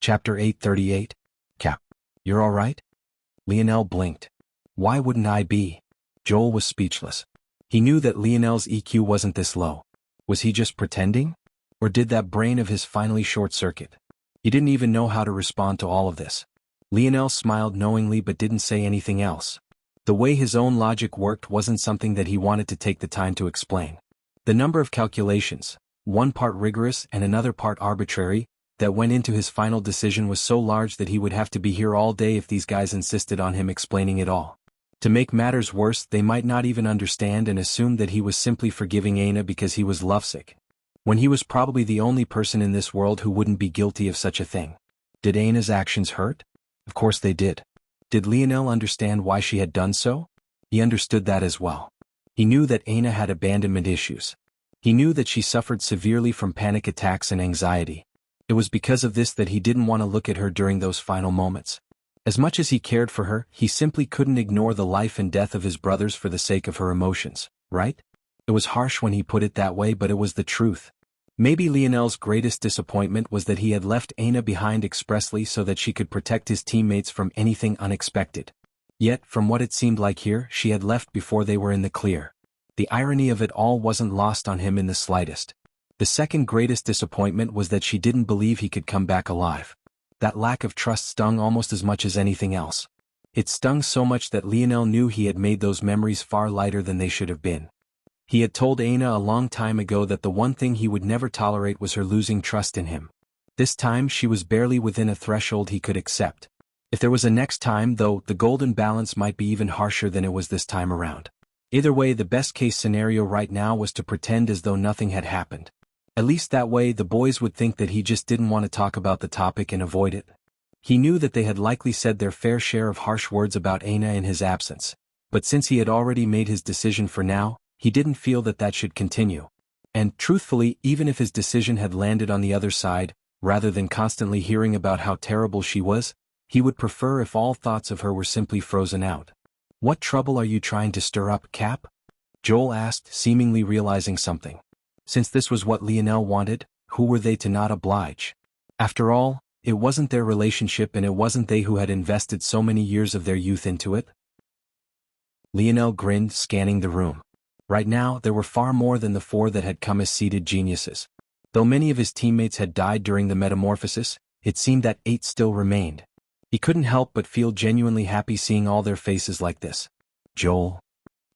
Chapter 838. Cap. You're alright? Lionel blinked. Why wouldn't I be? Joel was speechless. He knew that Lionel's EQ wasn't this low. Was he just pretending? Or did that brain of his finally short-circuit? He didn't even know how to respond to all of this. Lionel smiled knowingly but didn't say anything else. The way his own logic worked wasn't something that he wanted to take the time to explain. The number of calculations, one part rigorous and another part arbitrary, that went into his final decision was so large that he would have to be here all day if these guys insisted on him explaining it all. To make matters worse, they might not even understand and assume that he was simply forgiving Aina because he was lovesick, when he was probably the only person in this world who wouldn't be guilty of such a thing. Did Aina's actions hurt? Of course they did. Did Lionel understand why she had done so? He understood that as well. He knew that Aina had abandonment issues. He knew that she suffered severely from panic attacks and anxiety. It was because of this that he didn't want to look at her during those final moments. As much as he cared for her, he simply couldn't ignore the life and death of his brothers for the sake of her emotions, right? It was harsh when he put it that way, but it was the truth. Maybe Lionel's greatest disappointment was that he had left Aina behind expressly so that she could protect his teammates from anything unexpected. Yet, from what it seemed like here, she had left before they were in the clear. The irony of it all wasn't lost on him in the slightest. The second greatest disappointment was that she didn't believe he could come back alive. That lack of trust stung almost as much as anything else. It stung so much that Lionel knew he had made those memories far lighter than they should have been. He had told Aina a long time ago that the one thing he would never tolerate was her losing trust in him. This time she was barely within a threshold he could accept. If there was a next time, though, the golden balance might be even harsher than it was this time around. Either way, the best-case scenario right now was to pretend as though nothing had happened. At least that way the boys would think that he just didn't want to talk about the topic and avoid it. He knew that they had likely said their fair share of harsh words about Aina in his absence, but since he had already made his decision for now, he didn't feel that that should continue. And, truthfully, even if his decision had landed on the other side, rather than constantly hearing about how terrible she was, he would prefer if all thoughts of her were simply frozen out. "What trouble are you trying to stir up, Cap?" Joel asked, seemingly realizing something. Since this was what Lionel wanted, who were they to not oblige? After all, it wasn't their relationship and it wasn't they who had invested so many years of their youth into it. Lionel grinned, scanning the room. Right now, there were far more than the four that had come as seeded geniuses. Though many of his teammates had died during the metamorphosis, it seemed that 8 still remained. He couldn't help but feel genuinely happy seeing all their faces like this. Joel.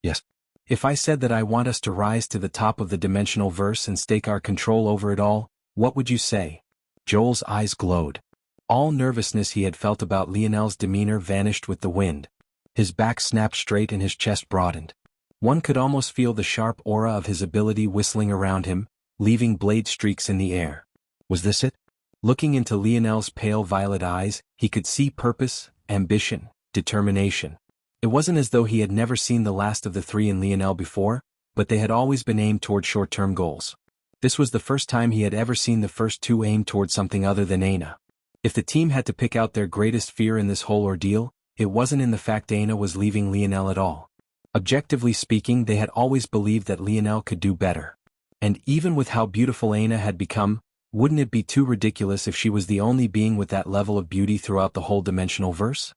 Yes. If I said that I want us to rise to the top of the dimensional verse and stake our control over it all, what would you say? Joel's eyes glowed. All nervousness he had felt about Lionel's demeanor vanished with the wind. His back snapped straight and his chest broadened. One could almost feel the sharp aura of his ability whistling around him, leaving blade streaks in the air. Was this it? Looking into Lionel's pale violet eyes, he could see purpose, ambition, determination. It wasn't as though he had never seen the last of the 3 in Lionel before, but they had always been aimed toward short-term goals. This was the first time he had ever seen the first 2 aimed toward something other than Aina. If the team had to pick out their greatest fear in this whole ordeal, it wasn't in the fact Aina was leaving Lionel at all. Objectively speaking, they had always believed that Lionel could do better. And even with how beautiful Aina had become, wouldn't it be too ridiculous if she was the only being with that level of beauty throughout the whole dimensional verse?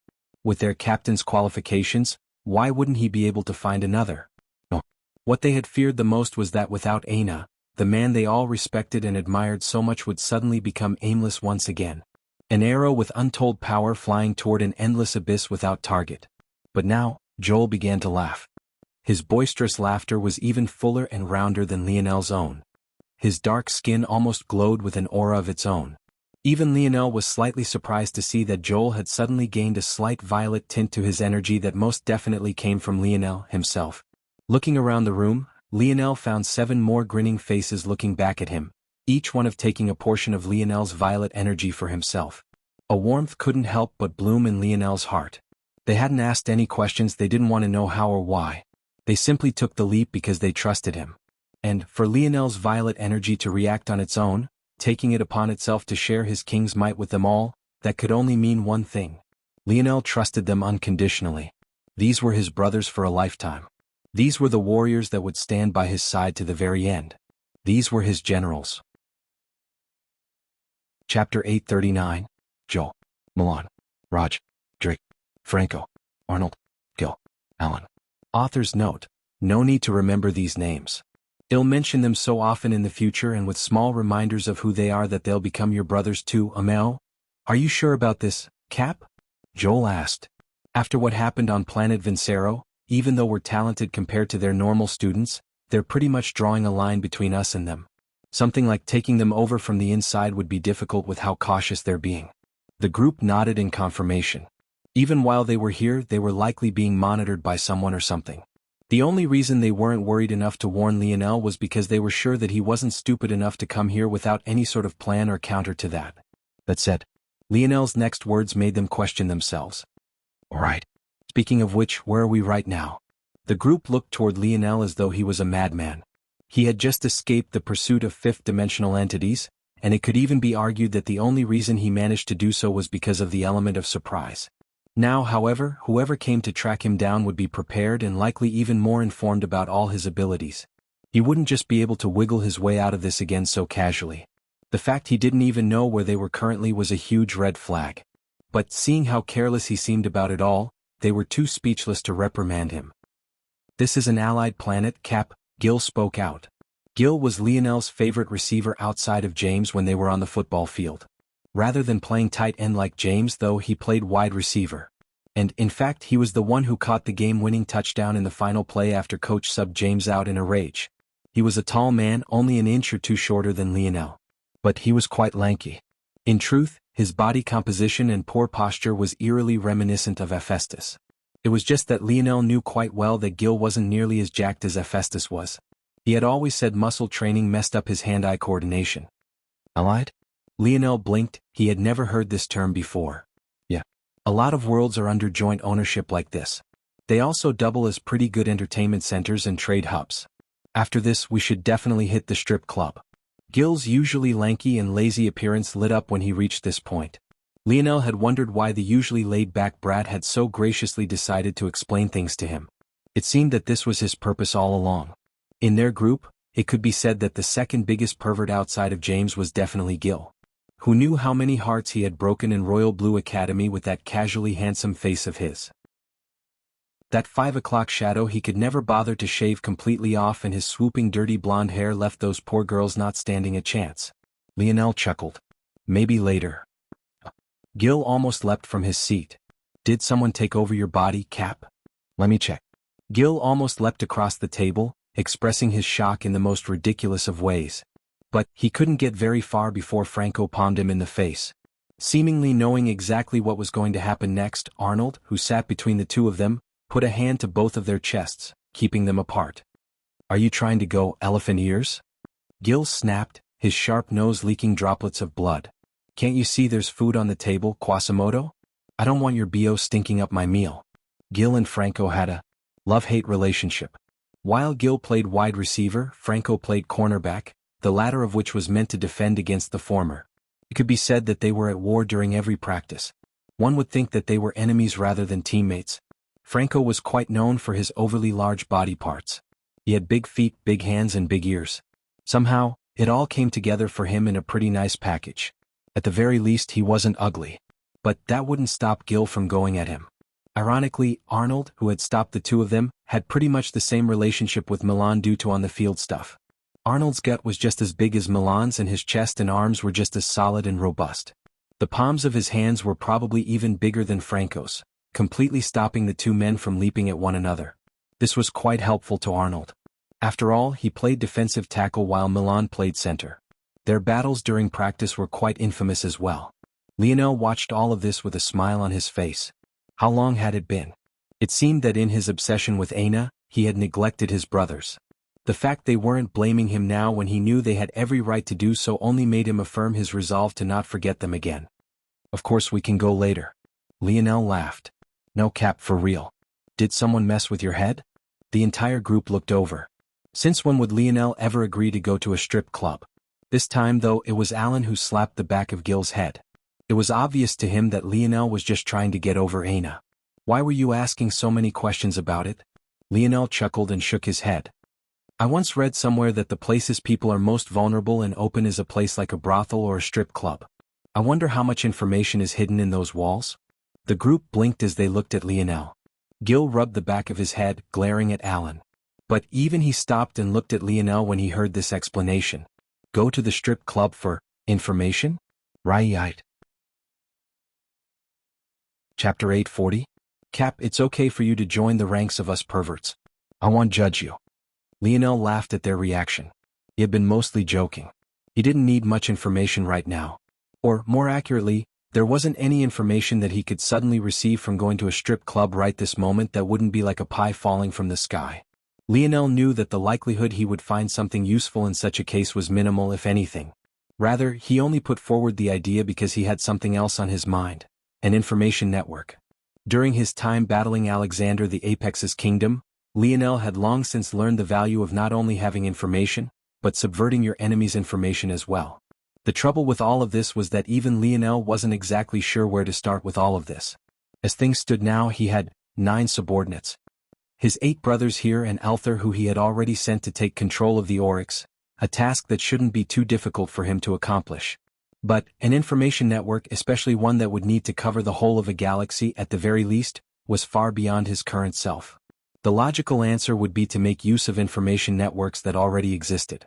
With their captain's qualifications, why wouldn't he be able to find another? No. What they had feared the most was that without Aina, the man they all respected and admired so much would suddenly become aimless once again. An arrow with untold power flying toward an endless abyss without target. But now, Joel began to laugh. His boisterous laughter was even fuller and rounder than Lionel's own. His dark skin almost glowed with an aura of its own. Even Lionel was slightly surprised to see that Joel had suddenly gained a slight violet tint to his energy that most definitely came from Lionel himself. Looking around the room, Lionel found 7 more grinning faces looking back at him, each one of taking a portion of Lionel's violet energy for himself. A warmth couldn't help but bloom in Lionel's heart. They hadn't asked any questions, they didn't want to know how or why. They simply took the leap because they trusted him. And, for Lionel's violet energy to react on its own, taking it upon itself to share his king's might with them all, that could only mean one thing. Lionel trusted them unconditionally. These were his brothers for a lifetime. These were the warriors that would stand by his side to the very end. These were his generals. Chapter 839. Joel, Milan, Raj, Drake, Franco, Arnold, Gil, Alan. Author's note: no need to remember these names. I'll mention them so often in the future and with small reminders of who they are that they'll become your brothers too. Amel? Are you sure about this, Cap? Joel asked. After what happened on planet Vincero, even though we're talented compared to their normal students, they're pretty much drawing a line between us and them. Something like taking them over from the inside would be difficult with how cautious they're being. The group nodded in confirmation. Even while they were here, they were likely being monitored by someone or something. The only reason they weren't worried enough to warn Lionel was because they were sure that he wasn't stupid enough to come here without any sort of plan or counter to that. That said, Lionel's next words made them question themselves. Alright. Speaking of which, where are we right now? The group looked toward Lionel as though he was a madman. He had just escaped the pursuit of fifth-dimensional entities, and it could even be argued that the only reason he managed to do so was because of the element of surprise. Now, however, whoever came to track him down would be prepared and likely even more informed about all his abilities. He wouldn't just be able to wiggle his way out of this again so casually. The fact he didn't even know where they were currently was a huge red flag. But seeing how careless he seemed about it all, they were too speechless to reprimand him. This is an allied planet, Cap, Gil spoke out. Gil was Lionel's favorite receiver outside of James when they were on the football field. Rather than playing tight end like James, though, he played wide receiver. And, in fact, he was the one who caught the game-winning touchdown in the final play after coach subbed James out in a rage. He was a tall man, only an inch or two shorter than Lionel. But he was quite lanky. In truth, his body composition and poor posture was eerily reminiscent of Hephaestus. It was just that Lionel knew quite well that Gil wasn't nearly as jacked as Hephaestus was. He had always said muscle training messed up his hand-eye coordination. Allied? Lionel blinked. He had never heard this term before. Yeah. A lot of worlds are under joint ownership like this. They also double as pretty good entertainment centers and trade hubs. After this, we should definitely hit the strip club. Gil's usually lanky and lazy appearance lit up when he reached this point. Lionel had wondered why the usually laid-back brat had so graciously decided to explain things to him. It seemed that this was his purpose all along. In their group, it could be said that the second biggest pervert outside of James was definitely Gil. Who knew how many hearts he had broken in Royal Blue Academy with that casually handsome face of his. That 5 o'clock shadow he could never bother to shave completely off, and his swooping dirty blonde hair left those poor girls not standing a chance. Lionel chuckled. Maybe later. Gil almost leapt from his seat. Did someone take over your body, Cap? Let me check. Gil almost leapt across the table, expressing his shock in the most ridiculous of ways. But he couldn't get very far before Franco palmed him in the face. Seemingly knowing exactly what was going to happen next, Arnold, who sat between the two of them, put a hand to both of their chests, keeping them apart. Are you trying to go elephant ears? Gil snapped, his sharp nose leaking droplets of blood. Can't you see there's food on the table, Quasimodo? I don't want your BO stinking up my meal. Gil and Franco had a love-hate relationship. While Gil played wide receiver, Franco played cornerback, the latter of which was meant to defend against the former. It could be said that they were at war during every practice. One would think that they were enemies rather than teammates. Franco was quite known for his overly large body parts. He had big feet, big hands, and big ears. Somehow, it all came together for him in a pretty nice package. At the very least, he wasn't ugly. But that wouldn't stop Gil from going at him. Ironically, Arnold, who had stopped the two of them, had pretty much the same relationship with Milan due to on-the-field stuff. Arnold's gut was just as big as Milan's, and his chest and arms were just as solid and robust. The palms of his hands were probably even bigger than Franco's, completely stopping the two men from leaping at one another. This was quite helpful to Arnold. After all, he played defensive tackle while Milan played center. Their battles during practice were quite infamous as well. Lionel watched all of this with a smile on his face. How long had it been? It seemed that in his obsession with Aina, he had neglected his brothers. The fact they weren't blaming him now when he knew they had every right to do so only made him affirm his resolve to not forget them again. Of course we can go later. Lionel laughed. No, Cap, for real. Did someone mess with your head? The entire group looked over. Since when would Lionel ever agree to go to a strip club? This time, though, it was Alan who slapped the back of Gil's head. It was obvious to him that Lionel was just trying to get over Aina. Why were you asking so many questions about it? Lionel chuckled and shook his head. I once read somewhere that the places people are most vulnerable and open is a place like a brothel or a strip club. I wonder how much information is hidden in those walls? The group blinked as they looked at Lionel. Gil rubbed the back of his head, glaring at Alan. But even he stopped and looked at Lionel when he heard this explanation. Go to the strip club for information? Right. Chapter 840? Cap, it's okay for you to join the ranks of us perverts. I won't judge you. Lionel laughed at their reaction. He had been mostly joking. He didn't need much information right now. Or, more accurately, there wasn't any information that he could suddenly receive from going to a strip club right this moment that wouldn't be like a pie falling from the sky. Lionel knew that the likelihood he would find something useful in such a case was minimal if anything. Rather, he only put forward the idea because he had something else on his mind. An information network. During his time battling Alexander the Apex's kingdom, Lionel had long since learned the value of not only having information, but subverting your enemy's information as well. The trouble with all of this was that even Lionel wasn't exactly sure where to start with all of this. As things stood now, he had 9 subordinates. His 8 brothers here and Althor, who he had already sent to take control of the Oryx, a task that shouldn't be too difficult for him to accomplish. But an information network, especially one that would need to cover the whole of a galaxy at the very least, was far beyond his current self. The logical answer would be to make use of information networks that already existed.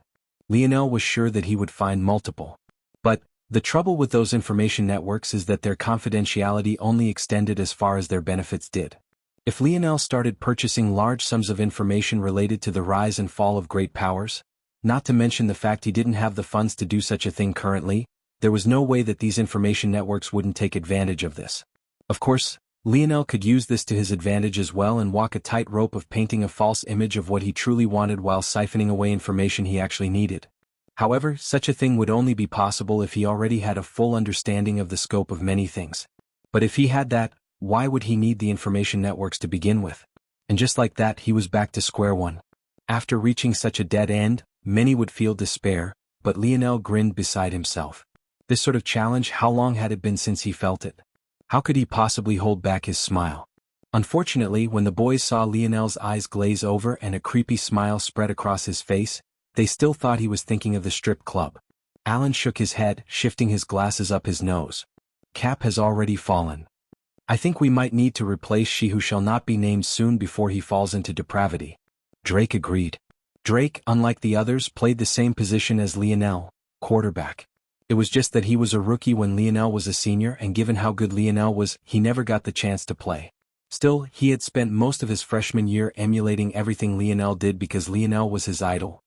Lionel was sure that he would find multiple. But the trouble with those information networks is that their confidentiality only extended as far as their benefits did. If Lionel started purchasing large sums of information related to the rise and fall of great powers, not to mention the fact he didn't have the funds to do such a thing currently, there was no way that these information networks wouldn't take advantage of this. Of course, Lionel could use this to his advantage as well and walk a tightrope of painting a false image of what he truly wanted while siphoning away information he actually needed. However, such a thing would only be possible if he already had a full understanding of the scope of many things. But if he had that, why would he need the information networks to begin with? And just like that, he was back to square one. After reaching such a dead end, many would feel despair, but Lionel grinned beside himself. This sort of challenge, how long had it been since he felt it? How could he possibly hold back his smile? Unfortunately, when the boys saw Lionel's eyes glaze over and a creepy smile spread across his face, they still thought he was thinking of the strip club. Alan shook his head, shifting his glasses up his nose. Cap has already fallen. I think we might need to replace she who shall not be named soon before he falls into depravity. Drake agreed. Drake, unlike the others, played the same position as Lionel, quarterback. It was just that he was a rookie when Lionel was a senior, and given how good Lionel was, he never got the chance to play. Still, he had spent most of his freshman year emulating everything Lionel did because Lionel was his idol.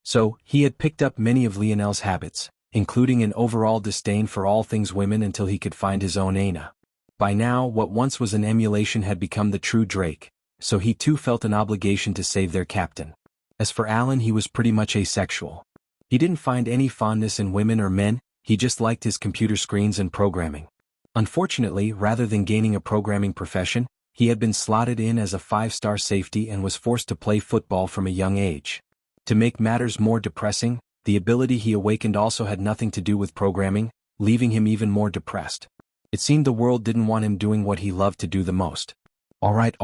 So, he had picked up many of Lionel's habits, including an overall disdain for all things women until he could find his own Aina. By now, what once was an emulation had become the true Drake, so he too felt an obligation to save their captain. As for Alan, he was pretty much asexual. He didn't find any fondness in women or men, he just liked his computer screens and programming. Unfortunately, rather than gaining a programming profession, he had been slotted in as a 5-star safety and was forced to play football from a young age. To make matters more depressing, the ability he awakened also had nothing to do with programming, leaving him even more depressed. It seemed the world didn't want him doing what he loved to do the most. All right.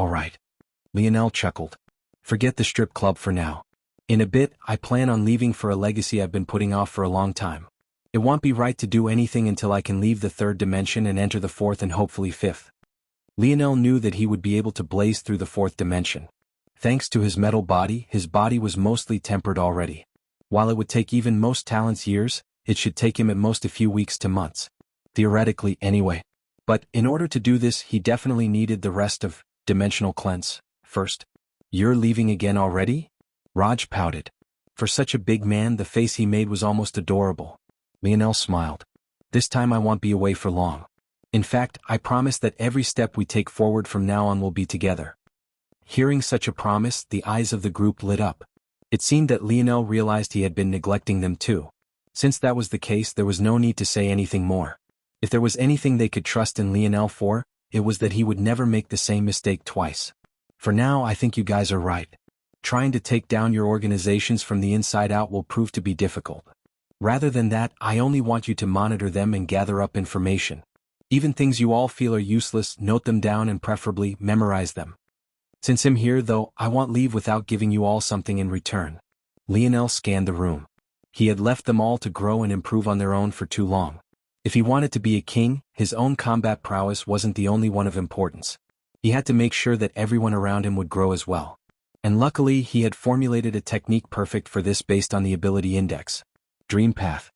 Lionel chuckled. Forget the strip club for now. In a bit, I plan on leaving for a legacy I've been putting off for a long time. It won't be right to do anything until I can leave the 3rd dimension and enter the 4th and hopefully 5th. Lionel knew that he would be able to blaze through the 4th dimension. Thanks to his metal body, his body was mostly tempered already. While it would take even most talents years, it should take him at most a few weeks to months. Theoretically, anyway. But in order to do this, he definitely needed the rest of dimensional cleanse first. You're leaving again already? Raj pouted. For such a big man, the face he made was almost adorable. Lionel smiled. This time I won't be away for long. In fact, I promise that every step we take forward from now on will be together. Hearing such a promise, the eyes of the group lit up. It seemed that Lionel realized he had been neglecting them too. Since that was the case, there was no need to say anything more. If there was anything they could trust in Lionel for, it was that he would never make the same mistake twice. For now, I think you guys are right. Trying to take down your organizations from the inside out will prove to be difficult. Rather than that, I only want you to monitor them and gather up information. Even things you all feel are useless, note them down and preferably memorize them. Since I'm here though, I won't leave without giving you all something in return. Lionel scanned the room. He had left them all to grow and improve on their own for too long. If he wanted to be a king, his own combat prowess wasn't the only one of importance. He had to make sure that everyone around him would grow as well. And luckily, he had formulated a technique perfect for this based on the ability index. Dream Path.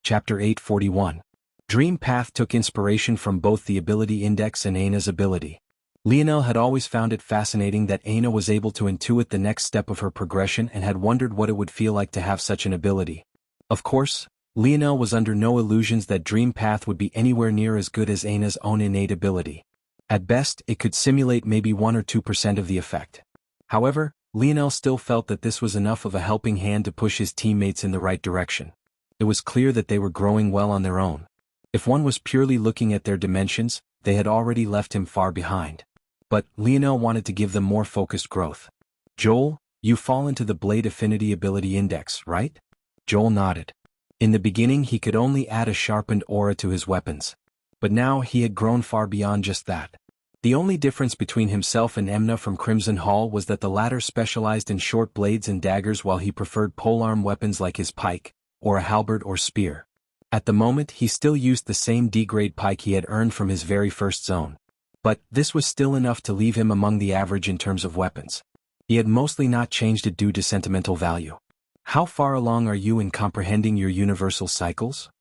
Chapter 841. Dream Path took inspiration from both the ability index and Aina's ability. Lionel had always found it fascinating that Aina was able to intuit the next step of her progression and had wondered what it would feel like to have such an ability. Of course, Lionel was under no illusions that Dream Path would be anywhere near as good as Aina's own innate ability. At best, it could simulate maybe 1 or 2% of the effect. However, Lionel still felt that this was enough of a helping hand to push his teammates in the right direction. It was clear that they were growing well on their own. If one was purely looking at their dimensions, they had already left him far behind. But Lionel wanted to give them more focused growth. Joel, you fall into the Blade Affinity Ability Index, right? Joel nodded. In the beginning he could only add a sharpened aura to his weapons. But now he had grown far beyond just that. The only difference between himself and Emna from Crimson Hall was that the latter specialized in short blades and daggers while he preferred polearm weapons like his pike, or a halberd or spear. At the moment he still used the same D-grade pike he had earned from his very first zone. But this was still enough to leave him among the average in terms of weapons. He had mostly not changed it due to sentimental value. How far along are you in comprehending your universal cycles?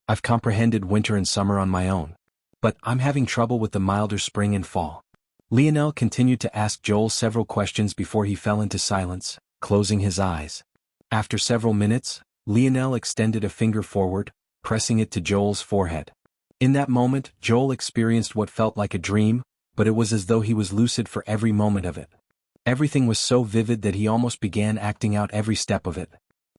I've comprehended winter and summer on my own. But I'm having trouble with the milder spring and fall. Lionel continued to ask Joel several questions before he fell into silence, closing his eyes. After several minutes, Lionel extended a finger forward, pressing it to Joel's forehead. In that moment, Joel experienced what felt like a dream, but it was as though he was lucid for every moment of it. Everything was so vivid that he almost began acting out every step of it.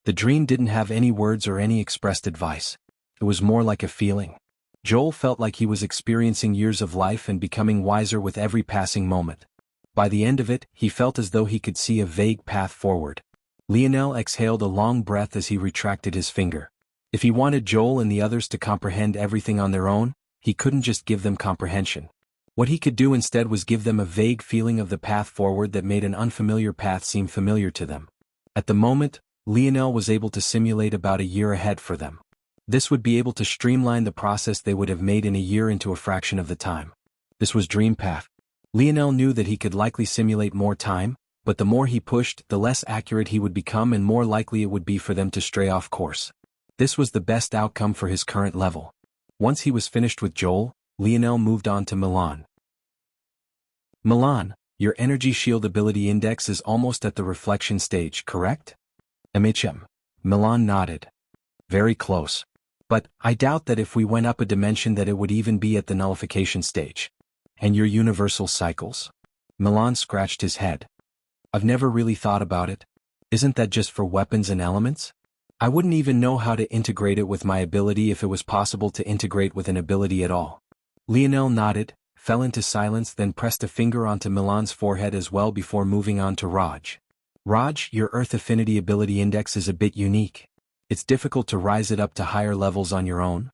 The dream didn't have any words or any expressed advice. It was more like a feeling. Joel felt like he was experiencing years of life and becoming wiser with every passing moment. By the end of it, he felt as though he could see a vague path forward. Lionel exhaled a long breath as he retracted his finger. If he wanted Joel and the others to comprehend everything on their own, he couldn't just give them comprehension. What he could do instead was give them a vague feeling of the path forward that made an unfamiliar path seem familiar to them. At the moment, Lionel was able to simulate about a year ahead for them. This would be able to streamline the process they would have made in a year into a fraction of the time. This was Dream Path. Lionel knew that he could likely simulate more time, but the more he pushed, the less accurate he would become and more likely it would be for them to stray off course. This was the best outcome for his current level. Once he was finished with Joel, Lionel moved on to Milan. Milan, your energy shield ability index is almost at the reflection stage, correct? Milan nodded. Very close. But I doubt that if we went up a dimension that it would even be at the nullification stage. And your universal cycles? Milan scratched his head. I've never really thought about it. Isn't that just for weapons and elements? I wouldn't even know how to integrate it with my ability if it was possible to integrate with an ability at all. Lionel nodded, fell into silence, then pressed a finger onto Milan's forehead as well before moving on to Raj. Raj, your Earth Affinity Ability Index is a bit unique. It's difficult to rise it up to higher levels on your own.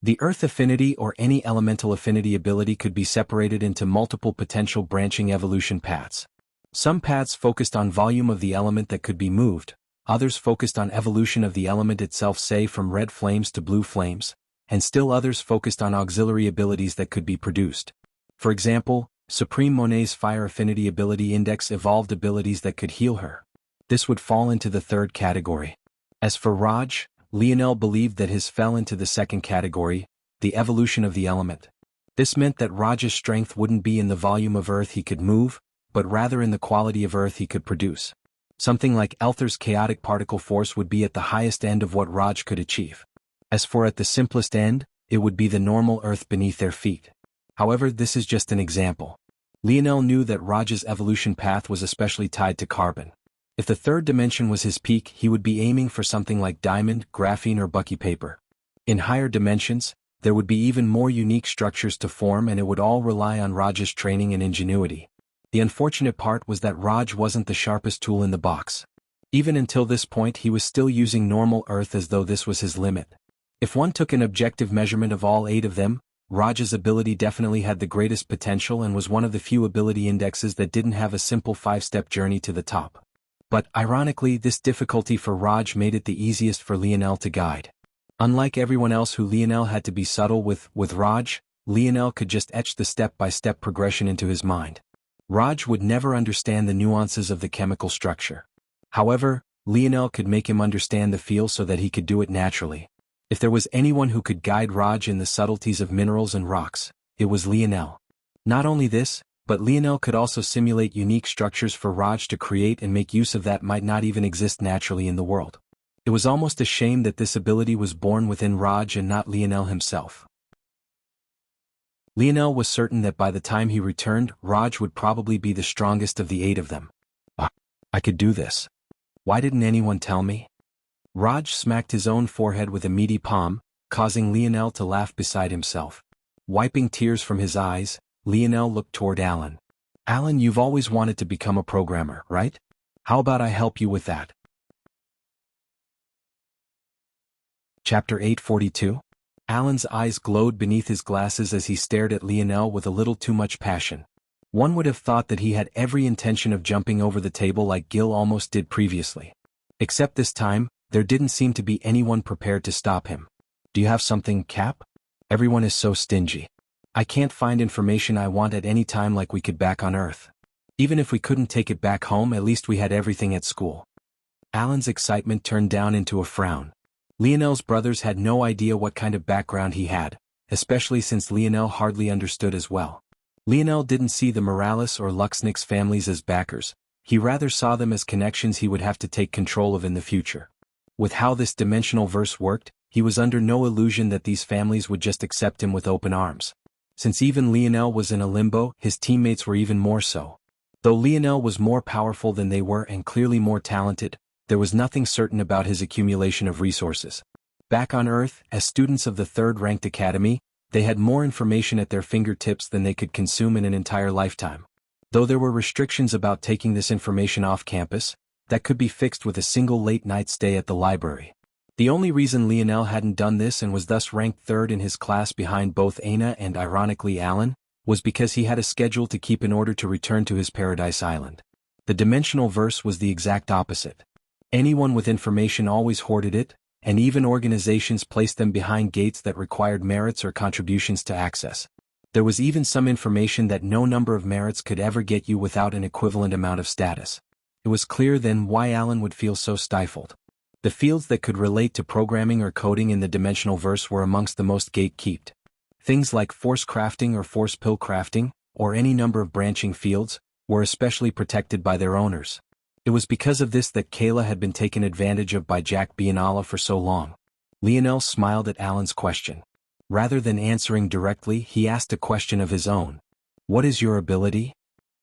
The Earth Affinity or any elemental affinity ability could be separated into multiple potential branching evolution paths. Some paths focused on volume of the element that could be moved, others focused on evolution of the element itself, say from red flames to blue flames, and still others focused on auxiliary abilities that could be produced. For example, Supreme Monet's Fire Affinity Ability Index evolved abilities that could heal her. This would fall into the third category. As for Raj, Lionel believed that his fell into the second category, the evolution of the element. This meant that Raj's strength wouldn't be in the volume of earth he could move, but rather in the quality of earth he could produce. Something like Elther's chaotic particle force would be at the highest end of what Raj could achieve. As for at the simplest end, it would be the normal earth beneath their feet. However, this is just an example. Lionel knew that Raj's evolution path was especially tied to carbon. If the third dimension was his peak, he would be aiming for something like diamond, graphene or bucky paper. In higher dimensions, there would be even more unique structures to form, and it would all rely on Raj's training and ingenuity. The unfortunate part was that Raj wasn't the sharpest tool in the box. Even until this point he was still using normal earth as though this was his limit. If one took an objective measurement of all 8 of them, Raj's ability definitely had the greatest potential and was one of the few ability indexes that didn't have a simple 5-step journey to the top. But ironically, this difficulty for Raj made it the easiest for Lionel to guide. Unlike everyone else who Lionel had to be subtle with Raj, Lionel could just etch the step-by-step progression into his mind. Raj would never understand the nuances of the chemical structure. However, Lionel could make him understand the feel so that he could do it naturally. If there was anyone who could guide Raj in the subtleties of minerals and rocks, it was Lionel. Not only this, but Lionel could also simulate unique structures for Raj to create and make use of that might not even exist naturally in the world. It was almost a shame that this ability was born within Raj and not Lionel himself. Lionel was certain that by the time he returned, Raj would probably be the strongest of the 8 of them. I could do this. Why didn't anyone tell me? Raj smacked his own forehead with a meaty palm, causing Lionel to laugh beside himself. Wiping tears from his eyes, Lionel looked toward Alan. Alan, you've always wanted to become a programmer, right? How about I help you with that? Chapter 842. Alan's eyes glowed beneath his glasses as he stared at Lionel with a little too much passion. One would have thought that he had every intention of jumping over the table like Gil almost did previously. Except this time, there didn't seem to be anyone prepared to stop him. Do you have something, Cap? Everyone is so stingy. I can't find information I want at any time like we could back on Earth. Even if we couldn't take it back home, at least we had everything at school. Alan's excitement turned down into a frown. Lionel's brothers had no idea what kind of background he had, especially since Lionel hardly understood as well. Lionel didn't see the Morales or Luxnix families as backers, he rather saw them as connections he would have to take control of in the future. With how this dimensional verse worked, he was under no illusion that these families would just accept him with open arms. Since even Lionel was in a limbo, his teammates were even more so. Though Lionel was more powerful than they were and clearly more talented, there was nothing certain about his accumulation of resources. Back on Earth, as students of the 3rd-ranked academy, they had more information at their fingertips than they could consume in an entire lifetime. Though there were restrictions about taking this information off campus, that could be fixed with a single late-night stay at the library. The only reason Lionel hadn't done this and was thus ranked 3rd in his class behind both Aina and ironically Alan, was because he had a schedule to keep in order to return to his paradise island. The dimensional verse was the exact opposite. Anyone with information always hoarded it, and even organizations placed them behind gates that required merits or contributions to access. There was even some information that no number of merits could ever get you without an equivalent amount of status. It was clear then why Alan would feel so stifled. The fields that could relate to programming or coding in the dimensional verse were amongst the most gatekept. Things like force crafting or force pill crafting, or any number of branching fields, were especially protected by their owners. It was because of this that Kayla had been taken advantage of by Jack Bianala for so long. Lionel smiled at Alan's question. Rather than answering directly, he asked a question of his own. What is your ability?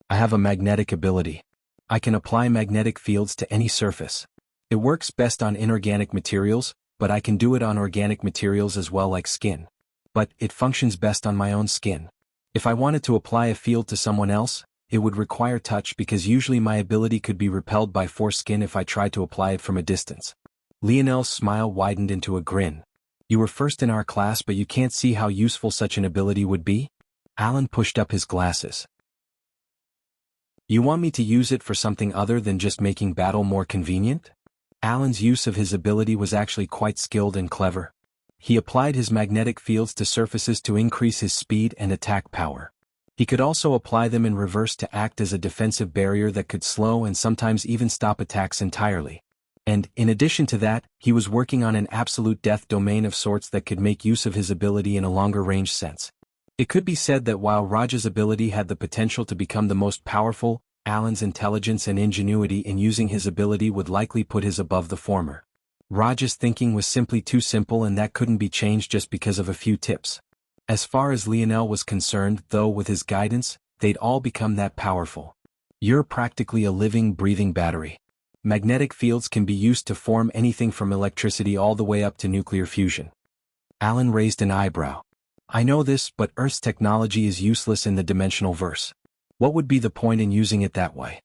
I have a magnetic ability. I can apply magnetic fields to any surface. It works best on inorganic materials, but I can do it on organic materials as well, like skin. But it functions best on my own skin. If I wanted to apply a field to someone else, it would require touch because usually my ability could be repelled by foreskin if I tried to apply it from a distance. Lionel's smile widened into a grin. You were 1st in our class, but you can't see how useful such an ability would be? Alan pushed up his glasses. You want me to use it for something other than just making battle more convenient? Alan's use of his ability was actually quite skilled and clever. He applied his magnetic fields to surfaces to increase his speed and attack power. He could also apply them in reverse to act as a defensive barrier that could slow and sometimes even stop attacks entirely. And, in addition to that, he was working on an absolute death domain of sorts that could make use of his ability in a longer-range sense. It could be said that while Raj's ability had the potential to become the most powerful, Alan's intelligence and ingenuity in using his ability would likely put his above the former. Raj's thinking was simply too simple, and that couldn't be changed just because of a few tips. As far as Lionel was concerned, though, with his guidance, they'd all become that powerful. You're practically a living, breathing battery. Magnetic fields can be used to form anything from electricity all the way up to nuclear fusion. Alan raised an eyebrow. I know this, but Earth's technology is useless in the dimensional verse. What would be the point in using it that way?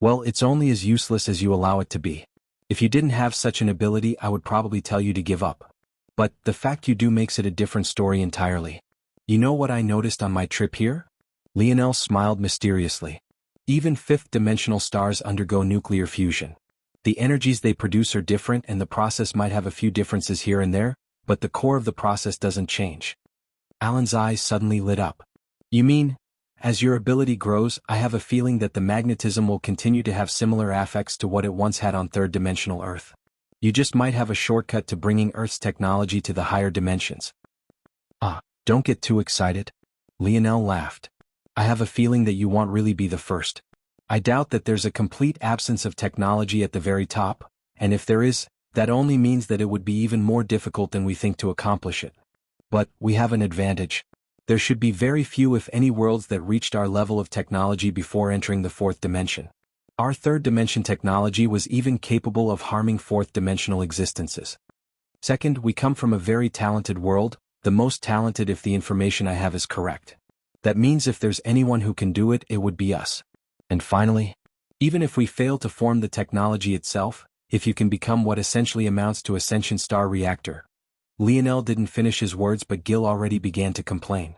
Well, it's only as useless as you allow it to be. If you didn't have such an ability, I would probably tell you to give up. But the fact you do makes it a different story entirely. You know what I noticed on my trip here? Lionel smiled mysteriously. Even fifth-dimensional stars undergo nuclear fusion. The energies they produce are different and the process might have a few differences here and there, but the core of the process doesn't change. Alan's eyes suddenly lit up. You mean, as your ability grows, I have a feeling that the magnetism will continue to have similar affects to what it once had on third-dimensional Earth. You just might have a shortcut to bringing Earth's technology to the higher dimensions. Don't get too excited. Lionel laughed. I have a feeling that you won't really be the first. I doubt that there's a complete absence of technology at the very top, and if there is, that only means that it would be even more difficult than we think to accomplish it. But we have an advantage. There should be very few if any worlds that reached our level of technology before entering the fourth dimension. Our third dimension technology was even capable of harming fourth dimensional existences. Second, we come from a very talented world, the most talented if the information I have is correct. That means if there's anyone who can do it, it would be us. And finally, even if we fail to form the technology itself, if you can become what essentially amounts to a sentient star reactor. Lionel didn't finish his words but Gil already began to complain.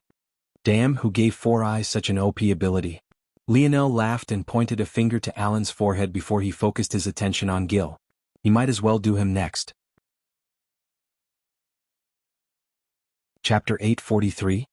Damn, who gave Four Eyes such an OP ability? Lionel laughed and pointed a finger to Alan's forehead before he focused his attention on Gil. He might as well do him next. Chapter 843.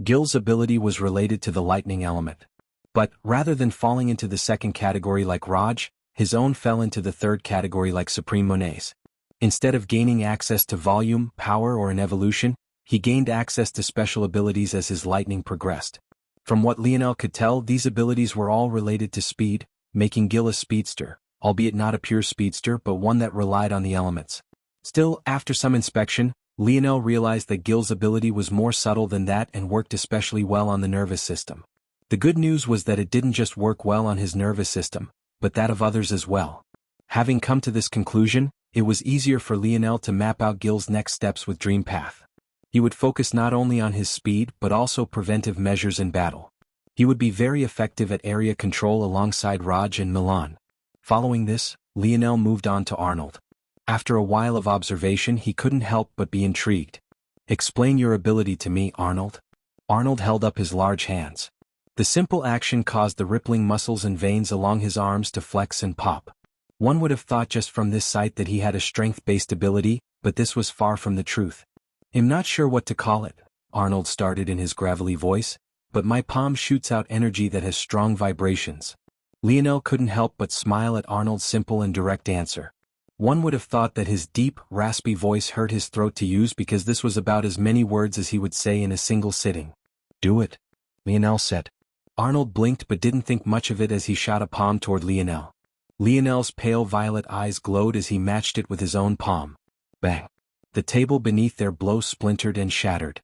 Gil's ability was related to the lightning element. But, rather than falling into the second category like Raj, his own fell into the third category like Supreme Monet's. Instead of gaining access to volume, power or an evolution, he gained access to special abilities as his lightning progressed. From what Lionel could tell, these abilities were all related to speed, making Gil a speedster, albeit not a pure speedster but one that relied on the elements. Still, after some inspection, Lionel realized that Gil's ability was more subtle than that and worked especially well on the nervous system. The good news was that it didn't just work well on his nervous system, but that of others as well. Having come to this conclusion, it was easier for Lionel to map out Gil's next steps with Dream Path. He would focus not only on his speed but also preventive measures in battle. He would be very effective at area control alongside Raj and Milan. Following this, Lionel moved on to Arnold. After a while of observation, he couldn't help but be intrigued. Explain your ability to me, Arnold. Arnold held up his large hands. The simple action caused the rippling muscles and veins along his arms to flex and pop. One would have thought just from this sight that he had a strength-based ability, but this was far from the truth. I'm not sure what to call it, Arnold started in his gravelly voice, but my palm shoots out energy that has strong vibrations. Lionel couldn't help but smile at Arnold's simple and direct answer. One would have thought that his deep, raspy voice hurt his throat to use because this was about as many words as he would say in a single sitting. Do it, Lionel said. Arnold blinked but didn't think much of it as he shot a palm toward Lionel. Lionel's pale violet eyes glowed as he matched it with his own palm. Bang! The table beneath their blow splintered and shattered.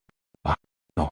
No.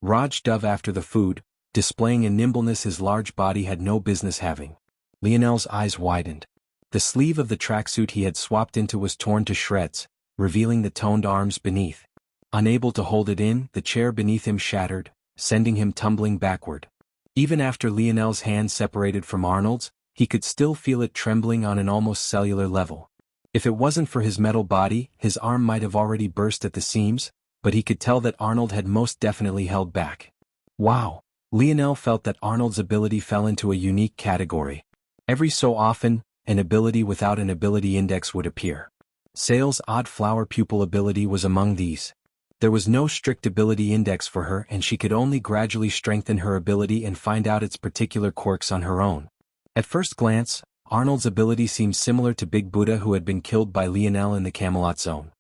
Raj dove after the food, displaying a nimbleness his large body had no business having. Lionel's eyes widened. The sleeve of the tracksuit he had swapped into was torn to shreds, revealing the toned arms beneath. Unable to hold it in, the chair beneath him shattered, sending him tumbling backward. Even after Lionel's hand separated from Arnold's, he could still feel it trembling on an almost cellular level. If it wasn't for his metal body, his arm might have already burst at the seams, but he could tell that Arnold had most definitely held back. Wow! Lionel felt that Arnold's ability fell into a unique category. Every so often, an ability without an ability index would appear. Sale's odd flower pupil ability was among these. There was no strict ability index for her and she could only gradually strengthen her ability and find out its particular quirks on her own. At first glance, Arnold's ability seemed similar to Big Buddha who had been killed by Lionel in the Camelot Zone.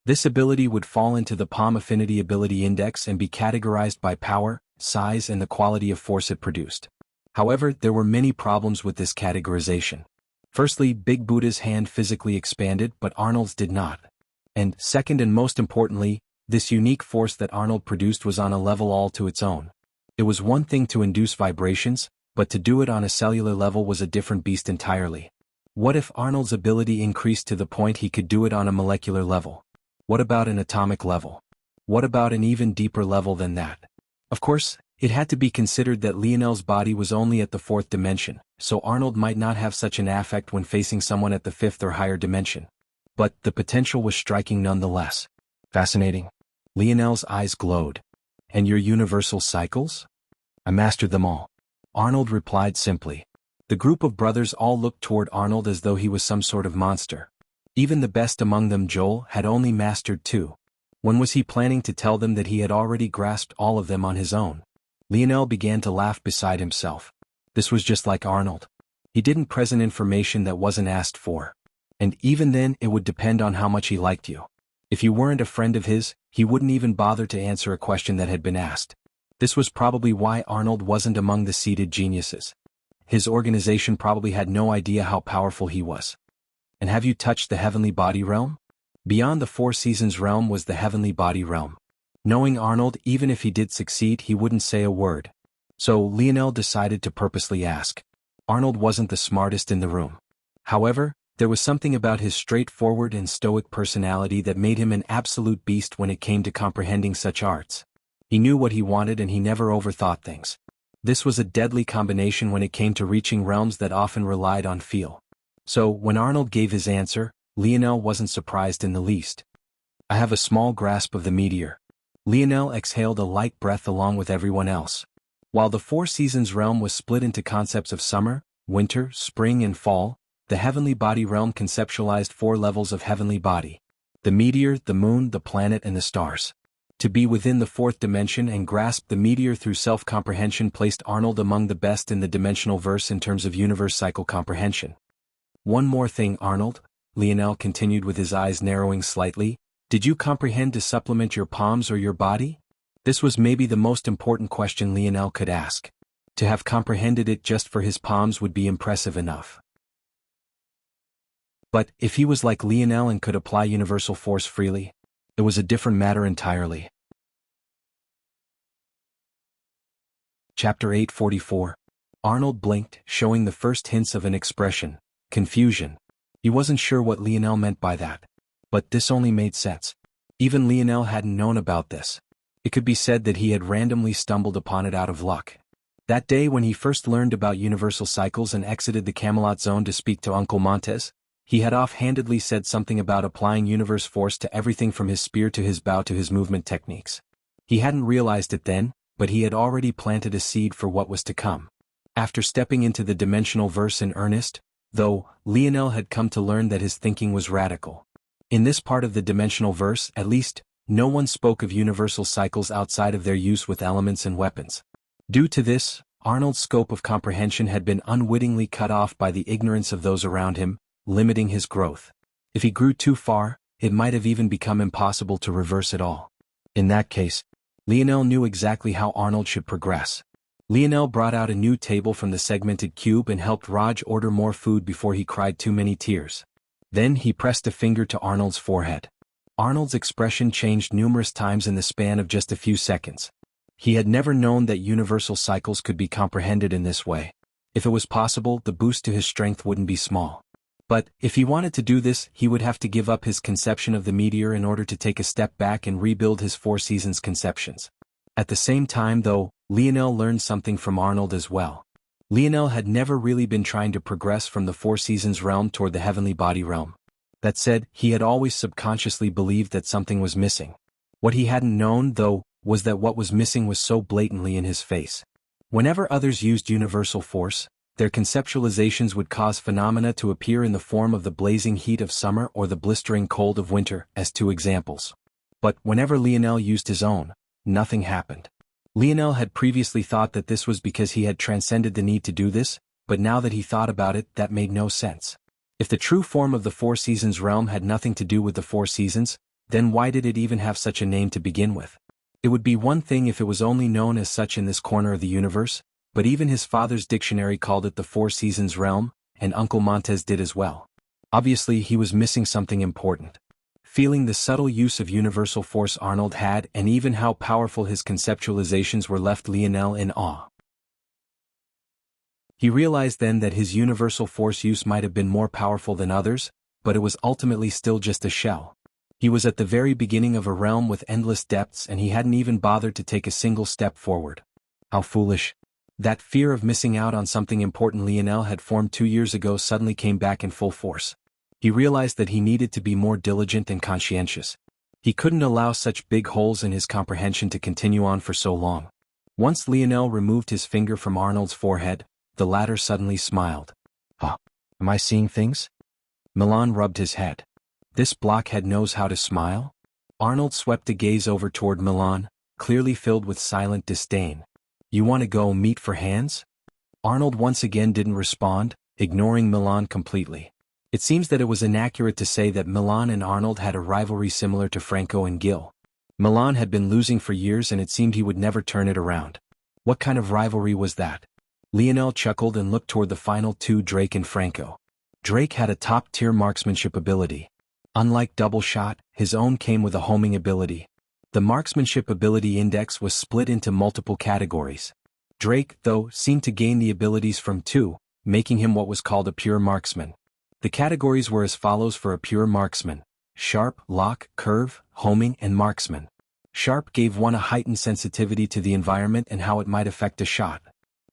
This ability would fall into the Palm Affinity Ability Index and be categorized by power, size and the quality of force it produced. However, there were many problems with this categorization. Firstly, Big Buddha's hand physically expanded but Arnold's did not. And, second and most importantly, this unique force that Arnold produced was on a level all to its own. It was one thing to induce vibrations, but to do it on a cellular level was a different beast entirely. What if Arnold's ability increased to the point he could do it on a molecular level? What about an atomic level? What about an even deeper level than that? Of course, it had to be considered that Lionel's body was only at the fourth dimension, so Arnold might not have such an affect when facing someone at the fifth or higher dimension. But the potential was striking nonetheless. Fascinating. Lionel's eyes glowed. And your universal cycles? I mastered them all. Arnold replied simply. The group of brothers all looked toward Arnold as though he was some sort of monster. Even the best among them, Joel, had only mastered 2. When was he planning to tell them that he had already grasped all of them on his own? Lionel began to laugh beside himself. This was just like Arnold. He didn't present information that wasn't asked for. And even then it would depend on how much he liked you. If you weren't a friend of his, he wouldn't even bother to answer a question that had been asked. This was probably why Arnold wasn't among the seated geniuses. His organization probably had no idea how powerful he was. And have you touched the heavenly body realm? Beyond the 4 seasons realm was the heavenly body realm. Knowing Arnold, even if he did succeed, he wouldn't say a word. So Lionel decided to purposely ask. Arnold wasn't the smartest in the room. However, there was something about his straightforward and stoic personality that made him an absolute beast when it came to comprehending such arts. He knew what he wanted and he never overthought things. This was a deadly combination when it came to reaching realms that often relied on feel. So, when Arnold gave his answer, Lionel wasn't surprised in the least. I have a small grasp of the meteor. Lionel exhaled a light breath along with everyone else. While the 4 seasons realm was split into concepts of summer, winter, spring and fall, the heavenly body realm conceptualized 4 levels of heavenly body. The meteor, the moon, the planet and the stars. To be within the 4th dimension and grasp the meteor through self-comprehension placed Arnold among the best in the dimensional verse in terms of universe cycle comprehension. One more thing, Arnold, Lionel continued with his eyes narrowing slightly, did you comprehend to supplement your palms or your body? This was maybe the most important question Lionel could ask. To have comprehended it just for his palms would be impressive enough. But if he was like Lionel and could apply universal force freely, it was a different matter entirely. Chapter 844. Arnold blinked, showing the first hints of an expression, confusion. He wasn't sure what Lionel meant by that. But this only made sense. Even Lionel hadn't known about this. It could be said that he had randomly stumbled upon it out of luck. That day when he first learned about universal cycles and exited the Camelot zone to speak to Uncle Montez, he had offhandedly said something about applying universe force to everything from his spear to his bow to his movement techniques. He hadn't realized it then, but he had already planted a seed for what was to come. After stepping into the dimensional verse in earnest, though, Lionel had come to learn that his thinking was radical. In this part of the dimensional verse, at least, no one spoke of universal cycles outside of their use with elements and weapons. Due to this, Arnold's scope of comprehension had been unwittingly cut off by the ignorance of those around him, limiting his growth. If he grew too far, it might have even become impossible to reverse it all. In that case, Lionel knew exactly how Arnold should progress. Lionel brought out a new table from the segmented cube and helped Raj order more food before he cried too many tears. Then he pressed a finger to Arnold's forehead. Arnold's expression changed numerous times in the span of just a few seconds. He had never known that universal cycles could be comprehended in this way. If it was possible, the boost to his strength wouldn't be small. But, if he wanted to do this, he would have to give up his conception of the meteor in order to take a step back and rebuild his 4 seasons conceptions. At the same time though, Lionel learned something from Arnold as well. Lionel had never really been trying to progress from the 4 seasons realm toward the heavenly body realm. That said, he had always subconsciously believed that something was missing. What he hadn't known, though, was that what was missing was so blatantly in his face. Whenever others used universal force, their conceptualizations would cause phenomena to appear in the form of the blazing heat of summer or the blistering cold of winter, as 2 examples. But whenever Lionel used his own, nothing happened. Lionel had previously thought that this was because he had transcended the need to do this, but now that he thought about it, that made no sense. If the true form of the 4 seasons realm had nothing to do with the 4 seasons, then why did it even have such a name to begin with? It would be one thing if it was only known as such in this corner of the universe, but even his father's dictionary called it the 4 seasons realm, and Uncle Montez did as well. Obviously he was missing something important. Feeling the subtle use of universal force Arnold had and even how powerful his conceptualizations were left Lionel in awe. He realized then that his universal force use might have been more powerful than others, but it was ultimately still just a shell. He was at the very beginning of a realm with endless depths and he hadn't even bothered to take a single step forward. How foolish. That fear of missing out on something important Lionel had formed 2 years ago suddenly came back in full force. He realized that he needed to be more diligent and conscientious. He couldn't allow such big holes in his comprehension to continue on for so long. Once Lionel removed his finger from Arnold's forehead, the latter suddenly smiled. Huh. Am I seeing things? Milan rubbed his head. This blockhead knows how to smile? Arnold swept a gaze over toward Milan, clearly filled with silent disdain. You want to go meet for hands? Arnold once again didn't respond, ignoring Milan completely. It seems that it was inaccurate to say that Milan and Arnold had a rivalry similar to Franco and Gil. Milan had been losing for years and it seemed he would never turn it around. What kind of rivalry was that? Lionel chuckled and looked toward the final two, Drake and Franco. Drake had a top-tier marksmanship ability. Unlike Double Shot, his own came with a homing ability. The marksmanship ability index was split into multiple categories. Drake, though, seemed to gain the abilities from two, making him what was called a pure marksman. The categories were as follows for a pure marksman: Sharp, Lock, Curve, Homing, and Marksman. Sharp gave one a heightened sensitivity to the environment and how it might affect a shot.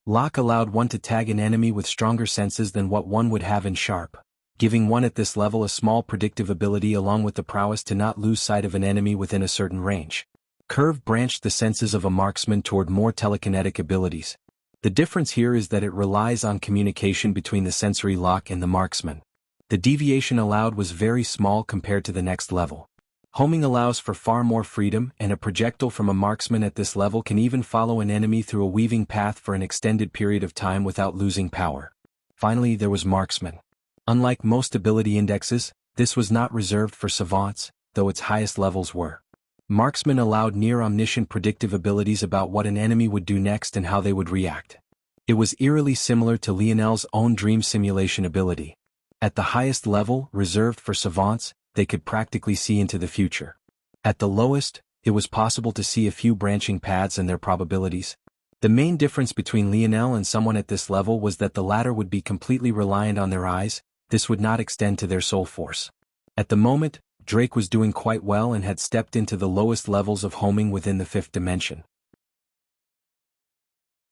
Lock allowed one to tag an enemy with stronger senses than what one would have in Sharp, giving one at this level a small predictive ability along with the prowess to not lose sight of an enemy within a certain range. Curve branched the senses of a marksman toward more telekinetic abilities. The difference here is that it relies on communication between the sensory lock and the marksman. The deviation allowed was very small compared to the next level. Homing allows for far more freedom, and a projectile from a marksman at this level can even follow an enemy through a weaving path for an extended period of time without losing power. Finally, there was Marksman. Unlike most ability indexes, this was not reserved for savants, though its highest levels were. Marksman allowed near-omniscient predictive abilities about what an enemy would do next and how they would react. It was eerily similar to Lionel's own dream simulation ability. At the highest level, reserved for savants, they could practically see into the future. At the lowest, it was possible to see a few branching paths and their probabilities. The main difference between Lionel and someone at this level was that the latter would be completely reliant on their eyes. This would not extend to their soul force. At the moment, Drake was doing quite well and had stepped into the lowest levels of homing within the fifth dimension.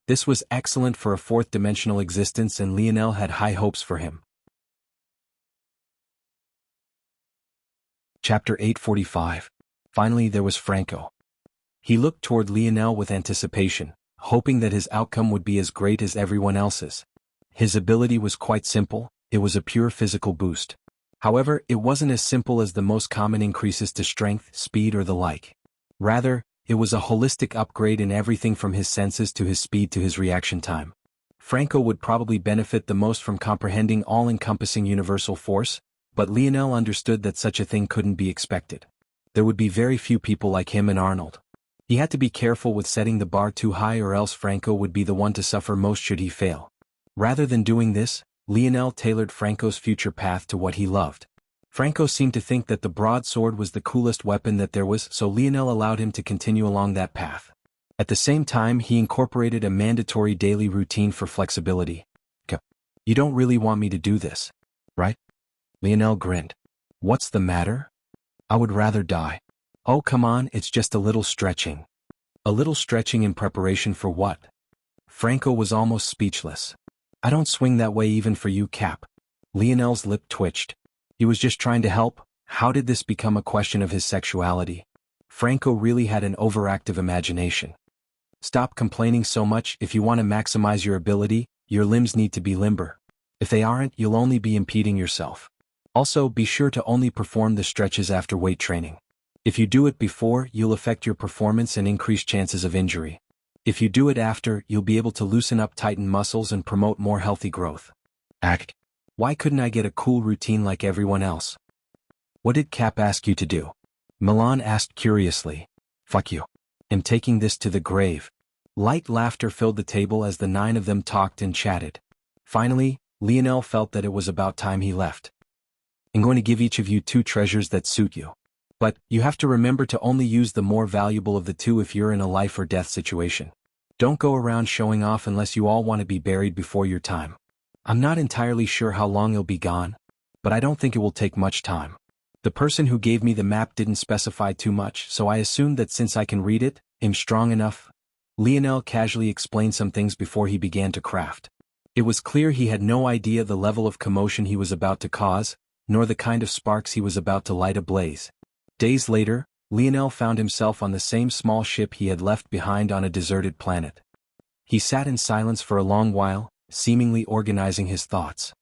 This was excellent for a fourth-dimensional existence, and Lionel had high hopes for him. Chapter 845. Finally there was Franco. He looked toward Lionel with anticipation, hoping that his outcome would be as great as everyone else's. His ability was quite simple, it was a pure physical boost. However, it wasn't as simple as the most common increases to strength, speed, or the like. Rather, it was a holistic upgrade in everything from his senses to his speed to his reaction time. Franco would probably benefit the most from comprehending all-encompassing universal force, but Lionel understood that such a thing couldn't be expected. There would be very few people like him and Arnold. He had to be careful with setting the bar too high, or else Franco would be the one to suffer most should he fail. Rather than doing this, Lionel tailored Franco's future path to what he loved. Franco seemed to think that the broadsword was the coolest weapon that there was, so Lionel allowed him to continue along that path. At the same time, he incorporated a mandatory daily routine for flexibility. You don't really want me to do this, right? Lionel grinned. What's the matter? I would rather die. Oh come on, it's just a little stretching. A little stretching in preparation for what? Franco was almost speechless. I don't swing that way even for you, Cap. Lionel's lip twitched. He was just trying to help. How did this become a question of his sexuality? Franco really had an overactive imagination. Stop complaining so much. If you want to maximize your ability, your limbs need to be limber. If they aren't, you'll only be impeding yourself. Also, be sure to only perform the stretches after weight training. If you do it before, you'll affect your performance and increase chances of injury. If you do it after, you'll be able to loosen up tightened muscles and promote more healthy growth. Why couldn't I get a cool routine like everyone else? What did Cap ask you to do? Milan asked curiously. Fuck you. I'm taking this to the grave. Light laughter filled the table as the 9 of them talked and chatted. Finally, Lionel felt that it was about time he left. I'm going to give each of you 2 treasures that suit you. But, you have to remember to only use the more valuable of the 2 if you're in a life or death situation. Don't go around showing off unless you all want to be buried before your time. I'm not entirely sure how long you'll be gone, but I don't think it will take much time. The person who gave me the map didn't specify too much, so I assumed that since I can read it, I'm strong enough. Lionel casually explained some things before he began to craft. It was clear he had no idea the level of commotion he was about to cause, nor the kind of sparks he was about to light ablaze. Days later, Lionel found himself on the same small ship he had left behind on a deserted planet. He sat in silence for a long while, seemingly organizing his thoughts.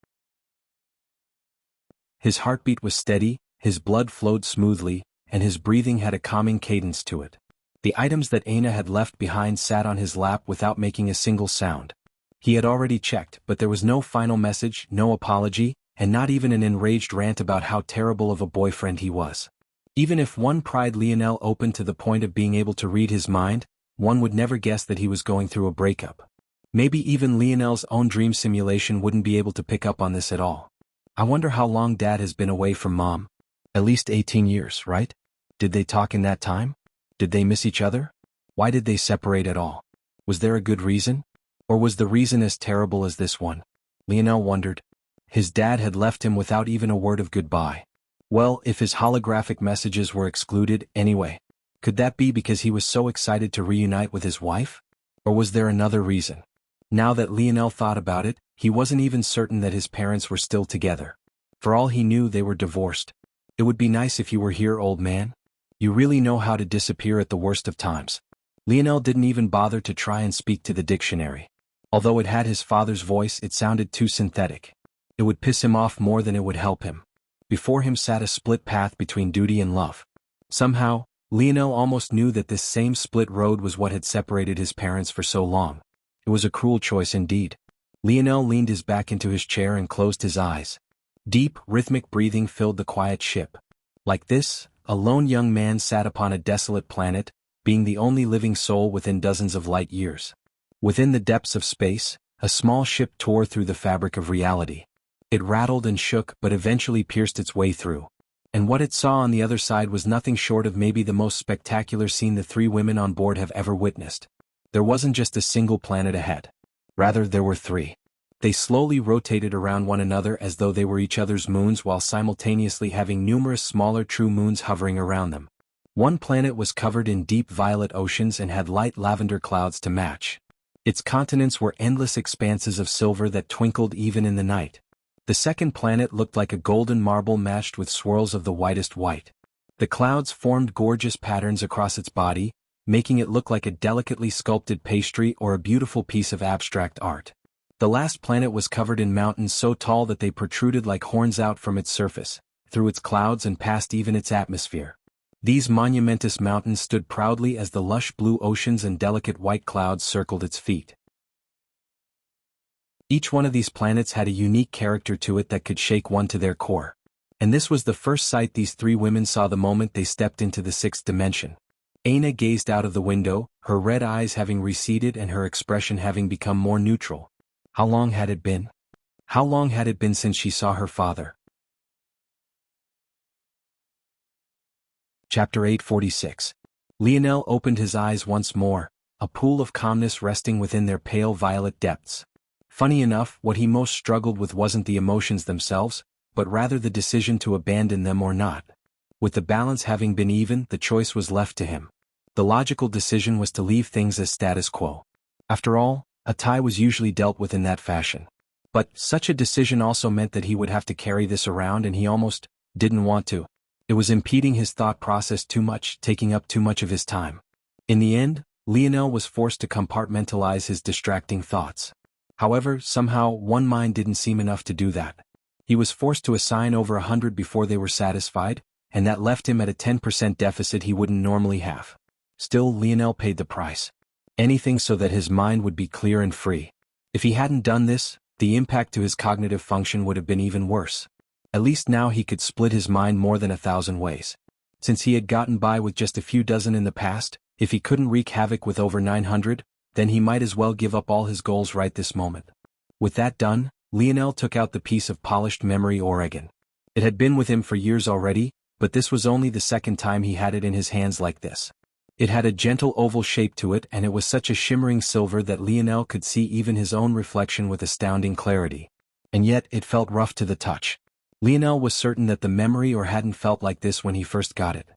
His heartbeat was steady, his blood flowed smoothly, and his breathing had a calming cadence to it. The items that Aina had left behind sat on his lap without making a single sound. He had already checked, but there was no final message, no apology, and not even an enraged rant about how terrible of a boyfriend he was. Even if one pried Lionel open to the point of being able to read his mind, one would never guess that he was going through a breakup. Maybe even Lionel's own dream simulation wouldn't be able to pick up on this at all. I wonder how long Dad has been away from Mom. At least 18 years, right? Did they talk in that time? Did they miss each other? Why did they separate at all? Was there a good reason? Or was the reason as terrible as this one? Lionel wondered. His dad had left him without even a word of goodbye. Well, if his holographic messages were excluded, anyway, could that be because he was so excited to reunite with his wife? Or was there another reason? Now that Lionel thought about it, he wasn't even certain that his parents were still together. For all he knew, they were divorced. It would be nice if you were here, old man. You really know how to disappear at the worst of times. Lionel didn't even bother to try and speak to the dictionary. Although it had his father's voice, it sounded too synthetic. It would piss him off more than it would help him. Before him sat a split path between duty and love. Somehow, Lionel almost knew that this same split road was what had separated his parents for so long. It was a cruel choice indeed. Lionel leaned his back into his chair and closed his eyes. Deep, rhythmic breathing filled the quiet ship. Like this, a lone young man sat upon a desolate planet, being the only living soul within dozens of light years. Within the depths of space, a small ship tore through the fabric of reality. It rattled and shook but eventually pierced its way through. And what it saw on the other side was nothing short of maybe the most spectacular scene the three women on board have ever witnessed. There wasn't just a single planet ahead. Rather, there were three. They slowly rotated around one another as though they were each other's moons while simultaneously having numerous smaller true moons hovering around them. One planet was covered in deep violet oceans and had light lavender clouds to match. Its continents were endless expanses of silver that twinkled even in the night. The second planet looked like a golden marble matched with swirls of the whitest white. The clouds formed gorgeous patterns across its body, making it look like a delicately sculpted pastry or a beautiful piece of abstract art. The last planet was covered in mountains so tall that they protruded like horns out from its surface, through its clouds and past even its atmosphere. These monumentous mountains stood proudly as the lush blue oceans and delicate white clouds circled its feet. Each one of these planets had a unique character to it that could shake one to their core. And this was the first sight these three women saw the moment they stepped into the sixth dimension. Aina gazed out of the window, her red eyes having receded and her expression having become more neutral. How long had it been? How long had it been since she saw her father? Chapter 846. Lionel opened his eyes once more, a pool of calmness resting within their pale violet depths. Funny enough, what he most struggled with wasn't the emotions themselves, but rather the decision to abandon them or not. With the balance having been even, the choice was left to him. The logical decision was to leave things as status quo. After all, a tie was usually dealt with in that fashion. But such a decision also meant that he would have to carry this around, and he almost didn't want to. It was impeding his thought process too much, taking up too much of his time. In the end, Lionel was forced to compartmentalize his distracting thoughts. However, somehow, one mind didn't seem enough to do that. He was forced to assign over 100 before they were satisfied, and that left him at a 10% deficit he wouldn't normally have. Still, Lionel paid the price. Anything so that his mind would be clear and free. If he hadn't done this, the impact to his cognitive function would have been even worse. At least now he could split his mind more than 1,000 ways. Since he had gotten by with just a few dozen in the past, if he couldn't wreak havoc with over 900, then he might as well give up all his goals right this moment. With that done, Lionel took out the piece of polished memory Oregon. It had been with him for years already, but this was only the second time he had it in his hands like this. It had a gentle oval shape to it, and it was such a shimmering silver that Lionel could see even his own reflection with astounding clarity. And yet, it felt rough to the touch. Lionel was certain that the memory or hadn't felt like this when he first got it.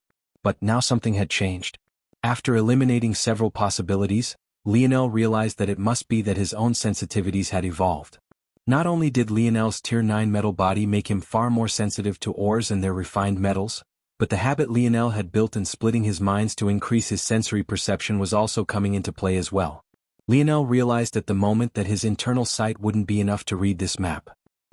But now something had changed. After eliminating several possibilities, Lionel realized that it must be that his own sensitivities had evolved. Not only did Lionel's Tier 9 metal body make him far more sensitive to ores and their refined metals, but the habit Lionel had built in splitting his minds to increase his sensory perception was also coming into play as well. Lionel realized at the moment that his internal sight wouldn't be enough to read this map.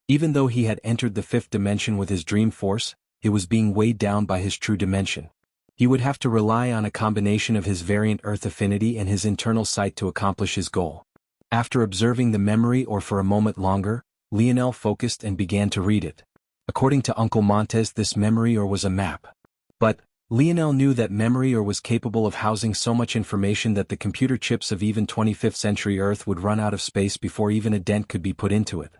Even though he had entered the fifth dimension with his dream force, it was being weighed down by his true dimension. He would have to rely on a combination of his variant Earth affinity and his internal sight to accomplish his goal. After observing the memory or for a moment longer, Lionel focused and began to read it. According to Uncle Montes, this memory or was a map. But Lionel knew that memory or was capable of housing so much information that the computer chips of even 25th century Earth would run out of space before even a dent could be put into it.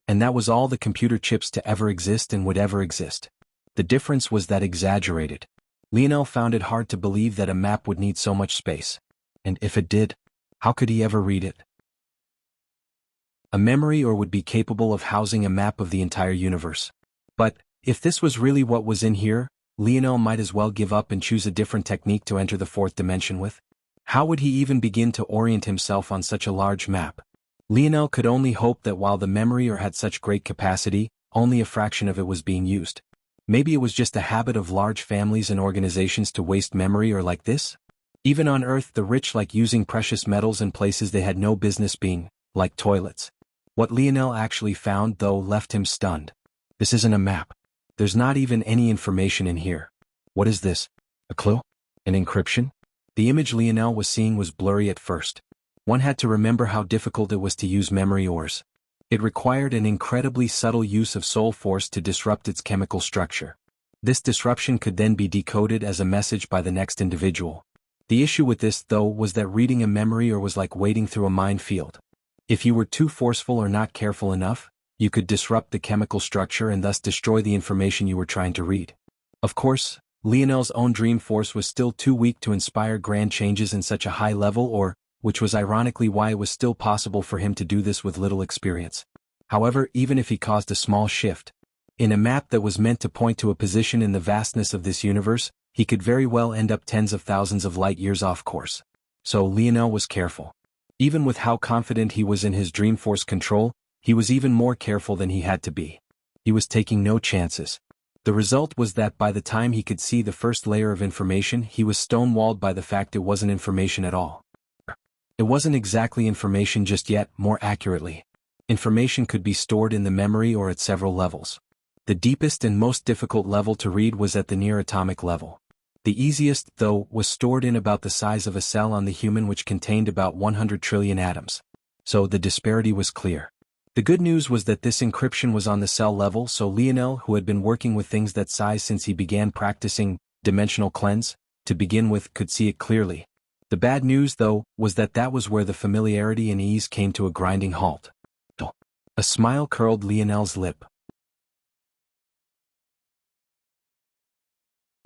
And that was all the computer chips to ever exist and would ever exist. The difference was that exaggerated. Lionel found it hard to believe that a map would need so much space. And if it did, how could he ever read it? A memory or would be capable of housing a map of the entire universe. But if this was really what was in here, Lionel might as well give up and choose a different technique to enter the fourth dimension with. How would he even begin to orient himself on such a large map? Lionel could only hope that while the memory or had such great capacity, only a fraction of it was being used. Maybe it was just a habit of large families and organizations to waste memory or like this? Even on Earth, the rich like using precious metals in places they had no business being, like toilets. What Lionel actually found, though, left him stunned. This isn't a map. There's not even any information in here. What is this? A clue? An encryption? The image Lionel was seeing was blurry at first. One had to remember how difficult it was to use memory ores. It required an incredibly subtle use of soul force to disrupt its chemical structure. This disruption could then be decoded as a message by the next individual. The issue with this, though, was that reading a memory or was like wading through a minefield. If you were too forceful or not careful enough, you could disrupt the chemical structure and thus destroy the information you were trying to read. Of course, Lionel's own dream force was still too weak to inspire grand changes in such a high level or, which was ironically why it was still possible for him to do this with little experience. However, even if he caused a small shift in a map that was meant to point to a position in the vastness of this universe, he could very well end up tens of thousands of light years off course. So Lionel was careful. Even with how confident he was in his dream force control, he was even more careful than he had to be. He was taking no chances. The result was that by the time he could see the first layer of information, he was stonewalled by the fact it wasn't information at all. It wasn't exactly information just yet, more accurately. Information could be stored in the memory or at several levels. The deepest and most difficult level to read was at the near-atomic level. The easiest, though, was stored in about the size of a cell on the human, which contained about 100 trillion atoms. So the disparity was clear. The good news was that this encryption was on the cell level, so Lionel, who had been working with things that size since he began practicing dimensional cleanse, to begin with, could see it clearly. The bad news, though, was that that was where the familiarity and ease came to a grinding halt. A smile curled Lionel's lip.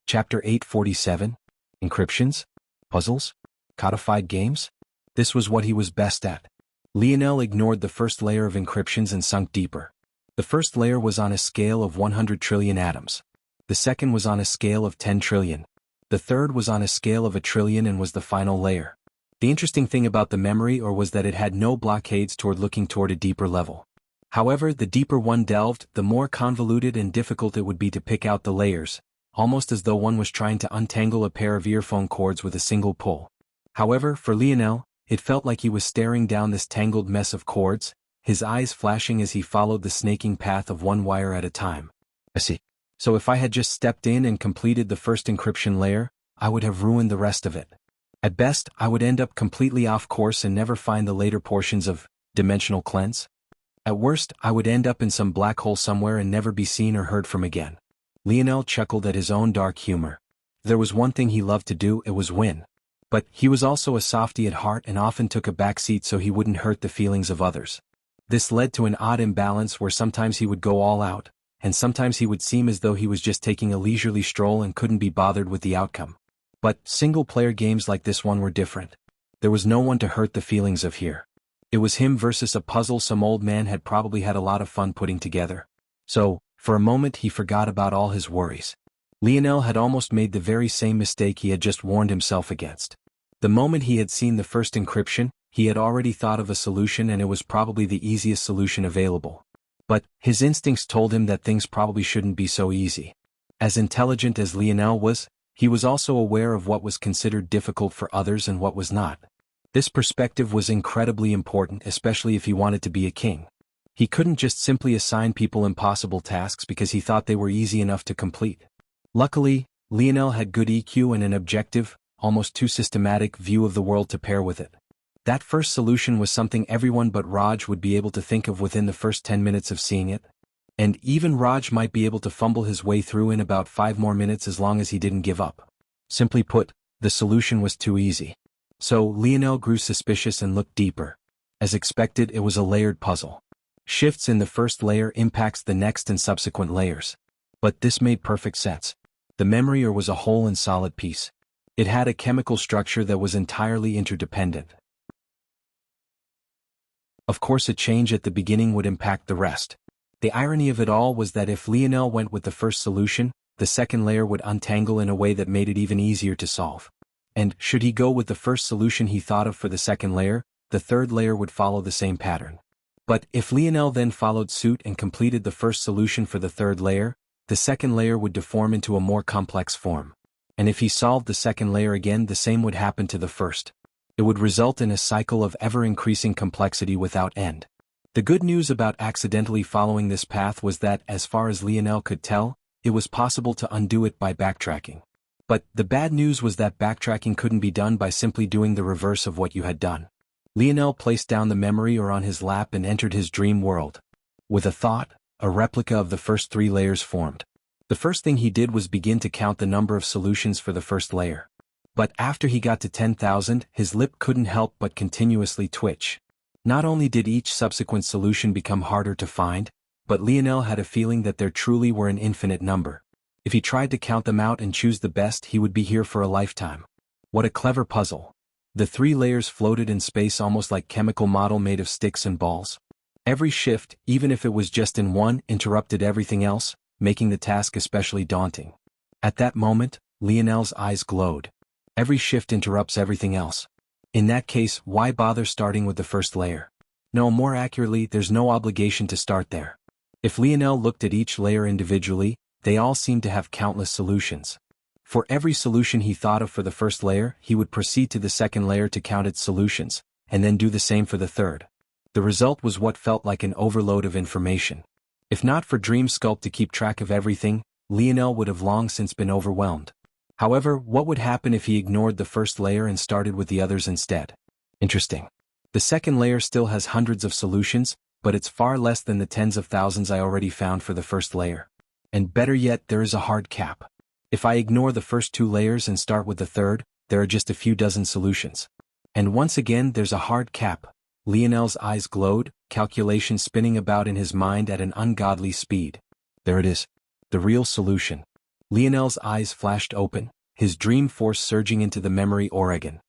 Chapter 847, Encryptions? Puzzles? Codified games? This was what he was best at. Lionel ignored the first layer of encryptions and sunk deeper. The first layer was on a scale of 100 trillion atoms. The second was on a scale of 10 trillion. The third was on a scale of 1 trillion and was the final layer. The interesting thing about the memory or was that it had no blockades toward looking toward a deeper level. However, the deeper one delved, the more convoluted and difficult it would be to pick out the layers, almost as though one was trying to untangle a pair of earphone cords with a single pull. However, for Lionel, it felt like he was staring down this tangled mess of cords, his eyes flashing as he followed the snaking path of one wire at a time. I see. So if I had just stepped in and completed the first encryption layer, I would have ruined the rest of it. At best, I would end up completely off course and never find the later portions of dimensional cleanse. At worst, I would end up in some black hole somewhere and never be seen or heard from again. Lionel chuckled at his own dark humor. There was one thing he loved to do, it was win. But he was also a softy at heart and often took a back seat so he wouldn't hurt the feelings of others. This led to an odd imbalance where sometimes he would go all out, and sometimes he would seem as though he was just taking a leisurely stroll and couldn't be bothered with the outcome. But single-player games like this one were different. There was no one to hurt the feelings of here. It was him versus a puzzle some old man had probably had a lot of fun putting together. So, for a moment he forgot about all his worries. Lionel had almost made the very same mistake he had just warned himself against. The moment he had seen the first encryption, he had already thought of a solution and it was probably the easiest solution available. But his instincts told him that things probably shouldn't be so easy. As intelligent as Lionel was, he was also aware of what was considered difficult for others and what was not. This perspective was incredibly important, especially if he wanted to be a king. He couldn't just simply assign people impossible tasks because he thought they were easy enough to complete. Luckily, Lionel had good EQ and an objective, almost too systematic view of the world to pair with it. That first solution was something everyone but Raj would be able to think of within the first 10 minutes of seeing it. And even Raj might be able to fumble his way through in about 5 more minutes as long as he didn't give up. Simply put, the solution was too easy. So Lionel grew suspicious and looked deeper. As expected, it was a layered puzzle. Shifts in the first layer impacts the next and subsequent layers. But this made perfect sense. The memory was a whole and solid piece. It had a chemical structure that was entirely interdependent. Of course, a change at the beginning would impact the rest. The irony of it all was that if Lionel went with the first solution, the second layer would untangle in a way that made it even easier to solve. And should he go with the first solution he thought of for the second layer, the third layer would follow the same pattern. But if Lionel then followed suit and completed the first solution for the third layer, the second layer would deform into a more complex form. And if he solved the second layer again, the same would happen to the first. It would result in a cycle of ever-increasing complexity without end. The good news about accidentally following this path was that, as far as Lionel could tell, it was possible to undo it by backtracking. But the bad news was that backtracking couldn't be done by simply doing the reverse of what you had done. Lionel placed down the memory on his lap and entered his dream world. With a thought, a replica of the first 3 layers formed. The first thing he did was begin to count the number of solutions for the first layer. But after he got to 10,000, his lip couldn't help but continuously twitch. Not only did each subsequent solution become harder to find, but Lionel had a feeling that there truly were an infinite number. If he tried to count them out and choose the best, he would be here for a lifetime. What a clever puzzle. The 3 layers floated in space almost like a chemical model made of sticks and balls. Every shift, even if it was just in one, interrupted everything else, making the task especially daunting. At that moment, Lionel's eyes glowed. Every shift interrupts everything else. In that case, why bother starting with the first layer? No, more accurately, there's no obligation to start there. If Lionel looked at each layer individually, they all seemed to have countless solutions. For every solution he thought of for the first layer, he would proceed to the second layer to count its solutions, and then do the same for the third. The result was what felt like an overload of information. If not for Dream Sculpt to keep track of everything, Lionel would have long since been overwhelmed. However, what would happen if he ignored the first layer and started with the others instead? Interesting. The second layer still has hundreds of solutions, but it's far less than the tens of thousands I already found for the first layer. And better yet, there is a hard cap. If I ignore the first 2 layers and start with the third, there are just a few dozen solutions. And once again, there's a hard cap. Lionel's eyes glowed, calculations spinning about in his mind at an ungodly speed. There it is. The real solution. Lionel's eyes flashed open, his dream force surging into the memory Oregon.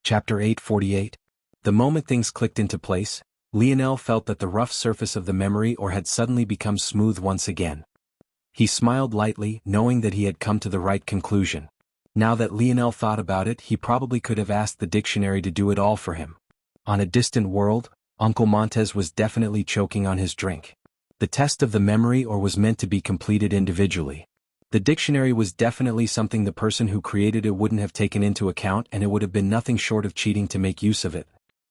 Chapter 848. The moment things clicked into place, Lionel felt that the rough surface of the memory had suddenly become smooth once again. He smiled lightly, knowing that he had come to the right conclusion. Now that Lionel thought about it, he probably could have asked the dictionary to do it all for him. On a distant world, Uncle Montez was definitely choking on his drink. The test of the memory was meant to be completed individually. The dictionary was definitely something the person who created it wouldn't have taken into account, and it would have been nothing short of cheating to make use of it.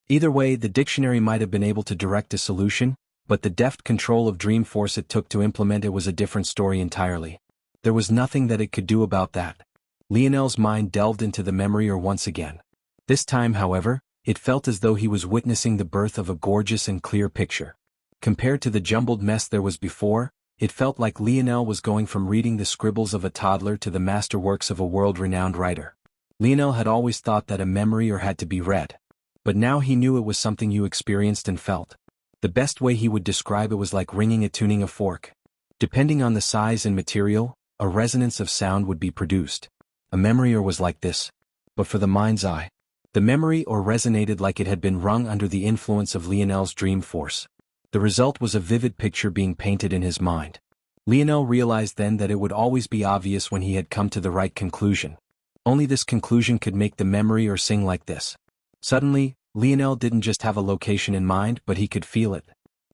Either way, the dictionary might have been able to direct a solution, but the deft control of Dream Force it took to implement it was a different story entirely. There was nothing that it could do about that. Lionel's mind delved into the memory once again. This time, however, it felt as though he was witnessing the birth of a gorgeous and clear picture. Compared to the jumbled mess there was before, it felt like Lionel was going from reading the scribbles of a toddler to the masterworks of a world-renowned writer. Lionel had always thought that a memory had to be read. But now he knew it was something you experienced and felt. The best way he would describe it was like ringing and tuning a fork. Depending on the size and material, a resonance of sound would be produced. A memory was like this. But for the mind's eye, the memory resonated like it had been rung under the influence of Lionel's dream force. The result was a vivid picture being painted in his mind. Lionel realized then that it would always be obvious when he had come to the right conclusion. Only this conclusion could make the memory sing like this. Suddenly, Lionel didn't just have a location in mind, but he could feel it.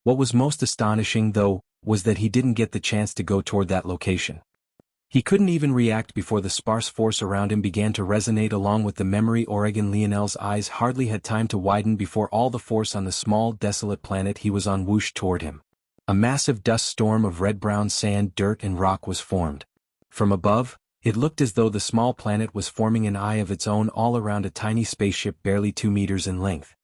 What was most astonishing, though, was that he didn't get the chance to go toward that location. He couldn't even react before the sparse force around him began to resonate along with the memory. Oregon Lionel's eyes hardly had time to widen before all the force on the small, desolate planet he was on whooshed toward him. A massive dust storm of red-brown sand, dirt and rock was formed. From above, it looked as though the small planet was forming an eye of its own all around a tiny spaceship barely 2 meters in length.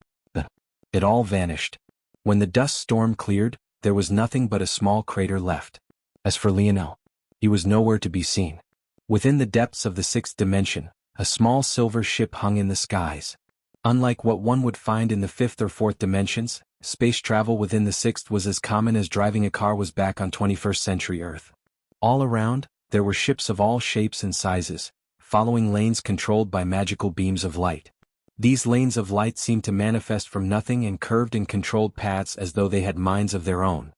It all vanished. When the dust storm cleared, there was nothing but a small crater left. As for Lionel, he was nowhere to be seen. Within the depths of the sixth dimension, a small silver ship hung in the skies. Unlike what one would find in the fifth or fourth dimensions, space travel within the sixth was as common as driving a car was back on 21st century Earth. All around, there were ships of all shapes and sizes, following lanes controlled by magical beams of light. These lanes of light seemed to manifest from nothing and curved in controlled paths as though they had minds of their own.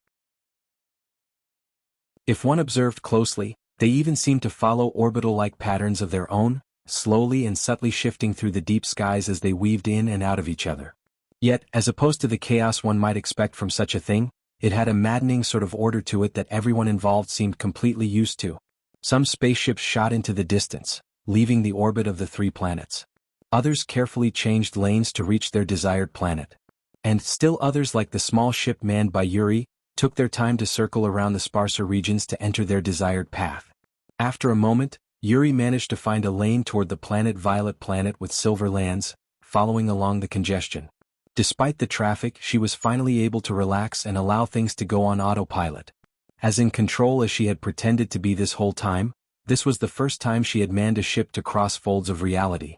If one observed closely, they even seemed to follow orbital-like patterns of their own, slowly and subtly shifting through the deep skies as they weaved in and out of each other. Yet, as opposed to the chaos one might expect from such a thing, it had a maddening sort of order to it that everyone involved seemed completely used to. Some spaceships shot into the distance, leaving the orbit of the 3 planets. Others carefully changed lanes to reach their desired planet. And still others, like the small ship manned by Yuri, took their time to circle around the sparser regions to enter their desired path. After a moment, Yuri managed to find a lane toward the planet Violet Planet with silver lands, following along the congestion. Despite the traffic, she was finally able to relax and allow things to go on autopilot. As in control as she had pretended to be this whole time, this was the first time she had manned a ship to cross folds of reality.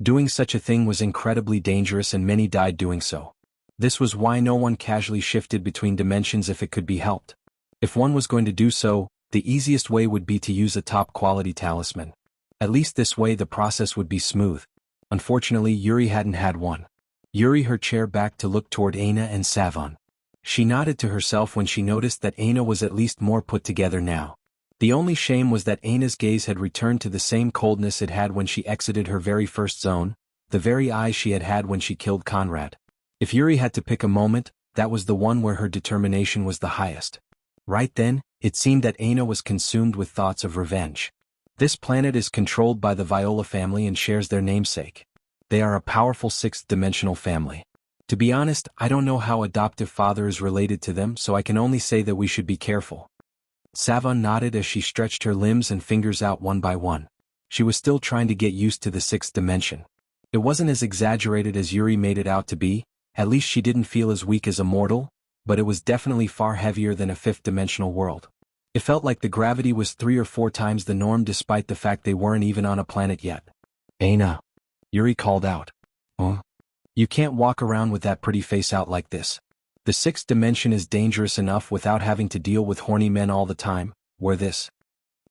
Doing such a thing was incredibly dangerous and many died doing so. This was why no one casually shifted between dimensions if it could be helped. If one was going to do so, the easiest way would be to use a top-quality talisman. At least this way the process would be smooth. Unfortunately, Yuri hadn't had one. Yuri her chair back to look toward Aina and Savon. She nodded to herself when she noticed that Aina was at least more put together now. The only shame was that Aina's gaze had returned to the same coldness it had when she exited her very first zone, the very eyes she had had when she killed Conrad. If Yuri had to pick a moment, that was the one where her determination was the highest. Right then, it seemed that Aina was consumed with thoughts of revenge. This planet is controlled by the Viola family and shares their namesake. They are a powerful sixth-dimensional family. To be honest, I don't know how adoptive father is related to them, so I can only say that we should be careful. Savon nodded as she stretched her limbs and fingers out one by one. She was still trying to get used to the sixth dimension. It wasn't as exaggerated as Yuri made it out to be. At least she didn't feel as weak as a mortal, but it was definitely far heavier than a fifth-dimensional world. It felt like the gravity was 3 or 4 times the norm despite the fact they weren't even on a planet yet. Aina. Yuri called out. You can't walk around with that pretty face out like this. The sixth dimension is dangerous enough without having to deal with horny men all the time, where this.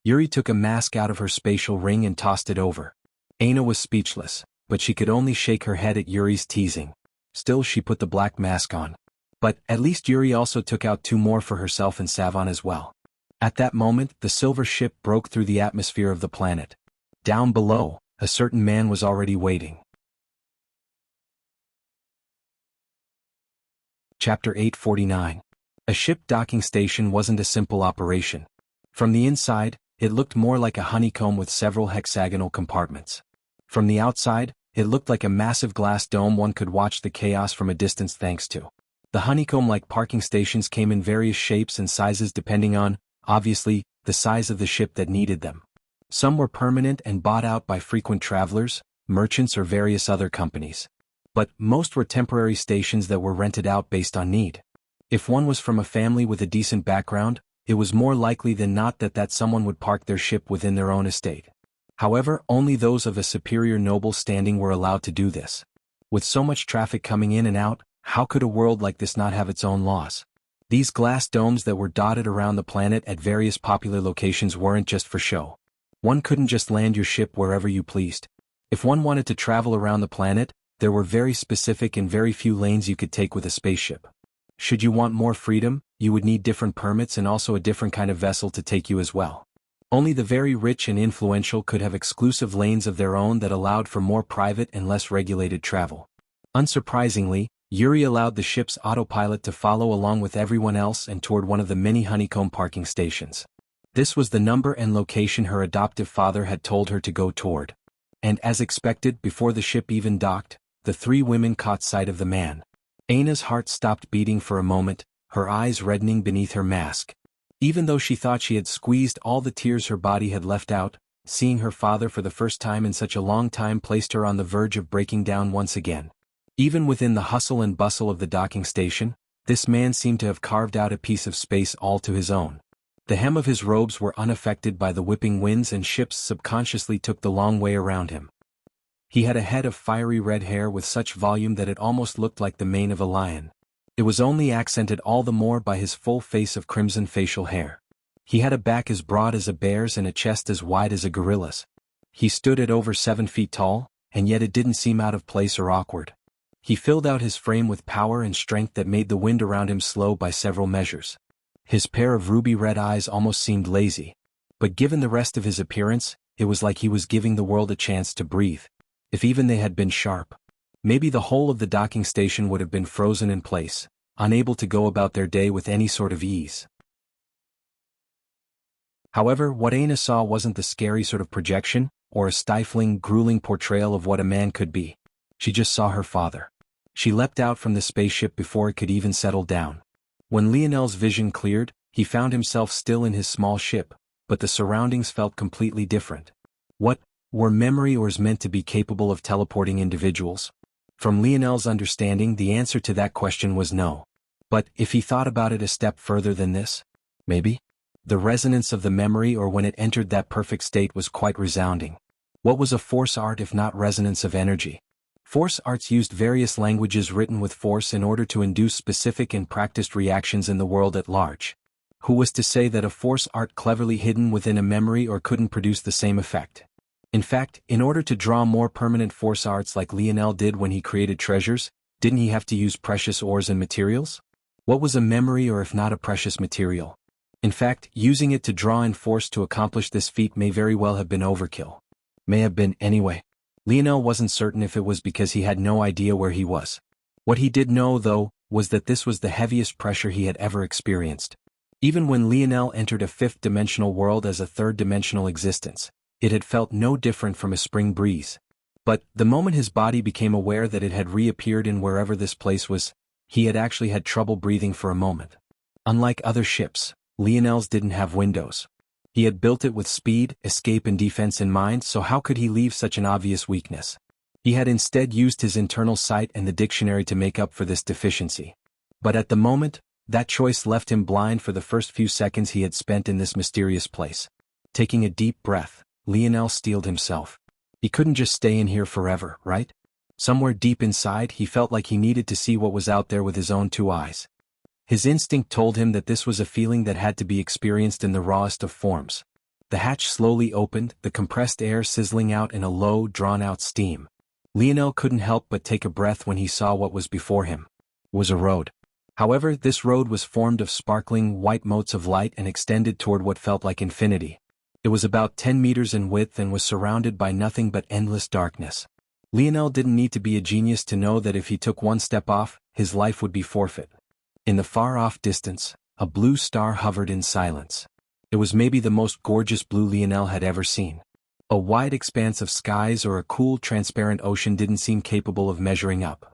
Yuri took a mask out of her spatial ring and tossed it over. Aina was speechless, but she could only shake her head at Yuri's teasing. Still, she put the black mask on. But, at least Yuri also took out 2 more for herself and Savon as well. At that moment, the silver ship broke through the atmosphere of the planet. Down below, a certain man was already waiting. Chapter 849. A ship docking station wasn't a simple operation. From the inside, it looked more like a honeycomb with several hexagonal compartments. From the outside, it looked like a massive glass dome one could watch the chaos from a distance thanks to. The honeycomb-like parking stations came in various shapes and sizes depending on, obviously, the size of the ship that needed them. Some were permanent and bought out by frequent travelers, merchants or various other companies. But most were temporary stations that were rented out based on need. If one was from a family with a decent background, it was more likely than not that someone would park their ship within their own estate. However, only those of a superior noble standing were allowed to do this. With so much traffic coming in and out, how could a world like this not have its own laws? These glass domes that were dotted around the planet at various popular locations weren't just for show. One couldn't just land your ship wherever you pleased. If one wanted to travel around the planet, there were very specific and very few lanes you could take with a spaceship. Should you want more freedom, you would need different permits and also a different kind of vessel to take you as well. Only the very rich and influential could have exclusive lanes of their own that allowed for more private and less regulated travel. Unsurprisingly, Yuri allowed the ship's autopilot to follow along with everyone else and toward one of the many honeycomb parking stations. This was the number and location her adoptive father had told her to go toward. And as expected, before the ship even docked, the three women caught sight of the man. Aina's heart stopped beating for a moment, her eyes reddening beneath her mask. Even though she thought she had squeezed all the tears her body had left out, seeing her father for the first time in such a long time placed her on the verge of breaking down once again. Even within the hustle and bustle of the docking station, this man seemed to have carved out a piece of space all to his own. The hem of his robes were unaffected by the whipping winds, and ships subconsciously took the long way around him. He had a head of fiery red hair with such volume that it almost looked like the mane of a lion. It was only accented all the more by his full face of crimson facial hair. He had a back as broad as a bear's and a chest as wide as a gorilla's. He stood at over 7 feet tall, and yet it didn't seem out of place or awkward. He filled out his frame with power and strength that made the wind around him slow by several measures. His pair of ruby-red eyes almost seemed lazy. But given the rest of his appearance, it was like he was giving the world a chance to breathe. If even they had been sharp, maybe the whole of the docking station would have been frozen in place, unable to go about their day with any sort of ease. However, what Aina saw wasn't the scary sort of projection, or a stifling, grueling portrayal of what a man could be. She just saw her father. She leapt out from the spaceship before it could even settle down. When Lionel's vision cleared, he found himself still in his small ship, but the surroundings felt completely different. What were memory ores meant to be capable of teleporting individuals? From Lionel's understanding, the answer to that question was no. But if he thought about it a step further than this, maybe? The resonance of the memory or when it entered that perfect state was quite resounding. What was a force art if not resonance of energy? Force arts used various languages written with force in order to induce specific and practiced reactions in the world at large. Who was to say that a force art cleverly hidden within a memory or couldn't produce the same effect? In fact, in order to draw more permanent force arts like Lionel did when he created treasures, didn't he have to use precious ores and materials? What was a memory or if not a precious material? In fact, using it to draw in force to accomplish this feat may very well have been overkill. May have been anyway. Lionel wasn't certain if it was because he had no idea where he was. What he did know, though, was that this was the heaviest pressure he had ever experienced. Even when Lionel entered a fifth-dimensional world as a third-dimensional existence, it had felt no different from a spring breeze. But, the moment his body became aware that it had reappeared in wherever this place was, he had actually had trouble breathing for a moment. Unlike other ships, Lionel's didn't have windows. He had built it with speed, escape and defense in mind, so how could he leave such an obvious weakness? He had instead used his internal sight and the dictionary to make up for this deficiency. But at the moment, that choice left him blind for the first few seconds he had spent in this mysterious place. Taking a deep breath, Lionel steeled himself. He couldn't just stay in here forever, right? Somewhere deep inside, he felt like he needed to see what was out there with his own 2 eyes. His instinct told him that this was a feeling that had to be experienced in the rawest of forms. The hatch slowly opened, the compressed air sizzling out in a low, drawn-out steam. Lionel couldn't help but take a breath when he saw what was before him. It was a road. However, this road was formed of sparkling white motes of light and extended toward what felt like infinity. It was about 10 meters in width and was surrounded by nothing but endless darkness. Lionel didn't need to be a genius to know that if he took one step off, his life would be forfeit. In the far-off distance, a blue star hovered in silence. It was maybe the most gorgeous blue Lionel had ever seen. A wide expanse of skies or a cool, transparent ocean didn't seem capable of measuring up.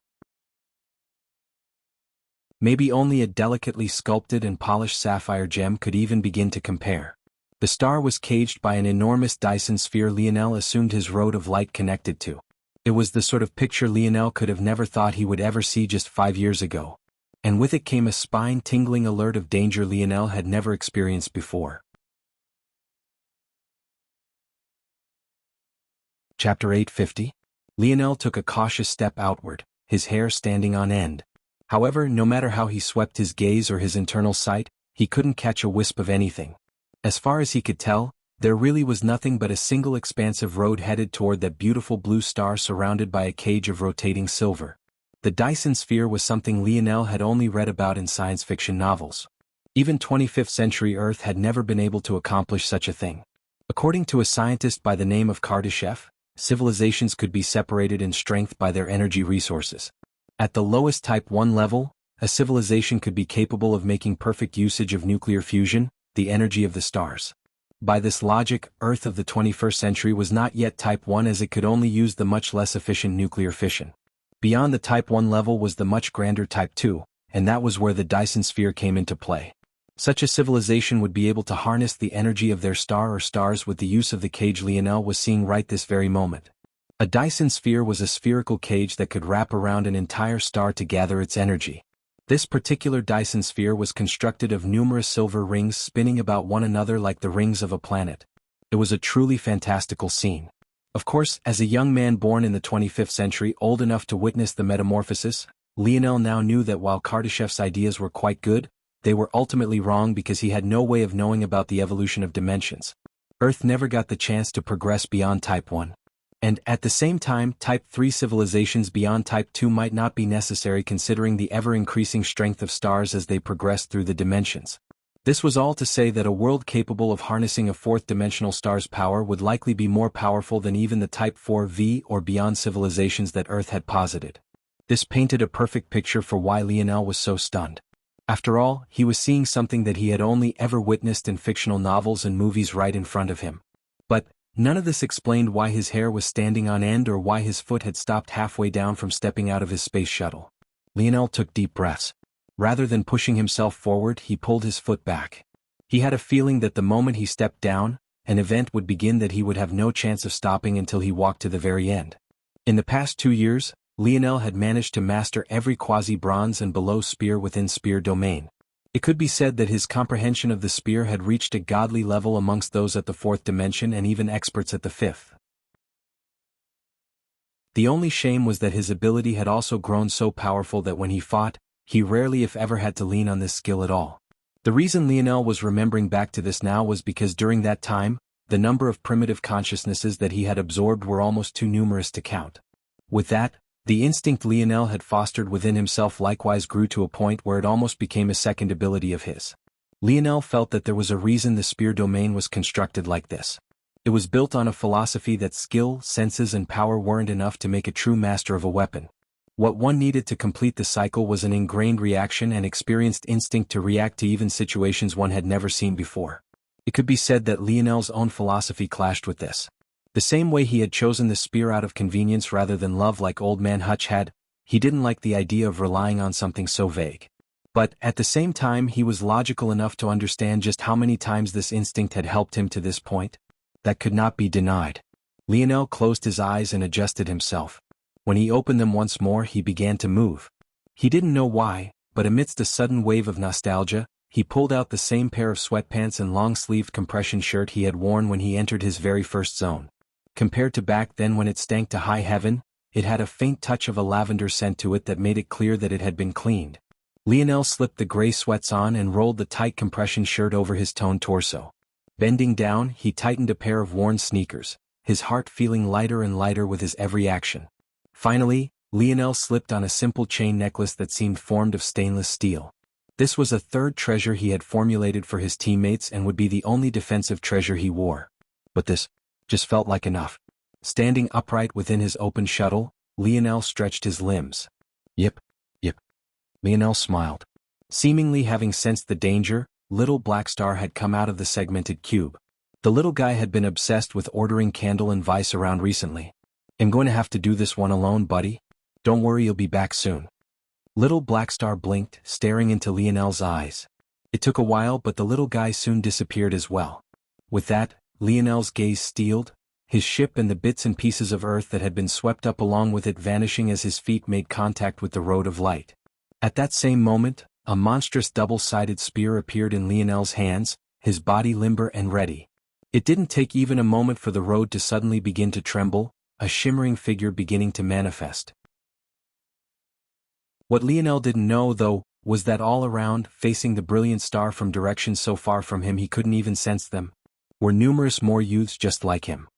Maybe only a delicately sculpted and polished sapphire gem could even begin to compare. The star was caged by an enormous Dyson sphere Lionel assumed his road of light connected to. It was the sort of picture Lionel could have never thought he would ever see just 5 years ago. And with it came a spine-tingling alert of danger Lionel had never experienced before. Chapter 850. Lionel took a cautious step outward, his hair standing on end. However, no matter how he swept his gaze or his internal sight, he couldn't catch a wisp of anything. As far as he could tell, there really was nothing but a single expansive road headed toward that beautiful blue star surrounded by a cage of rotating silver. The Dyson sphere was something Lionel had only read about in science fiction novels. Even 25th century Earth had never been able to accomplish such a thing. According to a scientist by the name of Kardashev, civilizations could be separated in strength by their energy resources. At the lowest Type 1 level, a civilization could be capable of making perfect usage of nuclear fusion, the energy of the stars. By this logic, Earth of the 21st century was not yet Type 1 as it could only use the much less efficient nuclear fission. Beyond the Type 1 level was the much grander Type 2, and that was where the Dyson sphere came into play. Such a civilization would be able to harness the energy of their star or stars with the use of the cage Lionel was seeing right this very moment. A Dyson sphere was a spherical cage that could wrap around an entire star to gather its energy. This particular Dyson sphere was constructed of numerous silver rings spinning about one another like the rings of a planet. It was a truly fantastical scene. Of course, as a young man born in the 25th century, old enough to witness the metamorphosis, Lionel now knew that while Kardashev's ideas were quite good, they were ultimately wrong because he had no way of knowing about the evolution of dimensions. Earth never got the chance to progress beyond Type 1. And at the same time, Type 3 civilizations beyond Type 2 might not be necessary considering the ever-increasing strength of stars as they progress through the dimensions. This was all to say that a world capable of harnessing a fourth-dimensional star's power would likely be more powerful than even the Type 4V or beyond civilizations that Earth had posited. This painted a perfect picture for why Lionel was so stunned. After all, he was seeing something that he had only ever witnessed in fictional novels and movies right in front of him. But none of this explained why his hair was standing on end or why his foot had stopped halfway down from stepping out of his space shuttle. Lionel took deep breaths. Rather than pushing himself forward, he pulled his foot back. He had a feeling that the moment he stepped down, an event would begin that he would have no chance of stopping until he walked to the very end. In the past 2 years, Lionel had managed to master every quasi-bronze and below spear within spear domain. It could be said that his comprehension of the spear had reached a godly level amongst those at the fourth dimension and even experts at the fifth. The only shame was that his ability had also grown so powerful that when he fought, he rarely if ever had to lean on this skill at all. The reason Lionel was remembering back to this now was because during that time, the number of primitive consciousnesses that he had absorbed were almost too numerous to count. With that, the instinct Lionel had fostered within himself likewise grew to a point where it almost became a second ability of his. Lionel felt that there was a reason the spear domain was constructed like this. It was built on a philosophy that skill, senses and power weren't enough to make a true master of a weapon. What one needed to complete the cycle was an ingrained reaction and experienced instinct to react to even situations one had never seen before. It could be said that Lionel's own philosophy clashed with this. The same way he had chosen the spear out of convenience rather than love like Old Man Hutch had, he didn't like the idea of relying on something so vague. But at the same time he was logical enough to understand just how many times this instinct had helped him to this point. That could not be denied. Lionel closed his eyes and adjusted himself. When he opened them once more he began to move. He didn't know why, but amidst a sudden wave of nostalgia, he pulled out the same pair of sweatpants and long-sleeved compression shirt he had worn when he entered his very first zone. Compared to back then when it stank to high heaven, it had a faint touch of a lavender scent to it that made it clear that it had been cleaned. Lionel slipped the gray sweats on and rolled the tight compression shirt over his toned torso. Bending down, he tightened a pair of worn sneakers, his heart feeling lighter and lighter with his every action. Finally, Lionel slipped on a simple chain necklace that seemed formed of stainless steel. This was a third treasure he had formulated for his teammates and would be the only defensive treasure he wore. But this just felt like enough. Standing upright within his open shuttle, Lionel stretched his limbs. Yip. Lionel smiled. Seemingly having sensed the danger, Little Black Star had come out of the segmented cube. The little guy had been obsessed with ordering Candle and Vice around recently. I'm going to have to do this one alone, buddy. Don't worry, you'll be back soon. Little Black Star blinked, staring into Lionel's eyes. It took a while, but the little guy soon disappeared as well. With that, Lionel's gaze steeled, his ship and the bits and pieces of Earth that had been swept up along with it vanishing as his feet made contact with the road of light. At that same moment, a monstrous double-sided spear appeared in Lionel's hands, his body limber and ready. It didn't take even a moment for the road to suddenly begin to tremble, a shimmering figure beginning to manifest. What Lionel didn't know, though, was that all around, facing the brilliant star from directions so far from him he couldn't even sense them, were numerous more youths just like him.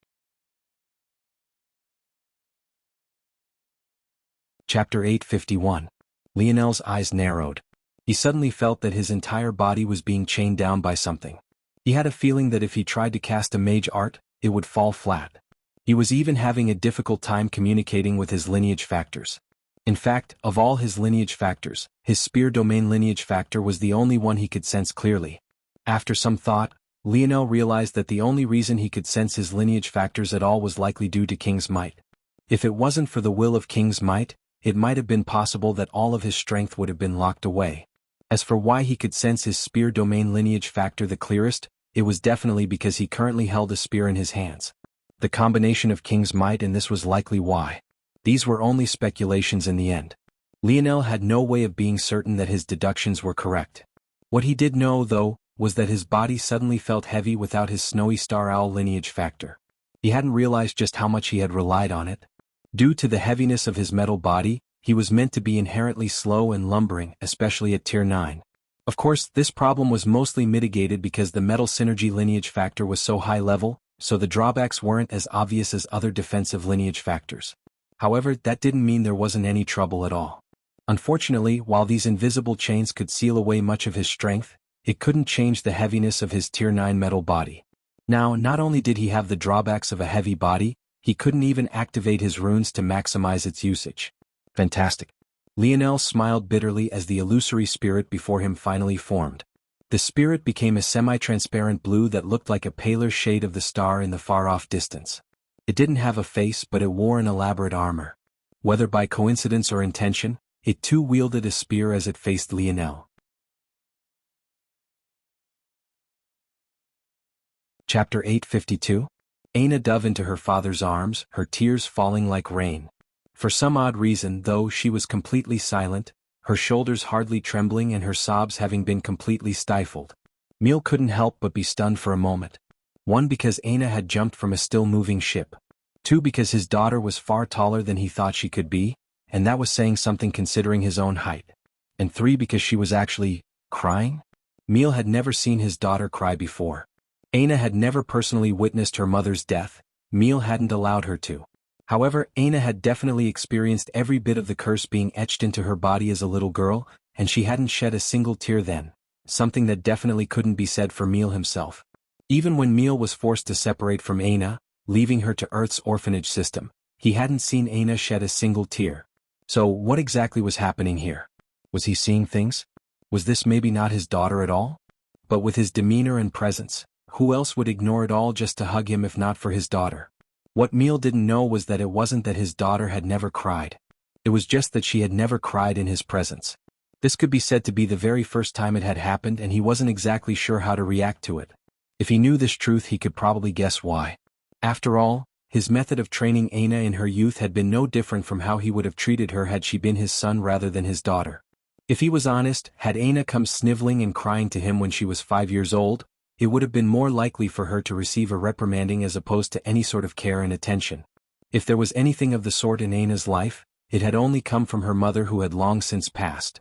Chapter 851. Lionel's eyes narrowed. He suddenly felt that his entire body was being chained down by something. He had a feeling that if he tried to cast a mage art, it would fall flat. He was even having a difficult time communicating with his lineage factors. In fact, of all his lineage factors, his spear domain lineage factor was the only one he could sense clearly. After some thought, Lionel realized that the only reason he could sense his lineage factors at all was likely due to King's might. If it wasn't for the will of King's might, it might have been possible that all of his strength would have been locked away. As for why he could sense his spear domain lineage factor the clearest, it was definitely because he currently held a spear in his hands. The combination of King's might, and this was likely why. These were only speculations in the end. Lionel had no way of being certain that his deductions were correct. What he did know, though, was that his body suddenly felt heavy without his snowy star owl lineage factor. He hadn't realized just how much he had relied on it. Due to the heaviness of his metal body, he was meant to be inherently slow and lumbering, especially at Tier 9. Of course, this problem was mostly mitigated because the metal synergy lineage factor was so high level, so the drawbacks weren't as obvious as other defensive lineage factors. However, that didn't mean there wasn't any trouble at all. Unfortunately, while these invisible chains could seal away much of his strength, it couldn't change the heaviness of his Tier 9 metal body. Now, not only did he have the drawbacks of a heavy body, he couldn't even activate his runes to maximize its usage. Fantastic. Lionel smiled bitterly as the illusory spirit before him finally formed. The spirit became a semi-transparent blue that looked like a paler shade of the star in the far-off distance. It didn't have a face, but it wore an elaborate armor. Whether by coincidence or intention, it too wielded a spear as it faced Lionel. Chapter 852. Aina dove into her father's arms, her tears falling like rain. For some odd reason, though, she was completely silent, her shoulders hardly trembling and her sobs having been completely stifled. Emil couldn't help but be stunned for a moment. 1, because Aina had jumped from a still-moving ship. 2, because his daughter was far taller than he thought she could be, and that was saying something considering his own height. And 3, because she was actually crying? Emil had never seen his daughter cry before. Aina had never personally witnessed her mother's death. Emil hadn't allowed her to. However, Aina had definitely experienced every bit of the curse being etched into her body as a little girl, and she hadn't shed a single tear then, something that definitely couldn't be said for Emil himself. Even when Emil was forced to separate from Aina, leaving her to Earth's orphanage system, he hadn't seen Aina shed a single tear. So what exactly was happening here? Was he seeing things? Was this maybe not his daughter at all? But with his demeanor and presence, who else would ignore it all just to hug him if not for his daughter? What Emil didn't know was that it wasn't that his daughter had never cried. It was just that she had never cried in his presence. This could be said to be the very first time it had happened, and he wasn't exactly sure how to react to it. If he knew this truth, he could probably guess why. After all, his method of training Aina in her youth had been no different from how he would have treated her had she been his son rather than his daughter. If he was honest, had Aina come sniveling and crying to him when she was 5 years old, it would have been more likely for her to receive a reprimanding as opposed to any sort of care and attention. If there was anything of the sort in Aina's life, it had only come from her mother who had long since passed.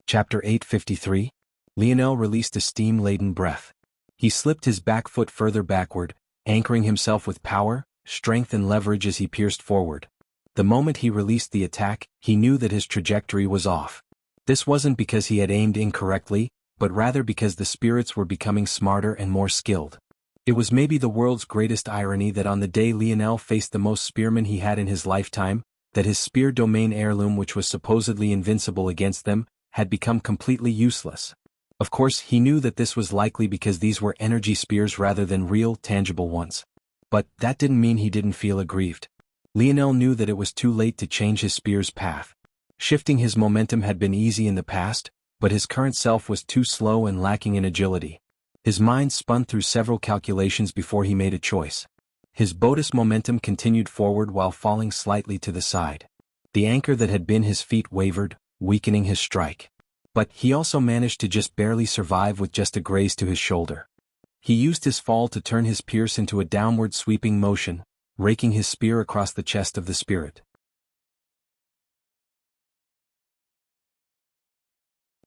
Chapter 853. Lionel released a steam-laden breath. He slipped his back foot further backward, anchoring himself with power, strength and leverage as he pierced forward. The moment he released the attack, he knew that his trajectory was off. This wasn't because he had aimed incorrectly, but rather because the spirits were becoming smarter and more skilled. It was maybe the world's greatest irony that on the day Lionel faced the most spearmen he had in his lifetime, that his spear domain heirloom, which was supposedly invincible against them, had become completely useless. Of course, he knew that this was likely because these were energy spears rather than real, tangible ones. But that didn't mean he didn't feel aggrieved. Lionel knew that it was too late to change his spear's path. Shifting his momentum had been easy in the past, but his current self was too slow and lacking in agility. His mind spun through several calculations before he made a choice. His Bodis momentum continued forward while falling slightly to the side. The anchor that had been his feet wavered, weakening his strike. But he also managed to just barely survive with just a graze to his shoulder. He used his fall to turn his pierce into a downward sweeping motion, raking his spear across the chest of the spirit.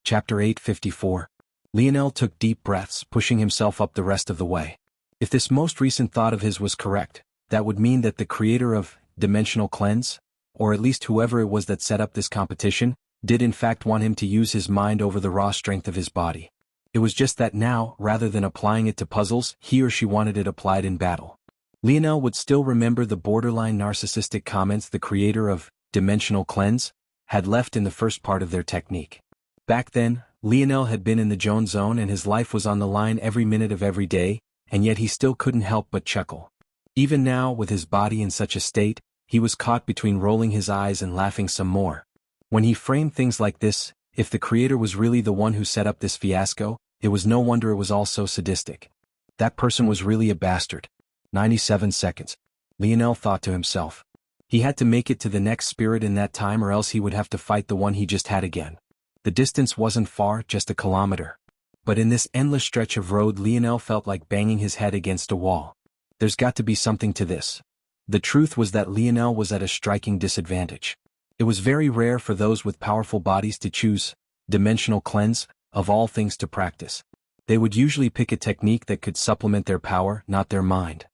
Chapter 854. Lionel took deep breaths, pushing himself up the rest of the way. If this most recent thought of his was correct, that would mean that the creator of Dimensional Cleanse, or at least whoever it was that set up this competition, did in fact want him to use his mind over the raw strength of his body. It was just that now, rather than applying it to puzzles, he or she wanted it applied in battle. Lionel would still remember the borderline narcissistic comments the creator of Dimensional Cleanse had left in the first part of their technique. Back then, Lionel had been in the Joan zone and his life was on the line every minute of every day, and yet he still couldn't help but chuckle. Even now, with his body in such a state, he was caught between rolling his eyes and laughing some more. When he framed things like this, if the creator was really the one who set up this fiasco, it was no wonder it was all so sadistic. That person was really a bastard. 97 seconds. Lionel thought to himself. He had to make it to the next spirit in that time or else he would have to fight the one he just had again. The distance wasn't far, just a kilometer. But in this endless stretch of road Lionel felt like banging his head against a wall. There's got to be something to this. The truth was that Lionel was at a striking disadvantage. It was very rare for those with powerful bodies to choose dimensional cleanse, of all things to practice. They would usually pick a technique that could supplement their power, not their mind.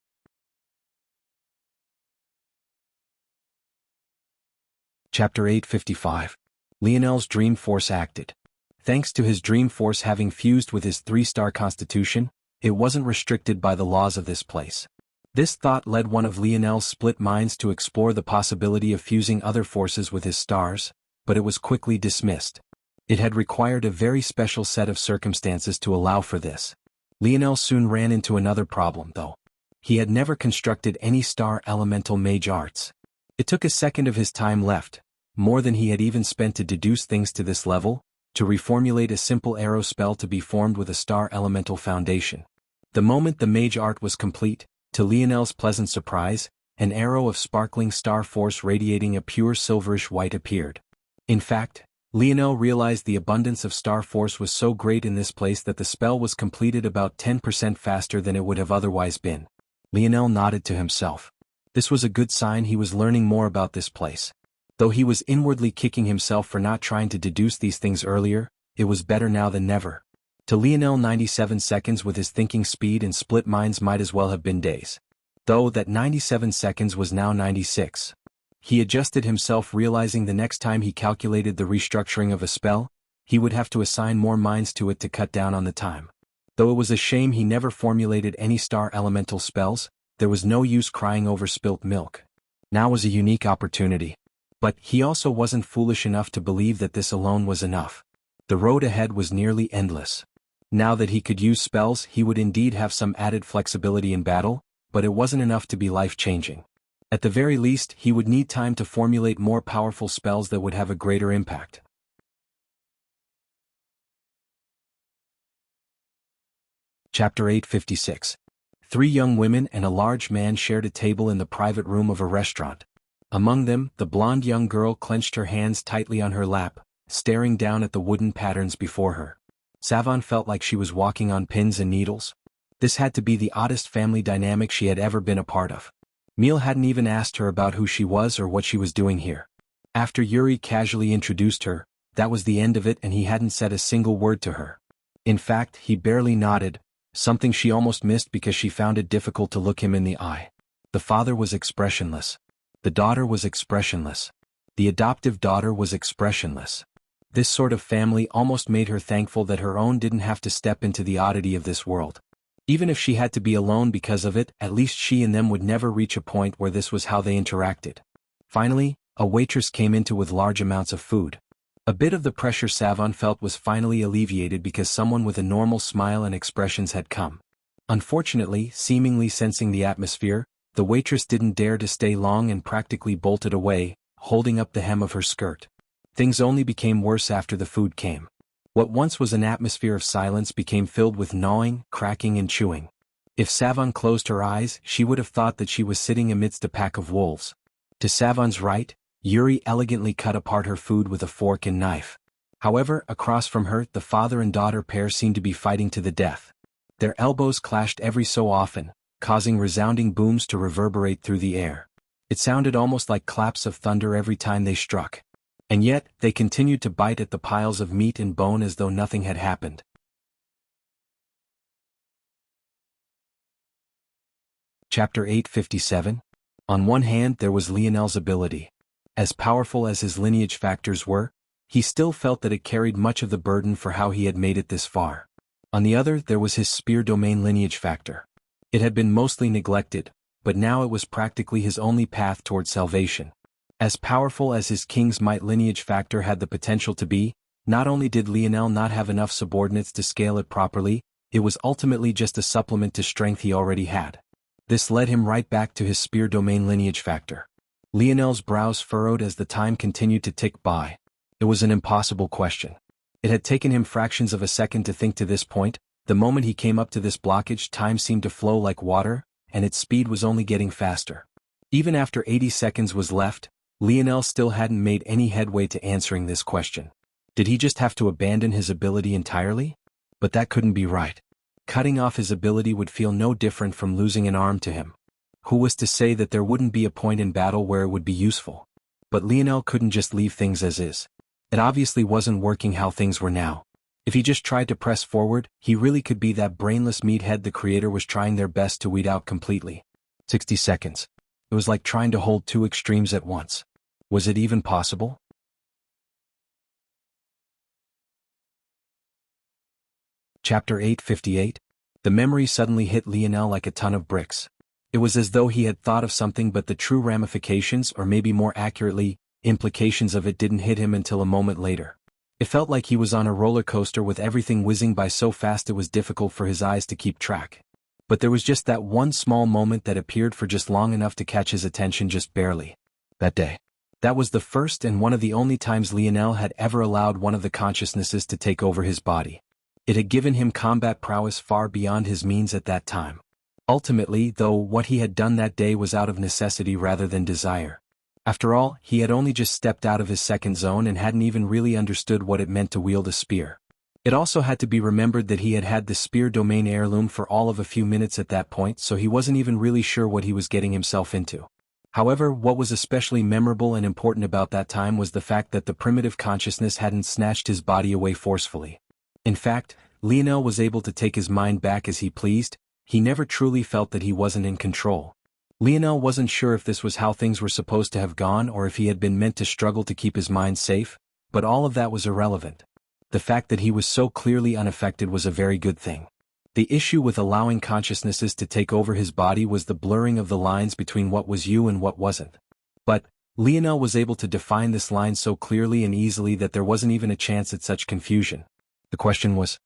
Chapter 855. Lionel's Dream Force acted. Thanks to his Dream Force having fused with his 3-star constitution, it wasn't restricted by the laws of this place. This thought led one of Lionel's split minds to explore the possibility of fusing other forces with his stars, but it was quickly dismissed. It had required a very special set of circumstances to allow for this. Lionel soon ran into another problem, though. He had never constructed any star elemental mage arts. It took a second of his time left, more than he had even spent to deduce things to this level, to reformulate a simple arrow spell to be formed with a star elemental foundation. The moment the mage art was complete, to Lionel's pleasant surprise, an arrow of sparkling star force radiating a pure silverish white appeared. In fact, Lionel realized the abundance of star force was so great in this place that the spell was completed about 10% faster than it would have otherwise been. Lionel nodded to himself. This was a good sign he was learning more about this place. Though he was inwardly kicking himself for not trying to deduce these things earlier, it was better now than never. To Lionel 97 seconds with his thinking speed and split minds might as well have been days. Though that 97 seconds was now 96. He adjusted himself, realizing the next time he calculated the restructuring of a spell, he would have to assign more minds to it to cut down on the time. Though it was a shame he never formulated any star elemental spells, there was no use crying over spilt milk. Now was a unique opportunity. But he also wasn't foolish enough to believe that this alone was enough. The road ahead was nearly endless. Now that he could use spells, he would indeed have some added flexibility in battle, but it wasn't enough to be life-changing. At the very least, he would need time to formulate more powerful spells that would have a greater impact. Chapter 856. 3 young women and a large man shared a table in the private room of a restaurant. Among them, the blonde young girl clenched her hands tightly on her lap, staring down at the wooden patterns before her. Savon felt like she was walking on pins and needles. This had to be the oddest family dynamic she had ever been a part of. Emil hadn't even asked her about who she was or what she was doing here. After Yuri casually introduced her, that was the end of it, and he hadn't said a single word to her. In fact, he barely nodded, something she almost missed because she found it difficult to look him in the eye. The father was expressionless. The daughter was expressionless. The adoptive daughter was expressionless. This sort of family almost made her thankful that her own didn't have to step into the oddity of this world. Even if she had to be alone because of it, at least she and them would never reach a point where this was how they interacted. Finally, a waitress came into with large amounts of food. A bit of the pressure Savon felt was finally alleviated because someone with a normal smile and expressions had come. Unfortunately, seemingly sensing the atmosphere, the waitress didn't dare to stay long and practically bolted away, holding up the hem of her skirt. Things only became worse after the food came. What once was an atmosphere of silence became filled with gnawing, cracking and chewing. If Savon closed her eyes, she would have thought that she was sitting amidst a pack of wolves. To Savon's right, Yuri elegantly cut apart her food with a fork and knife. However, across from her, the father and daughter pair seemed to be fighting to the death. Their elbows clashed every so often, causing resounding booms to reverberate through the air. It sounded almost like claps of thunder every time they struck. And yet, they continued to bite at the piles of meat and bone as though nothing had happened. Chapter 857. On one hand there was Lionel's ability. As powerful as his lineage factors were, he still felt that it carried much of the burden for how he had made it this far. On the other there was his spear domain lineage factor. It had been mostly neglected, but now it was practically his only path toward salvation. As powerful as his King's Might lineage factor had the potential to be, Not only did Lionel not have enough subordinates to scale it properly, it was ultimately just a supplement to strength he already had. This led him right back to his spear domain lineage factor. Lionel's brows furrowed as the time continued to tick by. It was an impossible question. It had taken him fractions of a second to think to this point. The moment he came up to this blockage, time seemed to flow like water, and its speed was only getting faster. Even after 80 seconds was left, Lionel still hadn't made any headway to answering this question. Did he just have to abandon his ability entirely? But that couldn't be right. Cutting off his ability would feel no different from losing an arm to him. Who was to say that there wouldn't be a point in battle where it would be useful? But Lionel couldn't just leave things as is. It obviously wasn't working how things were now. If he just tried to press forward, he really could be that brainless meathead the creator was trying their best to weed out completely. 60 seconds. It was like trying to hold two extremes at once. Was it even possible? Chapter 858. The memory suddenly hit Lionel like a ton of bricks. It was as though he had thought of something, but the true ramifications, or maybe more accurately, implications of it, didn't hit him until a moment later. It felt like he was on a roller coaster with everything whizzing by so fast it was difficult for his eyes to keep track. But there was just that one small moment that appeared for just long enough to catch his attention, just barely. That day. That was the first and one of the only times Lionel had ever allowed one of the consciousnesses to take over his body. It had given him combat prowess far beyond his means at that time. Ultimately, though, what he had done that day was out of necessity rather than desire. After all, he had only just stepped out of his second zone and hadn't even really understood what it meant to wield a spear. It also had to be remembered that he had had the spear domain heirloom for all of a few minutes at that point, so he wasn't even really sure what he was getting himself into. However, what was especially memorable and important about that time was the fact that the primitive consciousness hadn't snatched his body away forcefully. In fact, Lionel was able to take his mind back as he pleased. He never truly felt that he wasn't in control. Lionel wasn't sure if this was how things were supposed to have gone or if he had been meant to struggle to keep his mind safe, but all of that was irrelevant. The fact that he was so clearly unaffected was a very good thing. The issue with allowing consciousnesses to take over his body was the blurring of the lines between what was you and what wasn't. But Lionel was able to define this line so clearly and easily that there wasn't even a chance at such confusion. The question was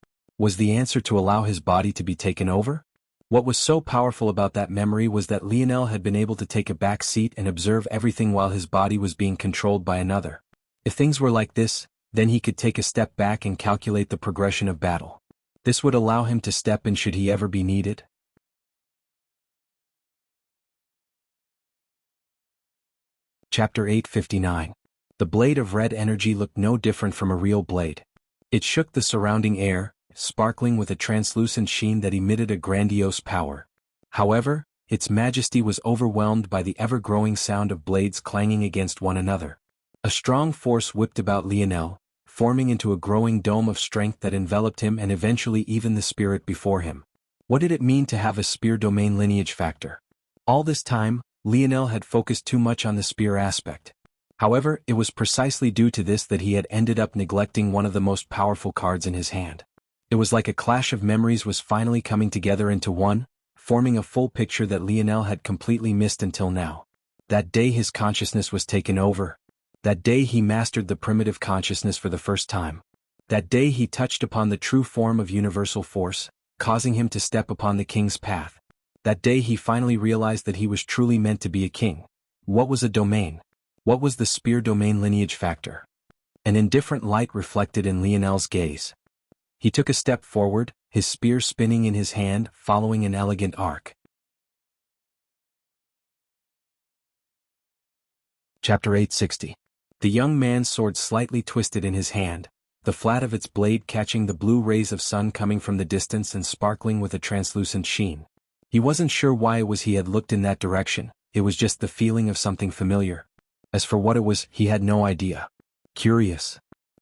the answer to allow his body to be taken over? What was so powerful about that memory was that Lionel had been able to take a back seat and observe everything while his body was being controlled by another. If things were like this, then he could take a step back and calculate the progression of battle. This would allow him to step in should he ever be needed. Chapter 859. The blade of red energy looked no different from a real blade. It shook the surrounding air, sparkling with a translucent sheen that emitted a grandiose power. However, its majesty was overwhelmed by the ever-growing sound of blades clanging against one another. A strong force whipped about Lionel, forming into a growing dome of strength that enveloped him and eventually even the spirit before him. What did it mean to have a spear domain lineage factor? All this time, Lionel had focused too much on the spear aspect. However, it was precisely due to this that he had ended up neglecting one of the most powerful cards in his hand. It was like a clash of memories was finally coming together into one, forming a full picture that Lionel had completely missed until now. That day his consciousness was taken over. That day he mastered the primitive consciousness for the first time. That day he touched upon the true form of universal force, causing him to step upon the king's path. That day he finally realized that he was truly meant to be a king. What was a domain? What was the spear domain lineage factor? An indifferent light reflected in Lionel's gaze. He took a step forward, his spear spinning in his hand, following an elegant arc. Chapter 860. The young man's sword slightly twisted in his hand, the flat of its blade catching the blue rays of sun coming from the distance and sparkling with a translucent sheen. He wasn't sure why it was he had looked in that direction, it was just the feeling of something familiar. As for what it was, he had no idea. Curious.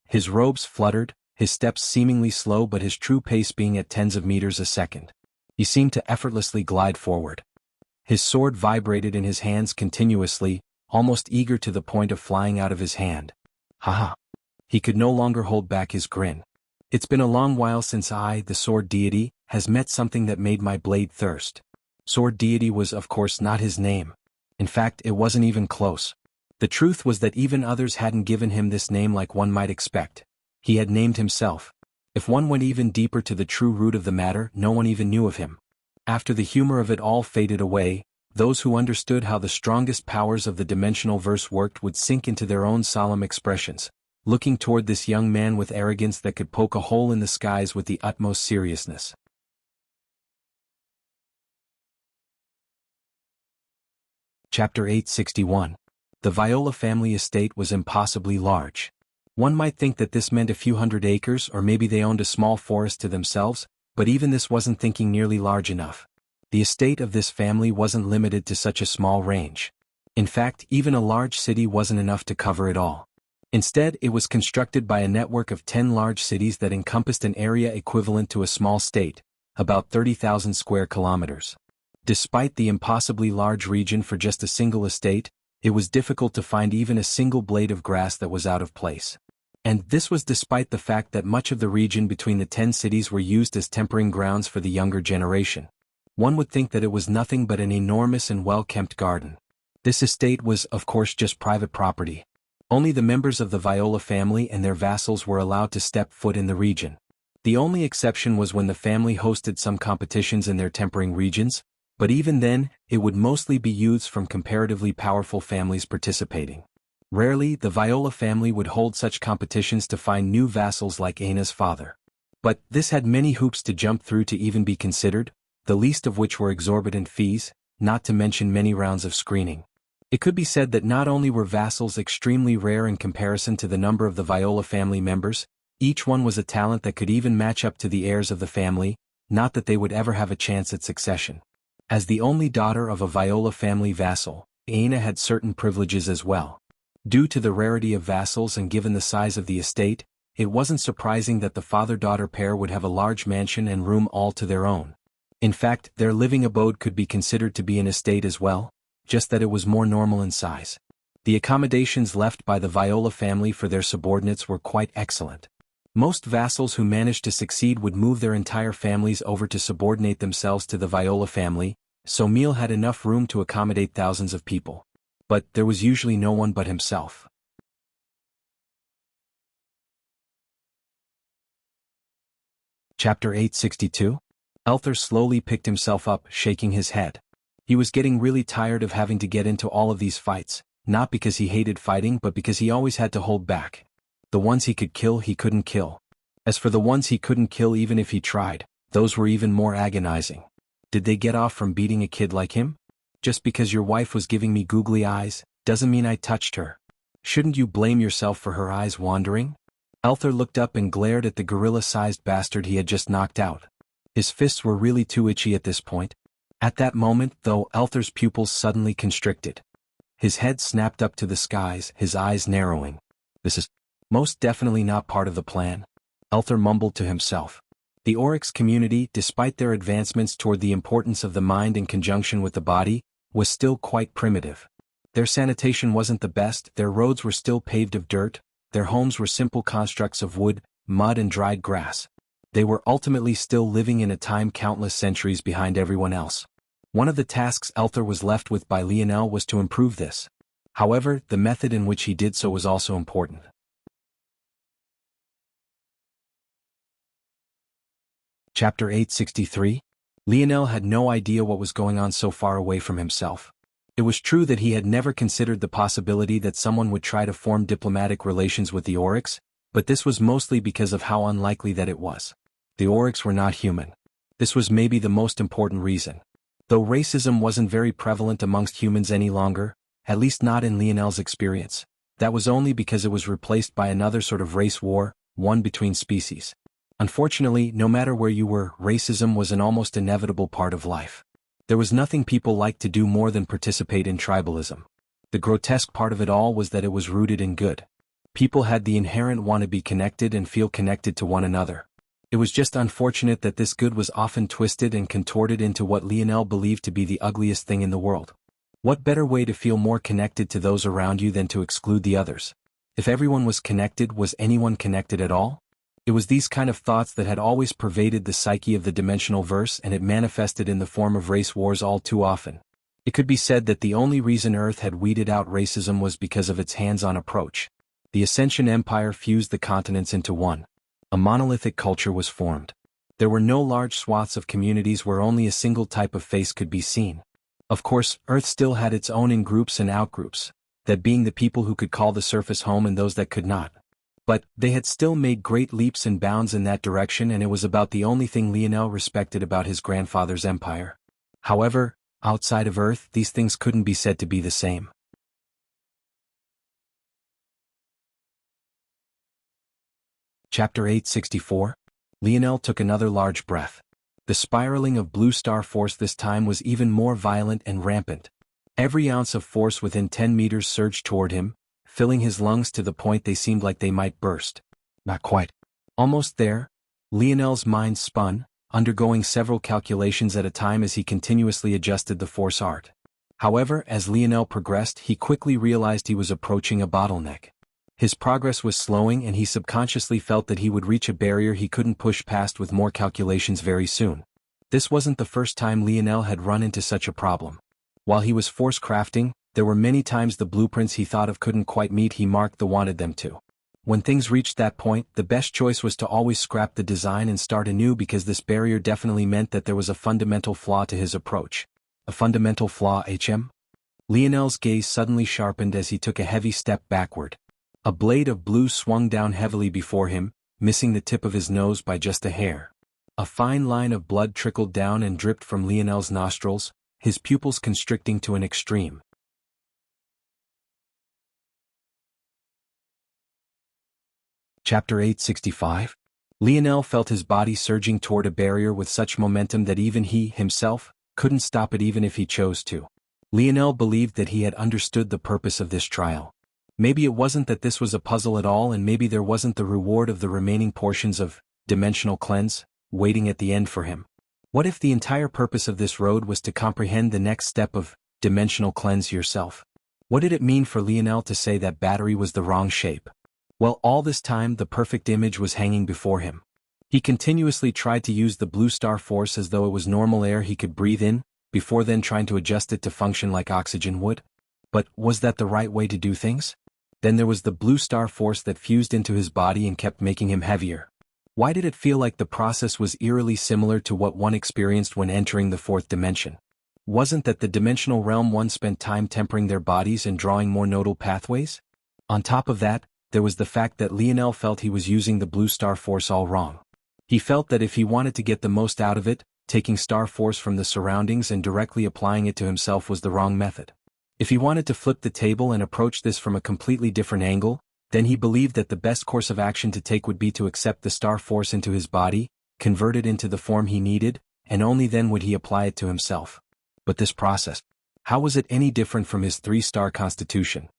His robes fluttered, his steps seemingly slow but his true pace being at tens of meters a second. He seemed to effortlessly glide forward. His sword vibrated in his hands continuously, almost eager to the point of flying out of his hand. Haha. He could no longer hold back his grin. It's been a long while since I, the sword deity, has met something that made my blade thirst. Sword deity was of course not his name. In fact, it wasn't even close. The truth was that even others hadn't given him this name like one might expect. He had named himself. If one went even deeper to the true root of the matter, no one even knew of him. After the humor of it all faded away, those who understood how the strongest powers of the dimensional verse worked would sink into their own solemn expressions, looking toward this young man with arrogance that could poke a hole in the skies with the utmost seriousness. Chapter 861. The Viola family estate was impossibly large. One might think that this meant a few hundred acres, or maybe they owned a small forest to themselves, but even this wasn't thinking nearly large enough. The estate of this family wasn't limited to such a small range. In fact, even a large city wasn't enough to cover it all. Instead, it was constructed by a network of 10 large cities that encompassed an area equivalent to a small state, about 30,000 square kilometers. Despite the impossibly large region for just a single estate, it was difficult to find even a single blade of grass that was out of place. And this was despite the fact that much of the region between the 10 cities were used as tempering grounds for the younger generation. One would think that it was nothing but an enormous and well-kept garden. This estate was, of course, just private property. Only the members of the Viola family and their vassals were allowed to step foot in the region. The only exception was when the family hosted some competitions in their tempering regions, but even then, it would mostly be youths from comparatively powerful families participating. Rarely, the Viola family would hold such competitions to find new vassals like Aina's father. But this had many hoops to jump through to even be considered, the least of which were exorbitant fees, not to mention many rounds of screening. It could be said that not only were vassals extremely rare in comparison to the number of the Viola family members, each one was a talent that could even match up to the heirs of the family, not that they would ever have a chance at succession. As the only daughter of a Viola family vassal, Aina had certain privileges as well. Due to the rarity of vassals and given the size of the estate, it wasn't surprising that the father-daughter pair would have a large mansion and room all to their own. In fact, their living abode could be considered to be an estate as well, just that it was more normal in size. The accommodations left by the Viola family for their subordinates were quite excellent. Most vassals who managed to succeed would move their entire families over to subordinate themselves to the Viola family, so Emil had enough room to accommodate thousands of people. But there was usually no one but himself. Chapter 862. Elthar slowly picked himself up, shaking his head. He was getting really tired of having to get into all of these fights, not because he hated fighting but because he always had to hold back. The ones he could kill, he couldn't kill. As for the ones he couldn't kill even if he tried, those were even more agonizing. Did they get off from beating a kid like him? Just because your wife was giving me googly eyes, doesn't mean I touched her. Shouldn't you blame yourself for her eyes wandering? Elthar looked up and glared at the gorilla-sized bastard he had just knocked out. His fists were really too itchy at this point. At that moment, though, Elthar's pupils suddenly constricted. His head snapped up to the skies, his eyes narrowing. This is most definitely not part of the plan, Elthar mumbled to himself. The Oryx community, despite their advancements toward the importance of the mind in conjunction with the body, was still quite primitive. Their sanitation wasn't the best, their roads were still paved of dirt, their homes were simple constructs of wood, mud and dried grass. They were ultimately still living in a time countless centuries behind everyone else. One of the tasks Elthar was left with by Lionel was to improve this. However, the method in which he did so was also important. Chapter 863. Lionel had no idea what was going on so far away from himself. It was true that he had never considered the possibility that someone would try to form diplomatic relations with the Oryx, but this was mostly because of how unlikely that it was. The Oryx were not human. This was maybe the most important reason. Though racism wasn't very prevalent amongst humans any longer, at least not in Lionel's experience, that was only because it was replaced by another sort of race war, one between species. Unfortunately, no matter where you were, racism was an almost inevitable part of life. There was nothing people liked to do more than participate in tribalism. The grotesque part of it all was that it was rooted in good. People had the inherent want to be connected and feel connected to one another. It was just unfortunate that this good was often twisted and contorted into what Lionel believed to be the ugliest thing in the world. What better way to feel more connected to those around you than to exclude the others? If everyone was connected, was anyone connected at all? It was these kind of thoughts that had always pervaded the psyche of the dimensional verse, and it manifested in the form of race wars all too often. It could be said that the only reason Earth had weeded out racism was because of its hands-on approach. The Ascension Empire fused the continents into one. A monolithic culture was formed. There were no large swaths of communities where only a single type of face could be seen. Of course, Earth still had its own in-groups and out-groups, that being the people who could call the surface home and those that could not. But they had still made great leaps and bounds in that direction, and it was about the only thing Lionel respected about his grandfather's empire. However, outside of Earth, these things couldn't be said to be the same. Chapter 864. Lionel took another large breath. The spiraling of blue star force this time was even more violent and rampant. Every ounce of force within 10 meters surged toward him, filling his lungs to the point they seemed like they might burst. Not quite. Almost there, Lionel's mind spun, undergoing several calculations at a time as he continuously adjusted the force art. However, as Lionel progressed, he quickly realized he was approaching a bottleneck. His progress was slowing, and he subconsciously felt that he would reach a barrier he couldn't push past with more calculations very soon. This wasn't the first time Lionel had run into such a problem. While he was force crafting, there were many times the blueprints he thought of couldn't quite meet he marked the wanted them to. When things reached that point, the best choice was to always scrap the design and start anew, because this barrier definitely meant that there was a fundamental flaw to his approach. A fundamental flaw, HM? Lionel's gaze suddenly sharpened as he took a heavy step backward. A blade of blue swung down heavily before him, missing the tip of his nose by just a hair. A fine line of blood trickled down and dripped from Lionel's nostrils, his pupils constricting to an extreme. Chapter 865. Lionel felt his body surging toward a barrier with such momentum that even he, himself, couldn't stop it even if he chose to. Lionel believed that he had understood the purpose of this trial. Maybe it wasn't that this was a puzzle at all, and maybe there wasn't the reward of the remaining portions of dimensional cleanse waiting at the end for him. What if the entire purpose of this road was to comprehend the next step of dimensional cleanse yourself? What did it mean for Lionel to say that battery was the wrong shape? Well, all this time the perfect image was hanging before him. He continuously tried to use the blue star force as though it was normal air he could breathe in, before then trying to adjust it to function like oxygen would. But was that the right way to do things? Then there was the blue star force that fused into his body and kept making him heavier. Why did it feel like the process was eerily similar to what one experienced when entering the fourth dimension? Wasn't that the dimensional realm one spent time tempering their bodies and drawing more nodal pathways? On top of that, there was the fact that Lionel felt he was using the blue star force all wrong. He felt that if he wanted to get the most out of it, taking star force from the surroundings and directly applying it to himself was the wrong method. If he wanted to flip the table and approach this from a completely different angle, then he believed that the best course of action to take would be to accept the star force into his body, convert it into the form he needed, and only then would he apply it to himself. But this process, how was it any different from his 3-star constitution?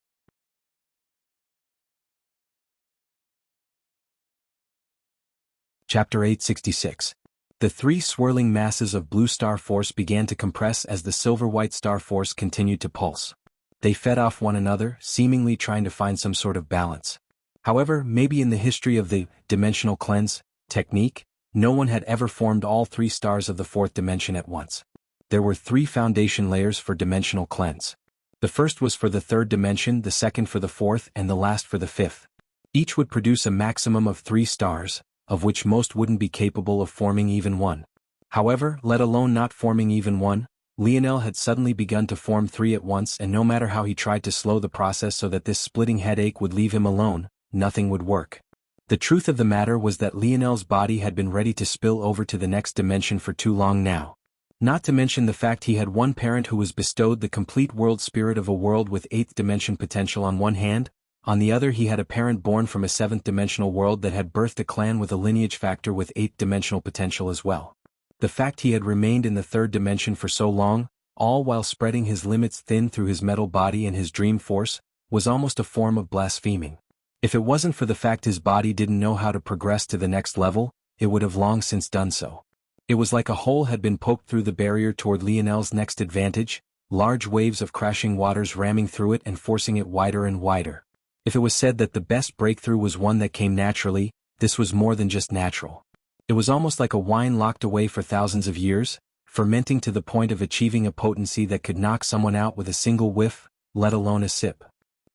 Chapter 866. The 3 swirling masses of blue star force began to compress as the silver-white star force continued to pulse. They fed off one another, seemingly trying to find some sort of balance. However, maybe in the history of the dimensional cleanse technique, no one had ever formed all 3 stars of the 4th dimension at once. There were 3 foundation layers for dimensional cleanse. The first was for the 3rd dimension, the second for the 4th, and the last for the 5th. Each would produce a maximum of 3 stars, of which most wouldn't be capable of forming even one. However, let alone not forming even one, Lionel had suddenly begun to form 3 at once, and no matter how he tried to slow the process so that this splitting headache would leave him alone, nothing would work. The truth of the matter was that Lionel's body had been ready to spill over to the next dimension for too long now. Not to mention the fact he had one parent who was bestowed the complete world spirit of a world with 8th dimension potential on one hand. On the other, he had a parent born from a 7th dimensional world that had birthed a clan with a lineage factor with 8th dimensional potential as well. The fact he had remained in the 3rd dimension for so long, all while spreading his limits thin through his metal body and his dream force, was almost a form of blaspheming. If it wasn't for the fact his body didn't know how to progress to the next level, it would have long since done so. It was like a hole had been poked through the barrier toward Lionel's next advantage, large waves of crashing waters ramming through it and forcing it wider and wider. If it was said that the best breakthrough was one that came naturally, this was more than just natural. It was almost like a wine locked away for thousands of years, fermenting to the point of achieving a potency that could knock someone out with a single whiff, let alone a sip.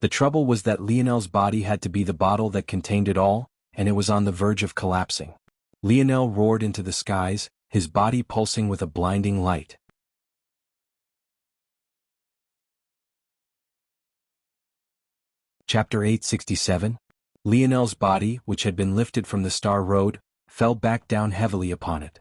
The trouble was that Lionel's body had to be the bottle that contained it all, and it was on the verge of collapsing. Lionel roared into the skies, his body pulsing with a blinding light. Chapter 867. Lionel's body, which had been lifted from the Star Road, fell back down heavily upon it.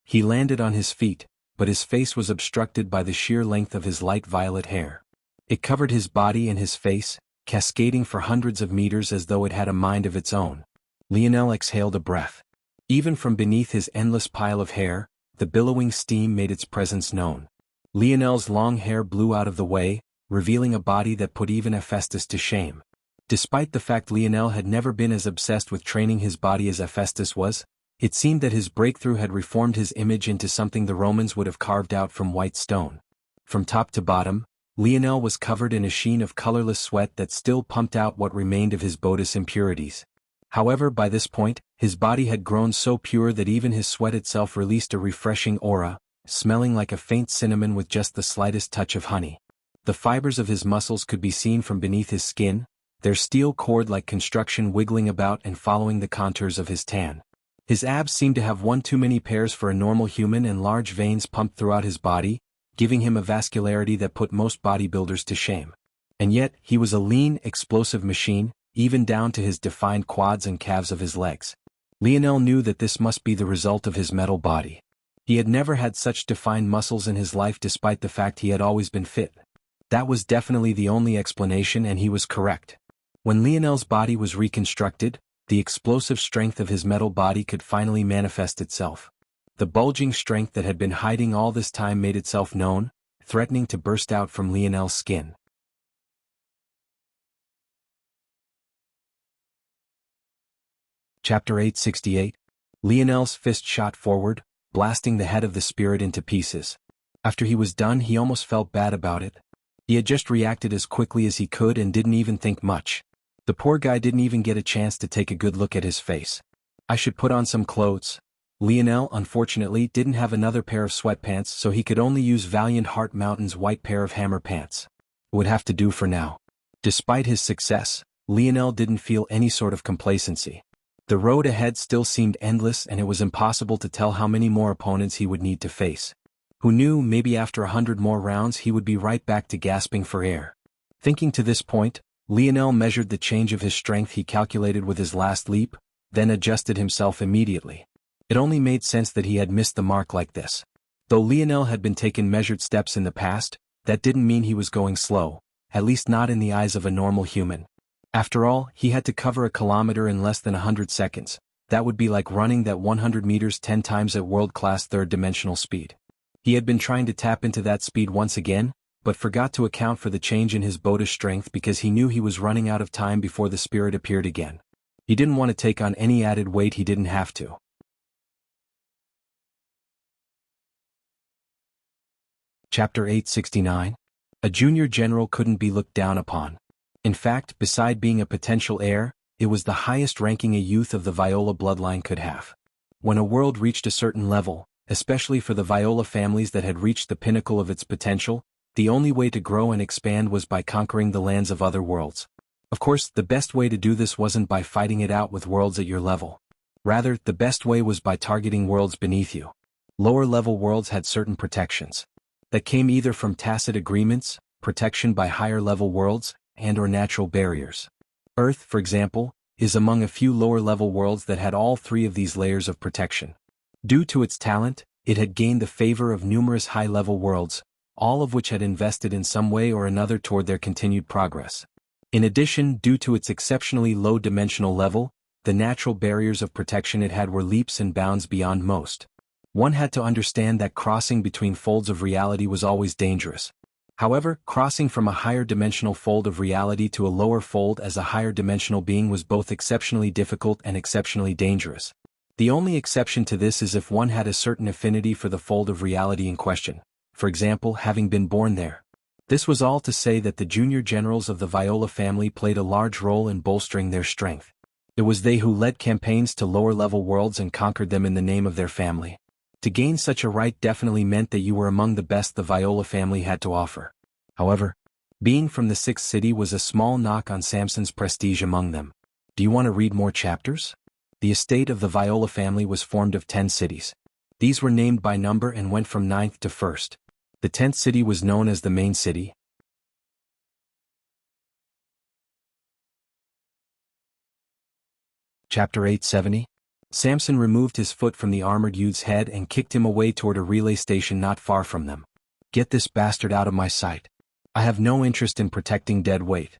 He landed on his feet, but his face was obstructed by the sheer length of his light violet hair. It covered his body and his face, cascading for hundreds of meters as though it had a mind of its own. Lionel exhaled a breath. Even from beneath his endless pile of hair, the billowing steam made its presence known. Lionel's long hair blew out of the way, revealing a body that put even Hephaestus to shame. Despite the fact Lionel had never been as obsessed with training his body as Hephaestus was, it seemed that his breakthrough had reformed his image into something the Romans would have carved out from white stone. From top to bottom, Lionel was covered in a sheen of colorless sweat that still pumped out what remained of his Botus impurities. However, by this point, his body had grown so pure that even his sweat itself released a refreshing aura, smelling like a faint cinnamon with just the slightest touch of honey. The fibers of his muscles could be seen from beneath his skin, their steel cord-like construction wiggling about and following the contours of his tan. His abs seemed to have one too many pairs for a normal human, and large veins pumped throughout his body, giving him a vascularity that put most bodybuilders to shame. And yet, he was a lean, explosive machine, even down to his defined quads and calves of his legs. Lionel knew that this must be the result of his metal body. He had never had such defined muscles in his life despite the fact he had always been fit. That was definitely the only explanation, and he was correct. When Lionel's body was reconstructed, the explosive strength of his metal body could finally manifest itself. The bulging strength that had been hiding all this time made itself known, threatening to burst out from Lionel's skin. Chapter 868. Lionel's fist shot forward, blasting the head of the spirit into pieces. After he was done, he almost felt bad about it. He had just reacted as quickly as he could and didn't even think much. The poor guy didn't even get a chance to take a good look at his face. I should put on some clothes. Lionel, unfortunately, didn't have another pair of sweatpants, so he could only use Valiant Heart Mountain's white pair of hammer pants. It would have to do for now. Despite his success, Lionel didn't feel any sort of complacency. The road ahead still seemed endless, and it was impossible to tell how many more opponents he would need to face. Who knew, maybe after 100 more rounds he would be right back to gasping for air. Thinking to this point, Lionel measured the change of his strength he calculated with his last leap, then adjusted himself immediately. It only made sense that he had missed the mark like this. Though Lionel had been taking measured steps in the past, that didn't mean he was going slow, at least not in the eyes of a normal human. After all, he had to cover a kilometer in less than 100 seconds. That would be like running that 100 meters 10 times at world-class third-dimensional speed. He had been trying to tap into that speed once again, but forgot to account for the change in his Botus strength because he knew he was running out of time before the spirit appeared again. He didn't want to take on any added weight he didn't have to. Chapter 869. A junior general couldn't be looked down upon. In fact, beside being a potential heir, it was the highest ranking a youth of the Viola bloodline could have. When a world reached a certain level, especially for the Viola families that had reached the pinnacle of its potential, the only way to grow and expand was by conquering the lands of other worlds. Of course, the best way to do this wasn't by fighting it out with worlds at your level. Rather, the best way was by targeting worlds beneath you. Lower-level worlds had certain protections that came either from tacit agreements, protection by higher-level worlds, and/or natural barriers. Earth, for example, is among a few lower-level worlds that had all three of these layers of protection. Due to its talent, it had gained the favor of numerous high-level worlds, all of which had invested in some way or another toward their continued progress. In addition, due to its exceptionally low dimensional level, the natural barriers of protection it had were leaps and bounds beyond most. One had to understand that crossing between folds of reality was always dangerous. However, crossing from a higher dimensional fold of reality to a lower fold as a higher dimensional being was both exceptionally difficult and exceptionally dangerous. The only exception to this is if one had a certain affinity for the fold of reality in question, for example, having been born there. This was all to say that the junior generals of the Viola family played a large role in bolstering their strength. It was they who led campaigns to lower-level worlds and conquered them in the name of their family. To gain such a right definitely meant that you were among the best the Viola family had to offer. However, Being from the sixth city was a small knock on Samson's prestige among them. Do you want to read more chapters? The estate of the Viola family was formed of 10 cities. These were named by number and went from 9th to 1st. The 10th city was known as the main city. Chapter 870. Samson removed his foot from the armored youth's head and kicked him away toward a relay station not far from them. Get this bastard out of my sight. I have no interest in protecting dead weight.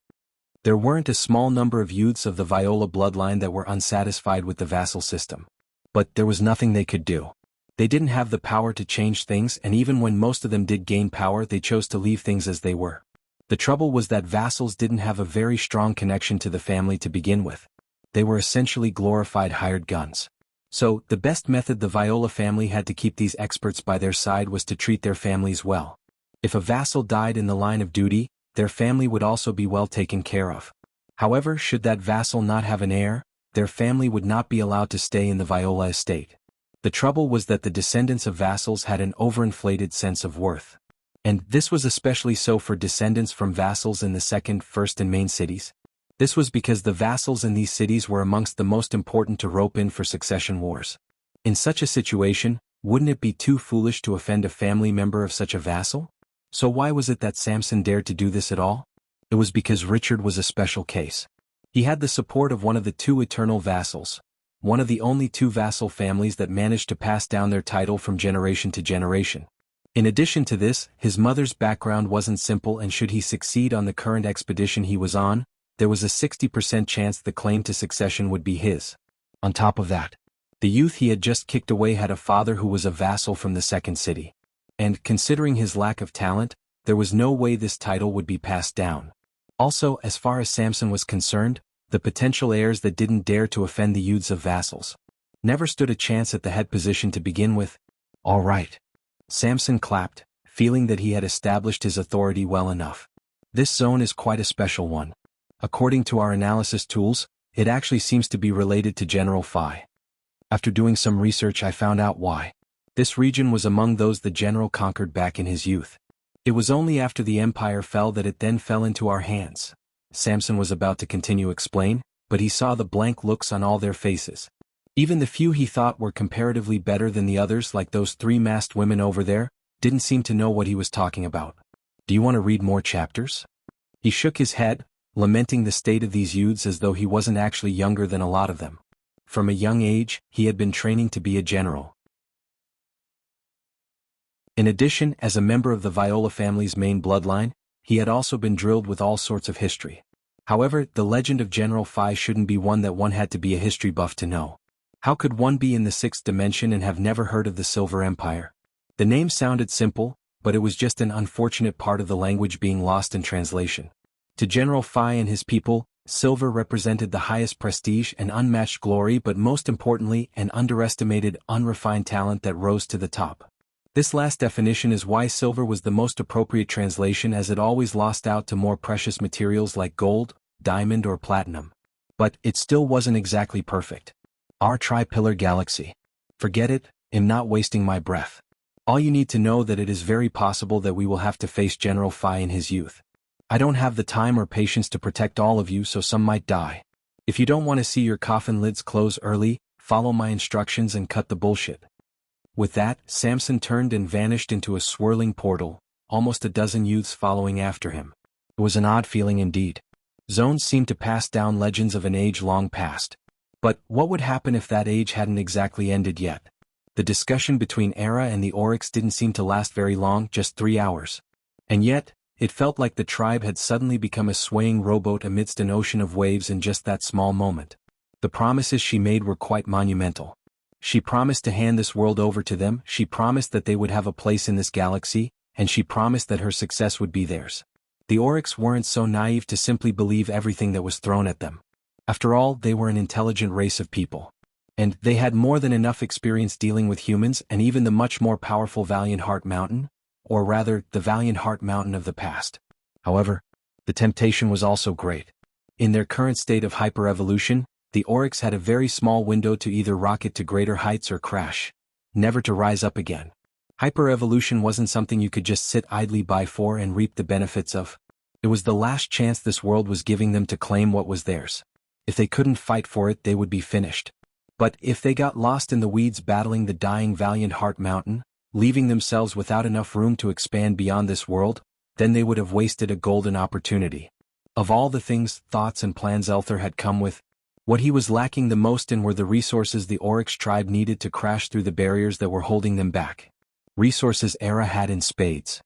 There weren't a small number of youths of the Viola bloodline that were unsatisfied with the vassal system. But there was nothing they could do. They didn't have the power to change things, and even when most of them did gain power, they chose to leave things as they were. The trouble was that vassals didn't have a very strong connection to the family to begin with. They were essentially glorified hired guns. So, the best method the Viola family had to keep these experts by their side was to treat their families well. If a vassal died in the line of duty, their family would also be well taken care of. However, should that vassal not have an heir, their family would not be allowed to stay in the Viola estate. The trouble was that the descendants of vassals had an overinflated sense of worth. And this was especially so for descendants from vassals in the second, first and main cities. This was because the vassals in these cities were amongst the most important to rope in for succession wars. In such a situation, wouldn't it be too foolish to offend a family member of such a vassal? So why was it that Samson dared to do this at all? It was because Richard was a special case. He had the support of one of the 2 eternal vassals, one of the only 2 vassal families that managed to pass down their title from generation to generation. In addition to this, his mother's background wasn't simple, and should he succeed on the current expedition he was on, there was a 60% chance the claim to succession would be his. On top of that, the youth he had just kicked away had a father who was a vassal from the second city. And, considering his lack of talent, there was no way this title would be passed down. Also, as far as Samson was concerned, the potential heirs that didn't dare to offend the youths of vassals never stood a chance at the head position to begin with. All right. Samson clapped, feeling that he had established his authority well enough. This zone is quite a special one. According to our analysis tools, it actually seems to be related to General Phi. After doing some research, I found out why. This region was among those the general conquered back in his youth. It was only after the empire fell that it then fell into our hands. Samson was about to continue explain, but he saw the blank looks on all their faces. Even the few he thought were comparatively better than the others, like those 3 masked women over there, didn't seem to know what he was talking about. Do you want to read more chapters? He shook his head, lamenting the state of these youths as though he wasn't actually younger than a lot of them. From a young age, he had been training to be a general. In addition, as a member of the Viola family's main bloodline, he had also been drilled with all sorts of history. However, the legend of General Phi shouldn't be one that one had to be a history buff to know. How could one be in the 6th dimension and have never heard of the Silver Empire? The name sounded simple, but it was just an unfortunate part of the language being lost in translation. To General Phi and his people, silver represented the highest prestige and unmatched glory, but most importantly, an underestimated, unrefined talent that rose to the top. This last definition is why silver was the most appropriate translation, as it always lost out to more precious materials like gold, diamond or platinum. But it still wasn't exactly perfect. Our tri-pillar galaxy. Forget it, I'm not wasting my breath. All you need to know that it is very possible that we will have to face General Phi in his youth. I don't have the time or patience to protect all of you, so some might die. If you don't want to see your coffin lids close early, follow my instructions and cut the bullshit. With that, Samson turned and vanished into a swirling portal, almost a dozen youths following after him. It was an odd feeling indeed. Zones seemed to pass down legends of an age long past. But what would happen if that age hadn't exactly ended yet? The discussion between Era and the Oryx didn't seem to last very long, just 3 hours. And yet, it felt like the tribe had suddenly become a swaying rowboat amidst an ocean of waves in just that small moment. The promises she made were quite monumental. She promised to hand this world over to them, she promised that they would have a place in this galaxy, and she promised that her success would be theirs. The Oryx weren't so naive to simply believe everything that was thrown at them. After all, they were an intelligent race of people. And they had more than enough experience dealing with humans and even the much more powerful Valiant Heart Mountain, or rather, the Valiant Heart Mountain of the past. However, the temptation was also great. In their current state of hyper-evolution, the Oryx had a very small window to either rocket to greater heights or crash, never to rise up again. Hyper-evolution wasn't something you could just sit idly by for and reap the benefits of. It was the last chance this world was giving them to claim what was theirs. If they couldn't fight for it, they would be finished. But if they got lost in the weeds battling the dying Valiant Heart Mountain, leaving themselves without enough room to expand beyond this world, then they would have wasted a golden opportunity. Of all the things, thoughts and plans Elther had come with, what he was lacking the most in were the resources the Oryx tribe needed to crash through the barriers that were holding them back. Resources Era had in spades.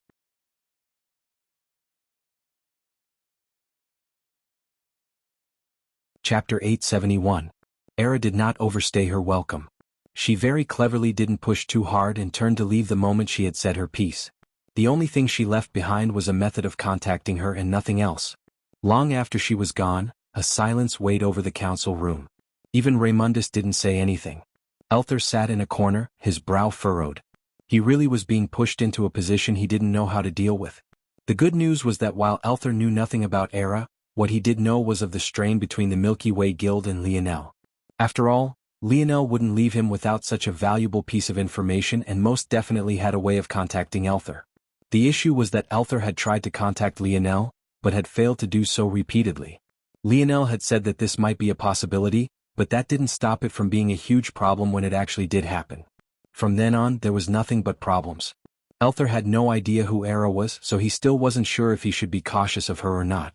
Chapter 871. Era did not overstay her welcome. She very cleverly didn't push too hard and turned to leave the moment she had said her piece. The only thing she left behind was a method of contacting her and nothing else. Long after she was gone, a silence weighed over the council room. Even Raymundus didn't say anything. Elther sat in a corner, his brow furrowed. He really was being pushed into a position he didn't know how to deal with. The good news was that while Elther knew nothing about Era, what he did know was of the strain between the Milky Way Guild and Lionel. After all, Lionel wouldn't leave him without such a valuable piece of information and most definitely had a way of contacting Elther. The issue was that Elther had tried to contact Lionel, but had failed to do so repeatedly. Lionel had said that this might be a possibility, but that didn't stop it from being a huge problem when it actually did happen. From then on, there was nothing but problems. Elther had no idea who Era was, so he still wasn't sure if he should be cautious of her or not.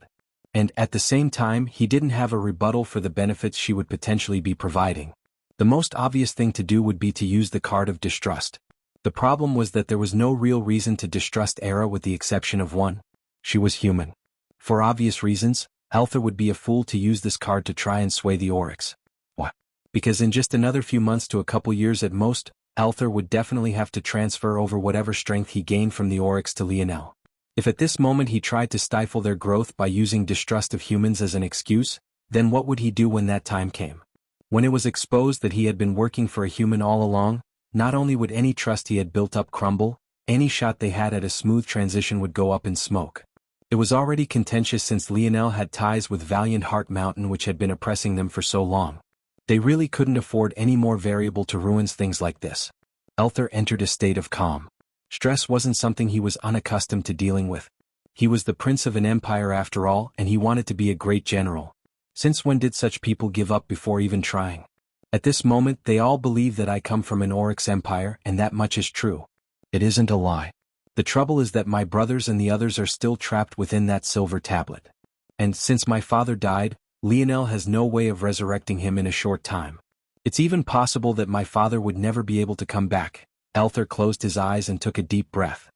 And at the same time, he didn't have a rebuttal for the benefits she would potentially be providing. The most obvious thing to do would be to use the card of distrust. The problem was that there was no real reason to distrust Era with the exception of one. She was human. For obvious reasons, Elther would be a fool to use this card to try and sway the Oryx. What? Because in just another few months to a couple years at most, Elther would definitely have to transfer over whatever strength he gained from the Oryx to Lionel. If at this moment he tried to stifle their growth by using distrust of humans as an excuse, then what would he do when that time came? When it was exposed that he had been working for a human all along, not only would any trust he had built up crumble, any shot they had at a smooth transition would go up in smoke. It was already contentious since Lionel had ties with Valiant Heart Mountain which had been oppressing them for so long. They really couldn't afford any more variable to ruin things like this. Elther entered a state of calm. Stress wasn't something he was unaccustomed to dealing with. He was the prince of an empire after all, and he wanted to be a great general. Since when did such people give up before even trying? At this moment they all believe that I come from an Oryx empire, and that much is true. It isn't a lie. The trouble is that my brothers and the others are still trapped within that silver tablet. And since my father died, Lionel has no way of resurrecting him in a short time. It's even possible that my father would never be able to come back. Elther closed his eyes and took a deep breath.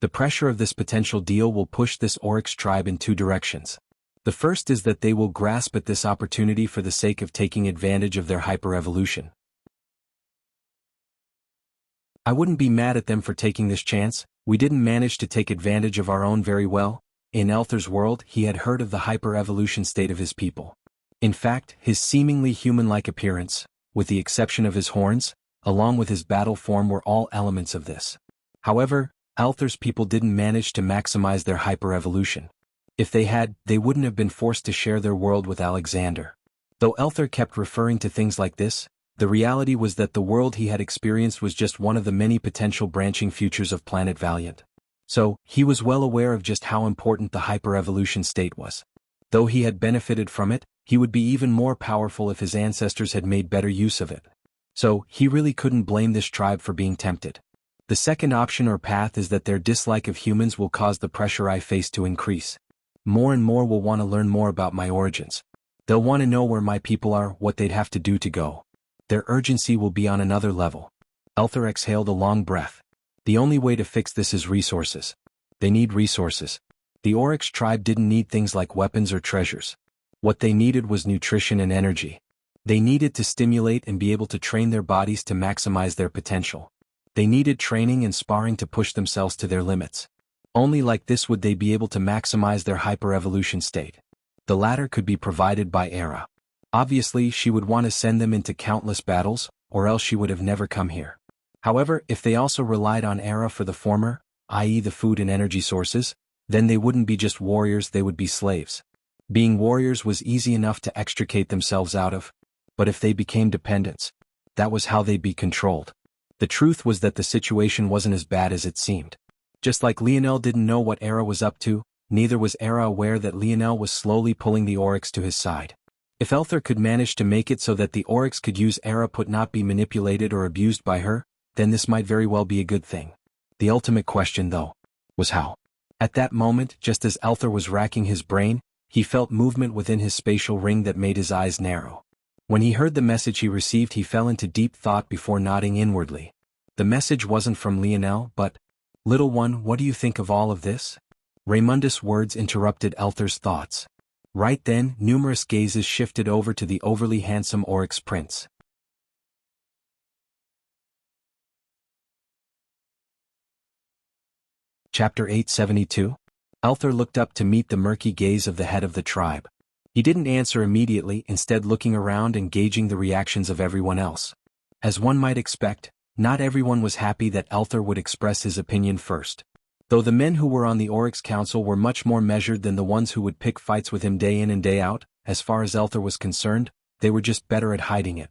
The pressure of this potential deal will push this Oryx tribe in two directions. The first is that they will grasp at this opportunity for the sake of taking advantage of their hyper-evolution. I wouldn't be mad at them for taking this chance. We didn't manage to take advantage of our own very well. In Elther's world, he had heard of the hyper-evolution state of his people. In fact, his seemingly human-like appearance, with the exception of his horns, along with his battle form were all elements of this. However, Elther's people didn't manage to maximize their hyper-evolution. If they had, they wouldn't have been forced to share their world with Alexander. Though Elther kept referring to things like this, the reality was that the world he had experienced was just one of the many potential branching futures of Planet Valiant. So, he was well aware of just how important the hyper-evolution state was. Though he had benefited from it, he would be even more powerful if his ancestors had made better use of it. So, he really couldn't blame this tribe for being tempted. The second option or path is that their dislike of humans will cause the pressure I face to increase. More and more will want to learn more about my origins. They'll want to know where my people are, what they'd have to do to go. Their urgency will be on another level. Elther exhaled a long breath. The only way to fix this is resources. They need resources. The Oryx tribe didn't need things like weapons or treasures. What they needed was nutrition and energy. They needed to stimulate and be able to train their bodies to maximize their potential. They needed training and sparring to push themselves to their limits. Only like this would they be able to maximize their hyper-evolution state. The latter could be provided by Era. Obviously, she would want to send them into countless battles, or else she would have never come here. However, if they also relied on Era for the former, i.e. the food and energy sources, then they wouldn't be just warriors, they would be slaves. Being warriors was easy enough to extricate themselves out of. But if they became dependents, that was how they'd be controlled. The truth was that the situation wasn't as bad as it seemed. Just like Lionel didn't know what Era was up to, neither was Era aware that Lionel was slowly pulling the Oryx to his side. If Elther could manage to make it so that the Oryx could use Era but not be manipulated or abused by her, then this might very well be a good thing. The ultimate question, though, was how. At that moment, just as Elther was racking his brain, he felt movement within his spatial ring that made his eyes narrow. When he heard the message he received, he fell into deep thought before nodding inwardly. The message wasn't from Lionel, but, "Little one, what do you think of all of this?" Raymundus' words interrupted Elther's thoughts. Right then, numerous gazes shifted over to the overly handsome Oryx prince. Chapter 872. Elther looked up to meet the murky gaze of the head of the tribe. He didn't answer immediately, instead looking around and gauging the reactions of everyone else. As one might expect, not everyone was happy that Elther would express his opinion first. Though the men who were on the Oryx Council were much more measured than the ones who would pick fights with him day in and day out, as far as Elther was concerned, they were just better at hiding it.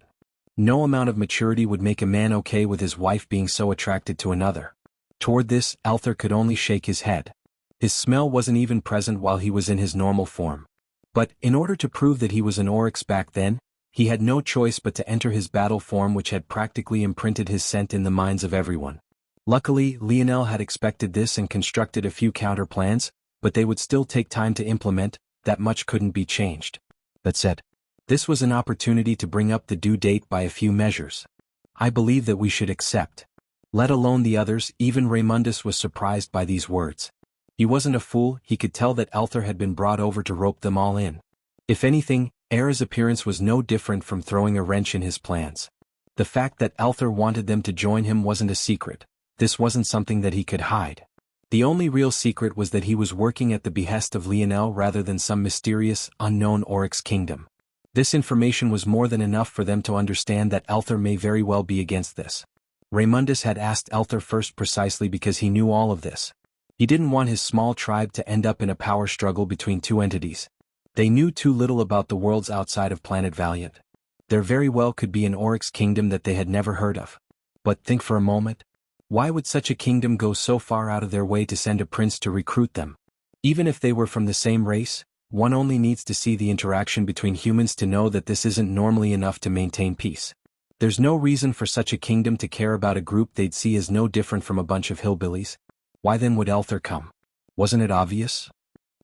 No amount of maturity would make a man okay with his wife being so attracted to another. Toward this, Elther could only shake his head. His smell wasn't even present while he was in his normal form. But, in order to prove that he was an Oryx back then, he had no choice but to enter his battle form, which had practically imprinted his scent in the minds of everyone. Luckily, Lionel had expected this and constructed a few counter-plans, but they would still take time to implement. That much couldn't be changed. That said, this was an opportunity to bring up the due date by a few measures. I believe that we should accept. Let alone the others. Even Raymundus was surprised by these words. He wasn't a fool, he could tell that Elther had been brought over to rope them all in. If anything, Era's appearance was no different from throwing a wrench in his plans. The fact that Elther wanted them to join him wasn't a secret. This wasn't something that he could hide. The only real secret was that he was working at the behest of Lionel rather than some mysterious, unknown Oryx kingdom. This information was more than enough for them to understand that Elther may very well be against this. Raymundus had asked Elther first precisely because he knew all of this. He didn't want his small tribe to end up in a power struggle between two entities. They knew too little about the worlds outside of Planet Valiant. There very well could be an Oryx kingdom that they had never heard of. But think for a moment. Why would such a kingdom go so far out of their way to send a prince to recruit them? Even if they were from the same race, one only needs to see the interaction between humans to know that this isn't normally enough to maintain peace. There's no reason for such a kingdom to care about a group they'd see as no different from a bunch of hillbillies. Why then would Elther come? Wasn't it obvious?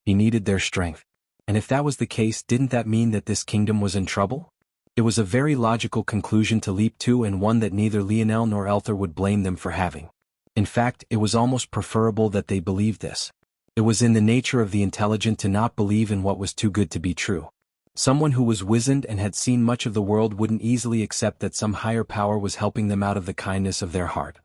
He needed their strength. And if that was the case, didn't that mean that this kingdom was in trouble? It was a very logical conclusion to leap to, and one that neither Lionel nor Elther would blame them for having. In fact, it was almost preferable that they believed this. It was in the nature of the intelligent to not believe in what was too good to be true. Someone who was wizened and had seen much of the world wouldn't easily accept that some higher power was helping them out of the kindness of their heart.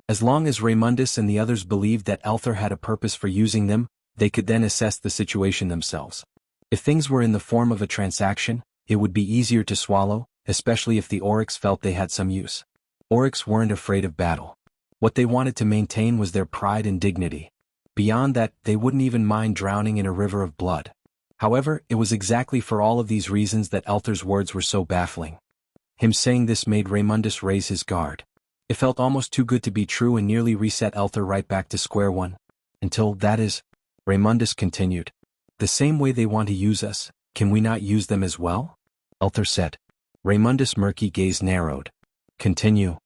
As long as Raymundus and the others believed that Elther had a purpose for using them, they could then assess the situation themselves. If things were in the form of a transaction, it would be easier to swallow, especially if the Oryx felt they had some use. Oryx weren't afraid of battle. What they wanted to maintain was their pride and dignity. Beyond that, they wouldn't even mind drowning in a river of blood. However, it was exactly for all of these reasons that Elther's words were so baffling. Him saying this made Raymundus raise his guard. It felt almost too good to be true and nearly reset Elther right back to square one. Until, that is, Raymundus continued. The same way they want to use us, can we not use them as well? Elther said. Raymundus' murky gaze narrowed. Continue.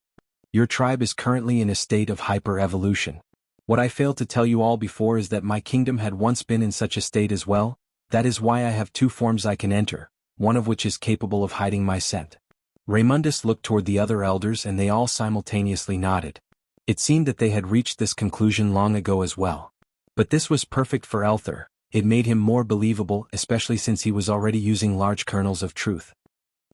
Your tribe is currently in a state of hyper-evolution. What I failed to tell you all before is that my kingdom had once been in such a state as well. That is why I have two forms I can enter, one of which is capable of hiding my scent. Raymundus looked toward the other elders and they all simultaneously nodded. It seemed that they had reached this conclusion long ago as well. But this was perfect for Elther. It made him more believable, especially since he was already using large kernels of truth.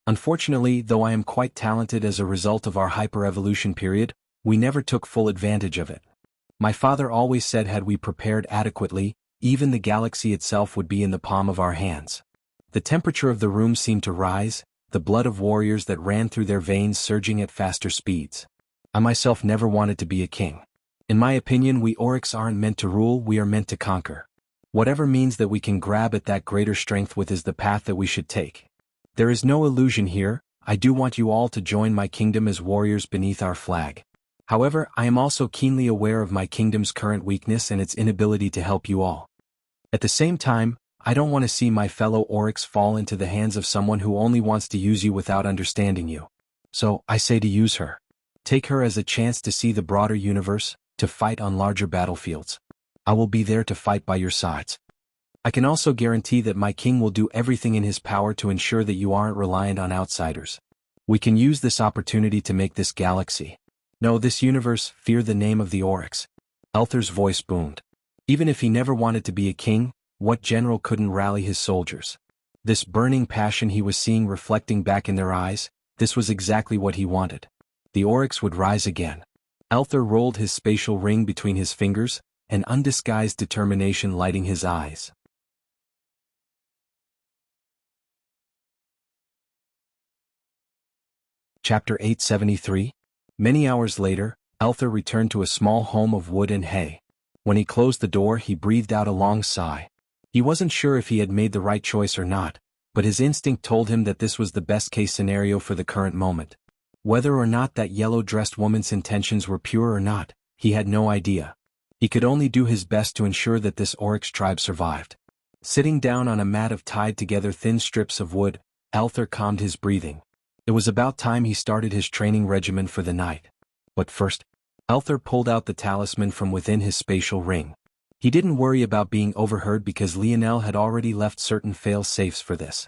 Unfortunately, though I am quite talented as a result of our hyper-evolution period, we never took full advantage of it. My father always said had we prepared adequately, even the galaxy itself would be in the palm of our hands. The temperature of the room seemed to rise, the blood of warriors that ran through their veins surging at faster speeds. I myself never wanted to be a king. In my opinion, we Oryx aren't meant to rule, we are meant to conquer. Whatever means that we can grab at that greater strength with is the path that we should take. There is no illusion here, I do want you all to join my kingdom as warriors beneath our flag. However, I am also keenly aware of my kingdom's current weakness and its inability to help you all. At the same time, I don't want to see my fellow Oryx fall into the hands of someone who only wants to use you without understanding you. So, I say to use her. Take her as a chance to see the broader universe, to fight on larger battlefields. I will be there to fight by your sides. I can also guarantee that my king will do everything in his power to ensure that you aren't reliant on outsiders. We can use this opportunity to make this galaxy, no, this universe, fear the name of the Oryx. Elther's voice boomed. Even if he never wanted to be a king, what general couldn't rally his soldiers? This burning passion he was seeing reflecting back in their eyes, this was exactly what he wanted. The Oryx would rise again. Elther rolled his spatial ring between his fingers, an undisguised determination lighting his eyes. Chapter 873. Many hours later, Elther returned to a small home of wood and hay. When he closed the door, he breathed out a long sigh. He wasn't sure if he had made the right choice or not, but his instinct told him that this was the best-case scenario for the current moment. Whether or not that yellow-dressed woman's intentions were pure or not, he had no idea. He could only do his best to ensure that this Oryx tribe survived. Sitting down on a mat of tied-together thin strips of wood, Elther calmed his breathing. It was about time he started his training regimen for the night. But first, Elther pulled out the talisman from within his spatial ring. He didn't worry about being overheard because Lionel had already left certain fail-safes for this.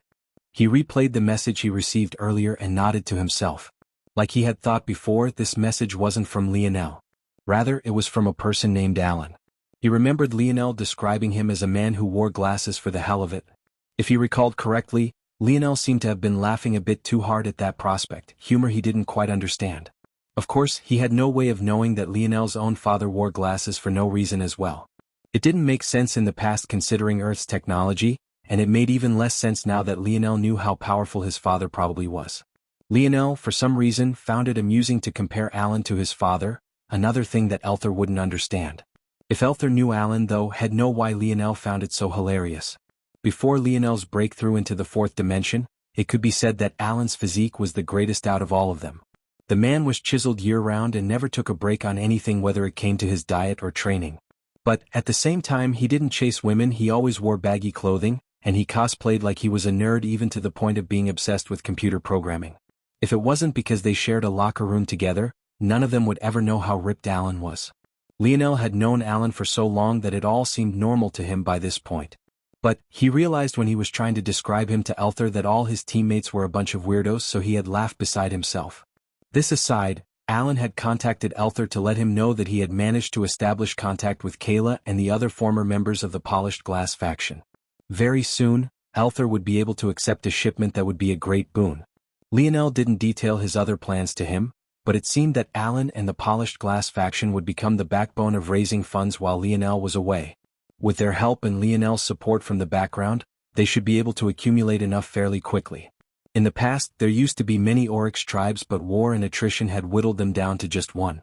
He replayed the message he received earlier and nodded to himself. Like he had thought before, this message wasn't from Lionel. Rather, it was from a person named Alan. He remembered Lionel describing him as a man who wore glasses for the hell of it. If he recalled correctly, Lionel seemed to have been laughing a bit too hard at that prospect, humor he didn't quite understand. Of course, he had no way of knowing that Lionel's own father wore glasses for no reason as well. It didn't make sense in the past considering Earth's technology, and it made even less sense now that Lionel knew how powerful his father probably was. Lionel, for some reason, found it amusing to compare Alan to his father, another thing that Elther wouldn't understand. If Elther knew Alan, though, had know why Lionel found it so hilarious. Before Lionel's breakthrough into the fourth dimension, it could be said that Alan's physique was the greatest out of all of them. The man was chiseled year-round and never took a break on anything, whether it came to his diet or training. But, at the same time, he didn't chase women, he always wore baggy clothing, and he cosplayed like he was a nerd, even to the point of being obsessed with computer programming. If it wasn't because they shared a locker room together, none of them would ever know how ripped Alan was. Lionel had known Alan for so long that it all seemed normal to him by this point. But, he realized when he was trying to describe him to Elther that all his teammates were a bunch of weirdos, so he had laughed beside himself. This aside, Alan had contacted Elther to let him know that he had managed to establish contact with Kayla and the other former members of the Polished Glass faction. Very soon, Elther would be able to accept a shipment that would be a great boon. Lionel didn't detail his other plans to him, but it seemed that Alan and the Polished Glass faction would become the backbone of raising funds while Lionel was away. With their help and Lionel's support from the background, they should be able to accumulate enough fairly quickly. In the past, there used to be many Oryx tribes, but war and attrition had whittled them down to just one.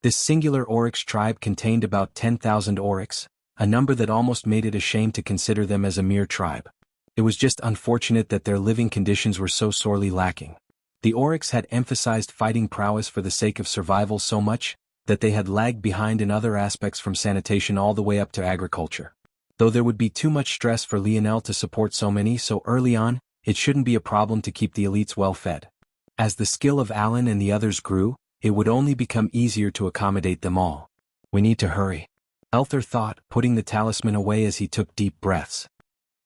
This singular Oryx tribe contained about 10,000 Oryx, a number that almost made it a shame to consider them as a mere tribe. It was just unfortunate that their living conditions were so sorely lacking. The Oryx had emphasized fighting prowess for the sake of survival so much that they had lagged behind in other aspects, from sanitation all the way up to agriculture. Though there would be too much stress for Lionel to support so many so early on, it shouldn't be a problem to keep the elites well fed. As the skill of Alan and the others grew, it would only become easier to accommodate them all. We need to hurry, Elther thought, putting the talisman away as he took deep breaths.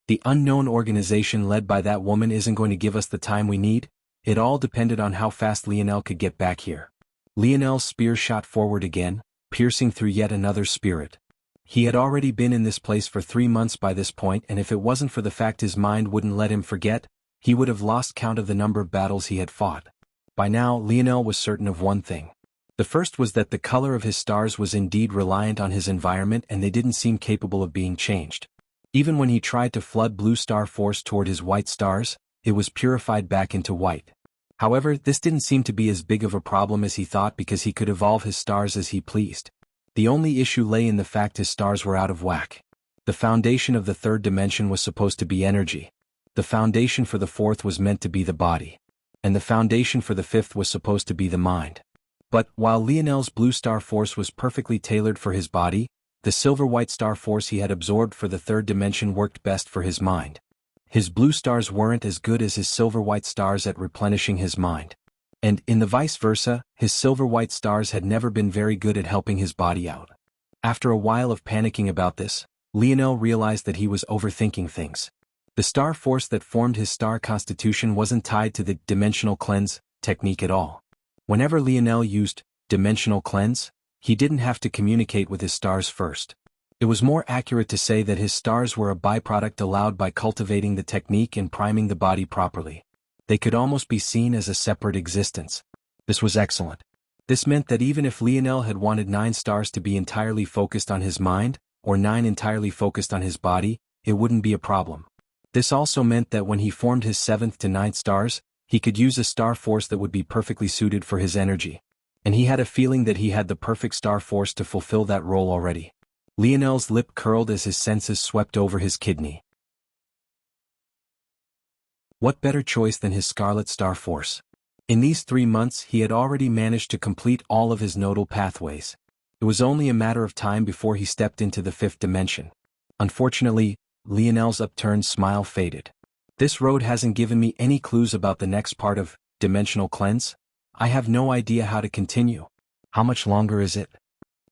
The unknown organization led by that woman isn't going to give us the time we need. It all depended on how fast Lionel could get back here. Lionel's spear shot forward again, piercing through yet another spirit. He had already been in this place for 3 months by this point, and if it wasn't for the fact his mind wouldn't let him forget, he would have lost count of the number of battles he had fought. By now, Lionel was certain of one thing. The first was that the color of his stars was indeed reliant on his environment, and they didn't seem capable of being changed. Even when he tried to flood blue star force toward his white stars, it was purified back into white. However, this didn't seem to be as big of a problem as he thought, because he could evolve his stars as he pleased. The only issue lay in the fact his stars were out of whack. The foundation of the third dimension was supposed to be energy. The foundation for the fourth was meant to be the body. and the foundation for the fifth was supposed to be the mind. But, while Lionel's blue star force was perfectly tailored for his body, the silver-white star force he had absorbed for the third dimension worked best for his mind. His blue stars weren't as good as his silver-white stars at replenishing his mind. And, in the vice versa, his silver-white stars had never been very good at helping his body out. After a while of panicking about this, Lionel realized that he was overthinking things. The star force that formed his star constitution wasn't tied to the dimensional cleanse technique at all. Whenever Lionel used dimensional cleanse, he didn't have to communicate with his stars first. It was more accurate to say that his stars were a byproduct allowed by cultivating the technique and priming the body properly. They could almost be seen as a separate existence. This was excellent. This meant that even if Lionel had wanted 9 stars to be entirely focused on his mind, or 9 entirely focused on his body, it wouldn't be a problem. This also meant that when he formed his 7th to 9th stars, he could use a star force that would be perfectly suited for his energy. And he had a feeling that he had the perfect star force to fulfill that role already. Lionel's lip curled as his senses swept over his kidney. What better choice than his Scarlet Star Force? In these 3 months he had already managed to complete all of his nodal pathways. It was only a matter of time before he stepped into the 5th dimension. Unfortunately, Lionel's upturned smile faded. This road hasn't given me any clues about the next part of dimensional cleanse. I have no idea how to continue. How much longer is it?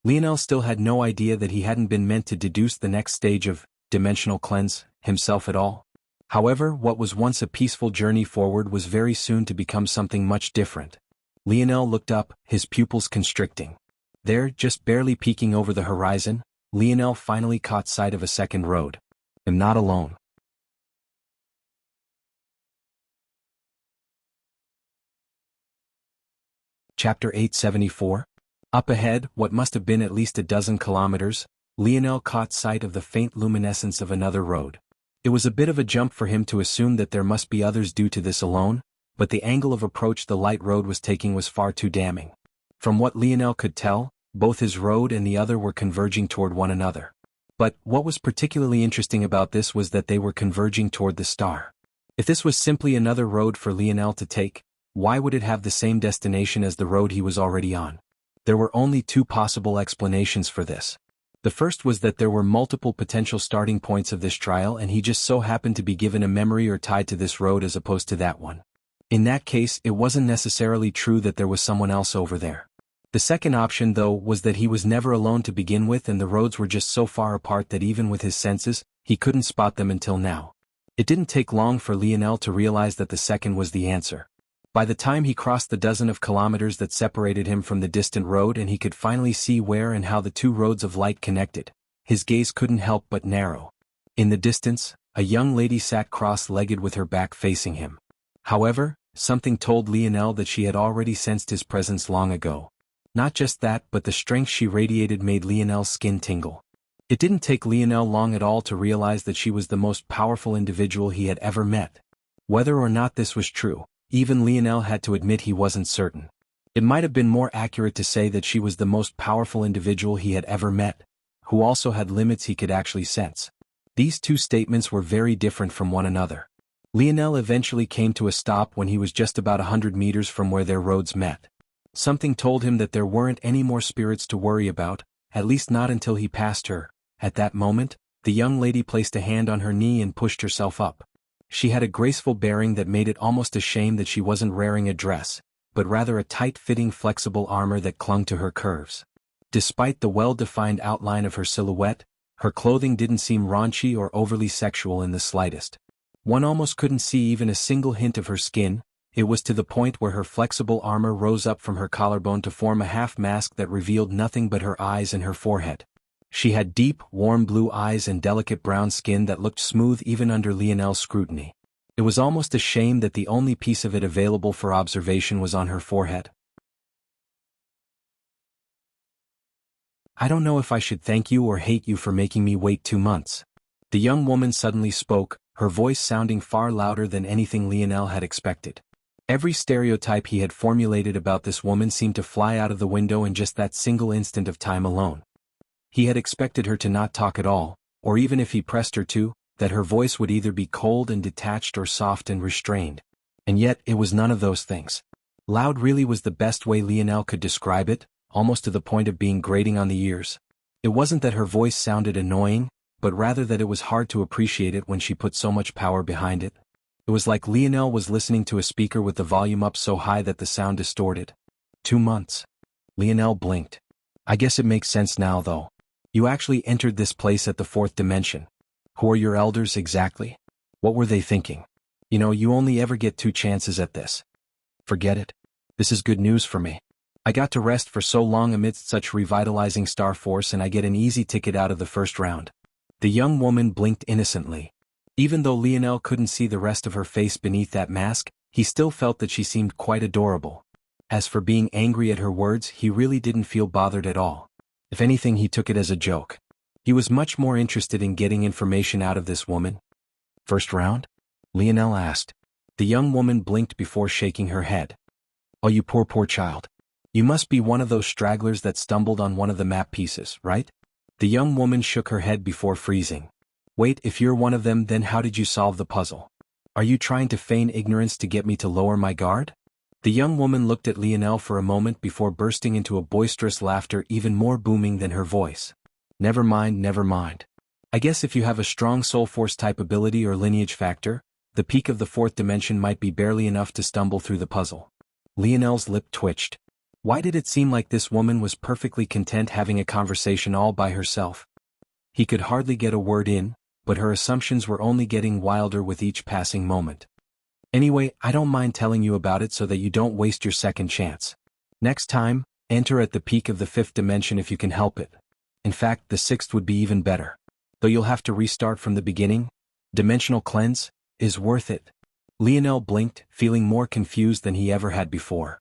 Lionel still had no idea that he hadn't been meant to deduce the next stage of dimensional cleanse himself at all. However, what was once a peaceful journey forward was very soon to become something much different. Lionel looked up, his pupils constricting. There, just barely peeking over the horizon, Lionel finally caught sight of a second road. I'm not alone. Chapter 874. Up ahead, what must have been at least a dozen kilometers, Lionel caught sight of the faint luminescence of another road. It was a bit of a jump for him to assume that there must be others due to this alone, but the angle of approach the light road was taking was far too damning. From what Lionel could tell, both his road and the other were converging toward one another. But what was particularly interesting about this was that they were converging toward the star. If this was simply another road for Lionel to take, why would it have the same destination as the road he was already on? There were only 2 possible explanations for this. The first was that there were multiple potential starting points of this trial and he just so happened to be given a memory or tied to this road as opposed to that one. In that case, it wasn't necessarily true that there was someone else over there. The second option, though, was that he was never alone to begin with and the roads were just so far apart that even with his senses, he couldn't spot them until now. It didn't take long for Lionel to realize that the second was the answer. By the time he crossed the dozen of kilometers that separated him from the distant road and he could finally see where and how the 2 roads of light connected, his gaze couldn't help but narrow. In the distance, a young lady sat cross-legged with her back facing him. However, something told Lionel that she had already sensed his presence long ago. Not just that, but the strength she radiated made Lionel's skin tingle. It didn't take Lionel long at all to realize that she was the most powerful individual he had ever met. Whether or not this was true, even Lionel had to admit he wasn't certain. It might have been more accurate to say that she was the most powerful individual he had ever met, who also had limits he could actually sense. These 2 statements were very different from one another. Lionel eventually came to a stop when he was just about 100 meters from where their roads met. Something told him that there weren't any more spirits to worry about, at least not until he passed her. At that moment, the young lady placed a hand on her knee and pushed herself up. She had a graceful bearing that made it almost a shame that she wasn't wearing a dress, but rather a tight-fitting flexible armor that clung to her curves. Despite the well-defined outline of her silhouette, her clothing didn't seem raunchy or overly sexual in the slightest. One almost couldn't see even a single hint of her skin. It was to the point where her flexible armor rose up from her collarbone to form a half mask that revealed nothing but her eyes and her forehead. She had deep, warm blue eyes and delicate brown skin that looked smooth even under Lionel's scrutiny. It was almost a shame that the only piece of it available for observation was on her forehead. I don't know if I should thank you or hate you for making me wait 2 months. The young woman suddenly spoke, her voice sounding far louder than anything Lionel had expected. Every stereotype he had formulated about this woman seemed to fly out of the window in just that single instant of time alone. He had expected her to not talk at all, or even if he pressed her to, that her voice would either be cold and detached or soft and restrained. And yet, it was none of those things. Loud really was the best way Lionel could describe it, almost to the point of being grating on the ears. It wasn't that her voice sounded annoying, but rather that it was hard to appreciate it when she put so much power behind it. It was like Lionel was listening to a speaker with the volume up so high that the sound distorted. 2 months. Lionel blinked. I guess it makes sense now though. You actually entered this place at the 4th dimension. Who are your elders exactly? What were they thinking? You know, you only ever get 2 chances at this. Forget it. This is good news for me. I got to rest for so long amidst such revitalizing star force and I get an easy ticket out of the first round. The young woman blinked innocently. Even though Lionel couldn't see the rest of her face beneath that mask, he still felt that she seemed quite adorable. As for being angry at her words, he really didn't feel bothered at all. If anything, he took it as a joke. He was much more interested in getting information out of this woman. First round? Lionel asked. The young woman blinked before shaking her head. Oh, you poor child. You must be one of those stragglers that stumbled on one of the map pieces, right? The young woman shook her head before freezing. Wait, if you're one of them, then how did you solve the puzzle? Are you trying to feign ignorance to get me to lower my guard? The young woman looked at Lionel for a moment before bursting into a boisterous laughter even more booming than her voice. Never mind, never mind. I guess if you have a strong soul force type ability or lineage factor, the peak of the 4th dimension might be barely enough to stumble through the puzzle. Lionel's lip twitched. Why did it seem like this woman was perfectly content having a conversation all by herself? He could hardly get a word in, but her assumptions were only getting wilder with each passing moment. Anyway, I don't mind telling you about it so that you don't waste your second chance. Next time, enter at the peak of the 5th dimension if you can help it. In fact, the 6th would be even better. Though you'll have to restart from the beginning, dimensional cleanse is worth it. Lionel blinked, feeling more confused than he ever had before.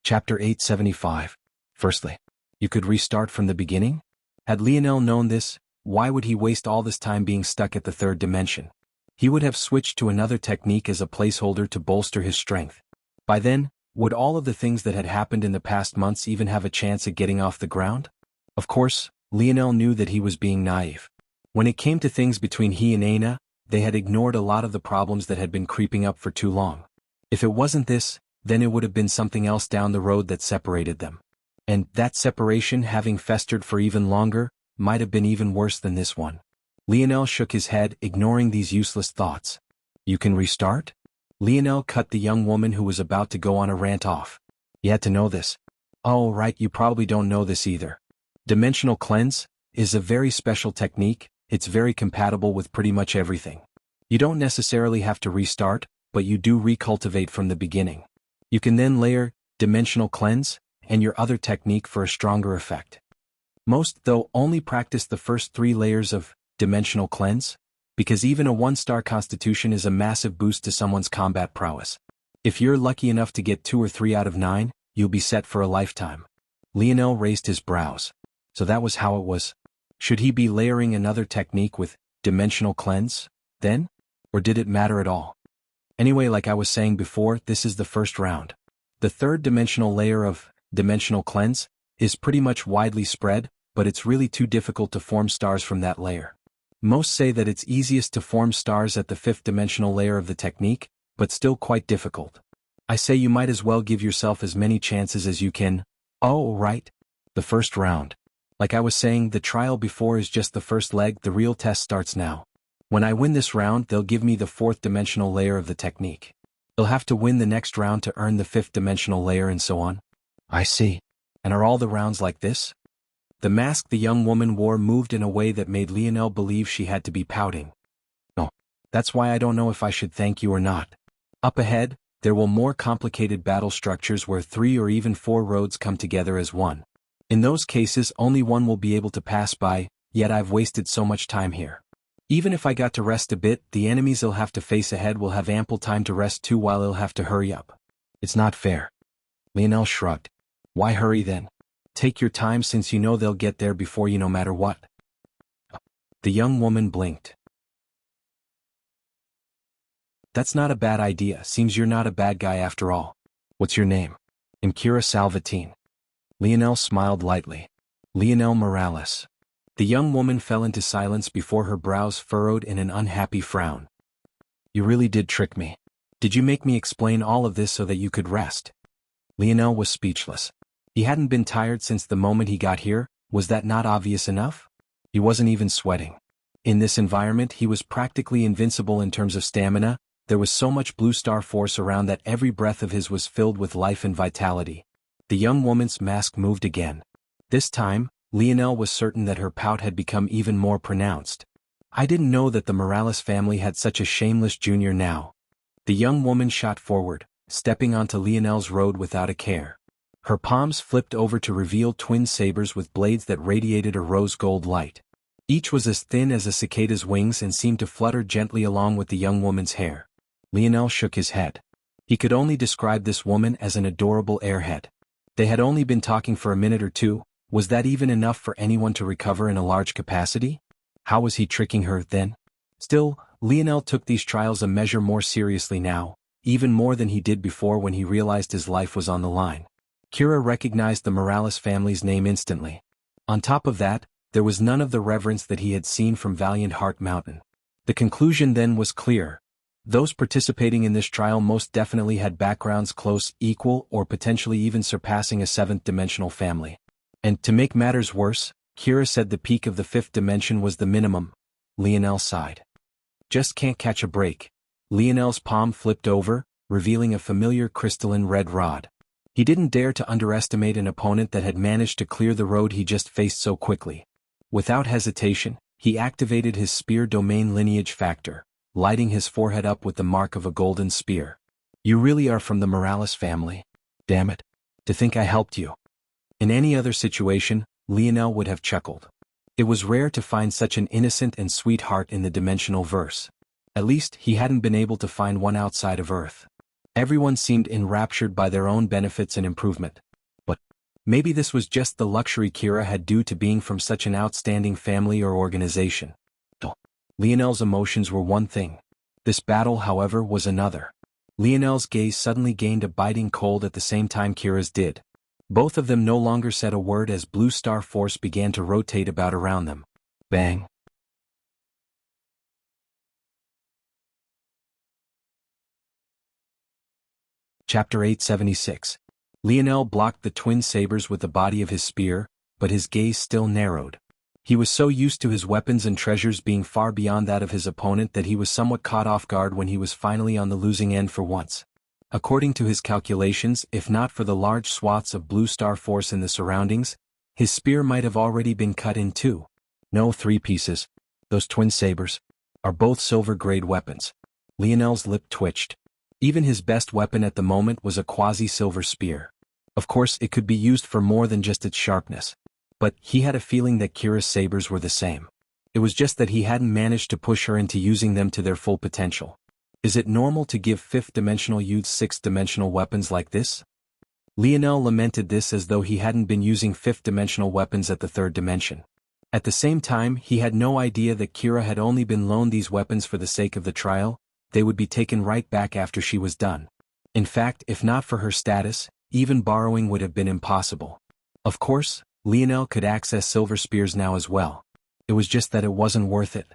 Chapter 875. Firstly, you could restart from the beginning? Had Lionel known this, why would he waste all this time being stuck at the 3rd dimension? He would have switched to another technique as a placeholder to bolster his strength. By then, would all of the things that had happened in the past months even have a chance at getting off the ground? Of course, Lionel knew that he was being naive. When it came to things between he and Aina, they had ignored a lot of the problems that had been creeping up for too long. If it wasn't this, then it would have been something else down the road that separated them. And that separation, having festered for even longer, might have been even worse than this one. Lionel shook his head, ignoring these useless thoughts. You can restart? Lionel cut the young woman who was about to go on a rant off. You had to know this. Oh, right, you probably don't know this either. Dimensional cleanse is a very special technique. It's very compatible with pretty much everything. You don't necessarily have to restart, but you do recultivate from the beginning. You can then layer dimensional cleanse and your other technique for a stronger effect. Most, though, only practice the first 3 layers of dimensional cleanse, because even a 1-star constitution is a massive boost to someone's combat prowess. If you're lucky enough to get 2 or 3 out of 9, you'll be set for a lifetime. Lionel raised his brows. So that was how it was. Should he be layering another technique with dimensional cleanse, then? Or did it matter at all? Anyway, like I was saying before, this is the first round. The 3rd dimensional layer of dimensional cleanse is pretty much widely spread, but it's really too difficult to form stars from that layer. Most say that it's easiest to form stars at the 5th dimensional layer of the technique, but still quite difficult. I say you might as well give yourself as many chances as you can. Oh, right. The first round. Like I was saying, the trial before is just the first leg, the real test starts now. When I win this round, they'll give me the 4th dimensional layer of the technique. They'll have to win the next round to earn the 5th dimensional layer and so on. I see. And are all the rounds like this? The mask the young woman wore moved in a way that made Lionel believe she had to be pouting. No, that's why I don't know if I should thank you or not. Up ahead, there will more complicated battle structures where 3 or even 4 roads come together as one. In those cases, only one will be able to pass by, yet I've wasted so much time here. Even if I got to rest a bit, the enemies they'll have to face ahead will have ample time to rest too while they'll have to hurry up. It's not fair. Lionel shrugged. Why hurry then? Take your time since you know they'll get there before you no matter what. The young woman blinked. That's not a bad idea, seems you're not a bad guy after all. What's your name? Imkira Salvatine. Lionel smiled lightly. Lionel Morales. The young woman fell into silence before her brows furrowed in an unhappy frown. You really did trick me. Did you make me explain all of this so that you could rest? Lionel was speechless. He hadn't been tired since the moment he got here. Was that not obvious enough? He wasn't even sweating. In this environment he was practically invincible in terms of stamina. There was so much blue star force around that every breath of his was filled with life and vitality. The young woman's mask moved again. This time, Lionel was certain that her pout had become even more pronounced. I didn't know that the Morales family had such a shameless junior now. The young woman shot forward, stepping onto Lionel's road without a care. Her palms flipped over to reveal twin sabers with blades that radiated a rose-gold light. Each was as thin as a cicada's wings and seemed to flutter gently along with the young woman's hair. Lionel shook his head. He could only describe this woman as an adorable airhead. They had only been talking for a minute or two. Was that even enough for anyone to recover in a large capacity? How was he tricking her, then? Still, Lionel took these trials a measure more seriously now, even more than he did before when he realized his life was on the line. Kira recognized the Morales family's name instantly. On top of that, there was none of the reverence that he had seen from Valiant Heart Mountain. The conclusion then was clear. Those participating in this trial most definitely had backgrounds close, equal, or potentially even surpassing a seventh-dimensional family. And to make matters worse, Kira said the peak of the fifth dimension was the minimum. Lionel sighed. Just can't catch a break. Lionel's palm flipped over, revealing a familiar crystalline red rod. He didn't dare to underestimate an opponent that had managed to clear the road he just faced so quickly. Without hesitation, he activated his spear domain lineage factor, lighting his forehead up with the mark of a golden spear. You really are from the Morales family. Damn it. To think I helped you. In any other situation, Lionel would have chuckled. It was rare to find such an innocent and sweet heart in the dimensional verse. At least, he hadn't been able to find one outside of Earth. Everyone seemed enraptured by their own benefits and improvement. But maybe this was just the luxury Kira had due to being from such an outstanding family or organization. Lionel's emotions were one thing. This battle, however, was another. Lionel's gaze suddenly gained a biting cold at the same time Kira's did. Both of them no longer said a word as blue star force began to rotate about around them. Bang. Chapter 876. Lionel blocked the twin sabers with the body of his spear, but his gaze still narrowed. He was so used to his weapons and treasures being far beyond that of his opponent that he was somewhat caught off guard when he was finally on the losing end for once. According to his calculations, if not for the large swaths of blue star force in the surroundings, his spear might have already been cut in two. No, 3 pieces. Those twin sabers are both silver-grade weapons. Lionel's lip twitched. Even his best weapon at the moment was a quasi-silver spear. Of course, it could be used for more than just its sharpness. But he had a feeling that Kira's sabers were the same. It was just that he hadn't managed to push her into using them to their full potential. Is it normal to give fifth-dimensional youths sixth-dimensional weapons like this? Lionel lamented this as though he hadn't been using fifth-dimensional weapons at the third dimension. At the same time, he had no idea that Kira had only been loaned these weapons for the sake of the trial. They would be taken right back after she was done. In fact, if not for her status, even borrowing would have been impossible. Of course, Lionel could access silver spears now as well. It was just that it wasn't worth it.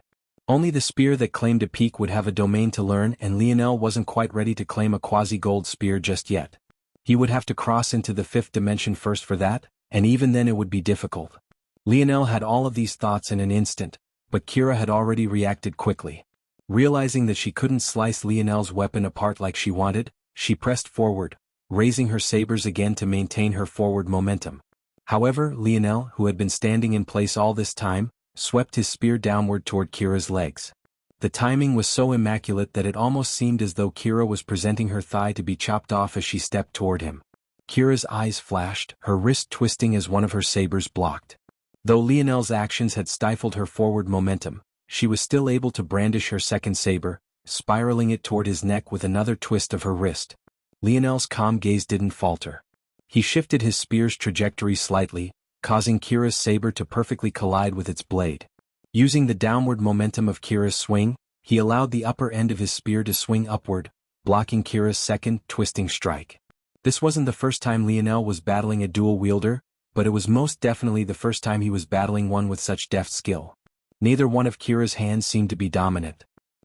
Only the spear that claimed a peak would have a domain to learn, and Lionel wasn't quite ready to claim a quasi-gold spear just yet. He would have to cross into the fifth dimension first for that, and even then it would be difficult. Lionel had all of these thoughts in an instant, but Kira had already reacted quickly. Realizing that she couldn't slice Lionel's weapon apart like she wanted, she pressed forward, raising her sabers again to maintain her forward momentum. However, Lionel, who had been standing in place all this time, swept his spear downward toward Kira's legs. The timing was so immaculate that it almost seemed as though Kira was presenting her thigh to be chopped off as she stepped toward him. Kira's eyes flashed, her wrist twisting as one of her sabers blocked. Though Lionel's actions had stifled her forward momentum, she was still able to brandish her second saber, spiraling it toward his neck with another twist of her wrist. Lionel's calm gaze didn't falter. He shifted his spear's trajectory slightly, causing Kira's saber to perfectly collide with its blade. Using the downward momentum of Kira's swing, he allowed the upper end of his spear to swing upward, blocking Kira's second, twisting strike. This wasn't the first time Lionel was battling a dual wielder, but it was most definitely the first time he was battling one with such deft skill. Neither one of Kira's hands seemed to be dominant.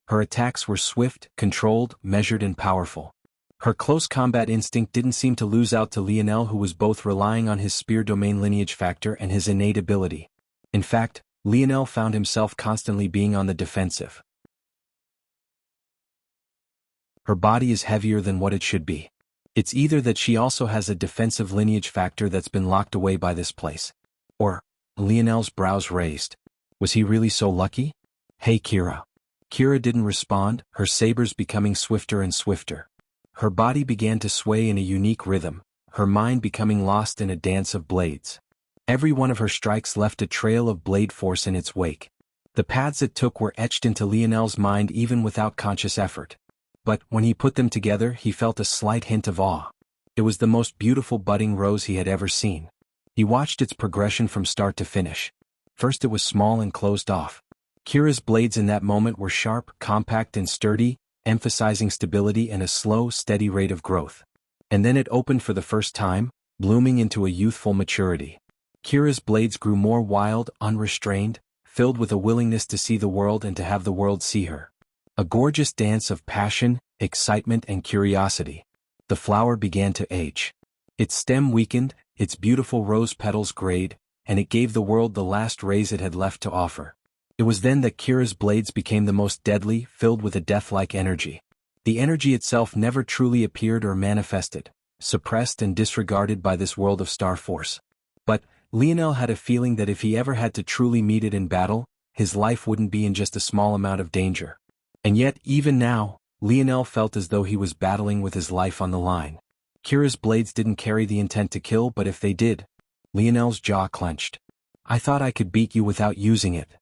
Her attacks were swift, controlled, measured and powerful. Her close combat instinct didn't seem to lose out to Lionel, who was both relying on his spear domain lineage factor and his innate ability. In fact, Lionel found himself constantly being on the defensive. Her body is heavier than what it should be. It's either that she also has a defensive lineage factor that's been locked away by this place. Or, Lionel's brows raised. Was he really so lucky? Hey Kira. Kira didn't respond, her sabers becoming swifter and swifter. Her body began to sway in a unique rhythm, her mind becoming lost in a dance of blades. Every one of her strikes left a trail of blade force in its wake. The paths it took were etched into Lionel's mind even without conscious effort. But when he put them together, he felt a slight hint of awe. It was the most beautiful budding rose he had ever seen. He watched its progression from start to finish. First it was small and closed off. Kira's blades in that moment were sharp, compact and sturdy, emphasizing stability and a slow, steady rate of growth. And then it opened for the first time, blooming into a youthful maturity. Kira's blades grew more wild, unrestrained, filled with a willingness to see the world and to have the world see her. A gorgeous dance of passion, excitement and curiosity. The flower began to age. Its stem weakened, its beautiful rose petals grayed, and it gave the world the last rays it had left to offer. It was then that Kira's blades became the most deadly, filled with a death-like energy. The energy itself never truly appeared or manifested, suppressed and disregarded by this world of star force. But Lionel had a feeling that if he ever had to truly meet it in battle, his life wouldn't be in just a small amount of danger. And yet, even now, Lionel felt as though he was battling with his life on the line. Kira's blades didn't carry the intent to kill, but if they did, Lionel's jaw clenched. I thought I could beat you without using it.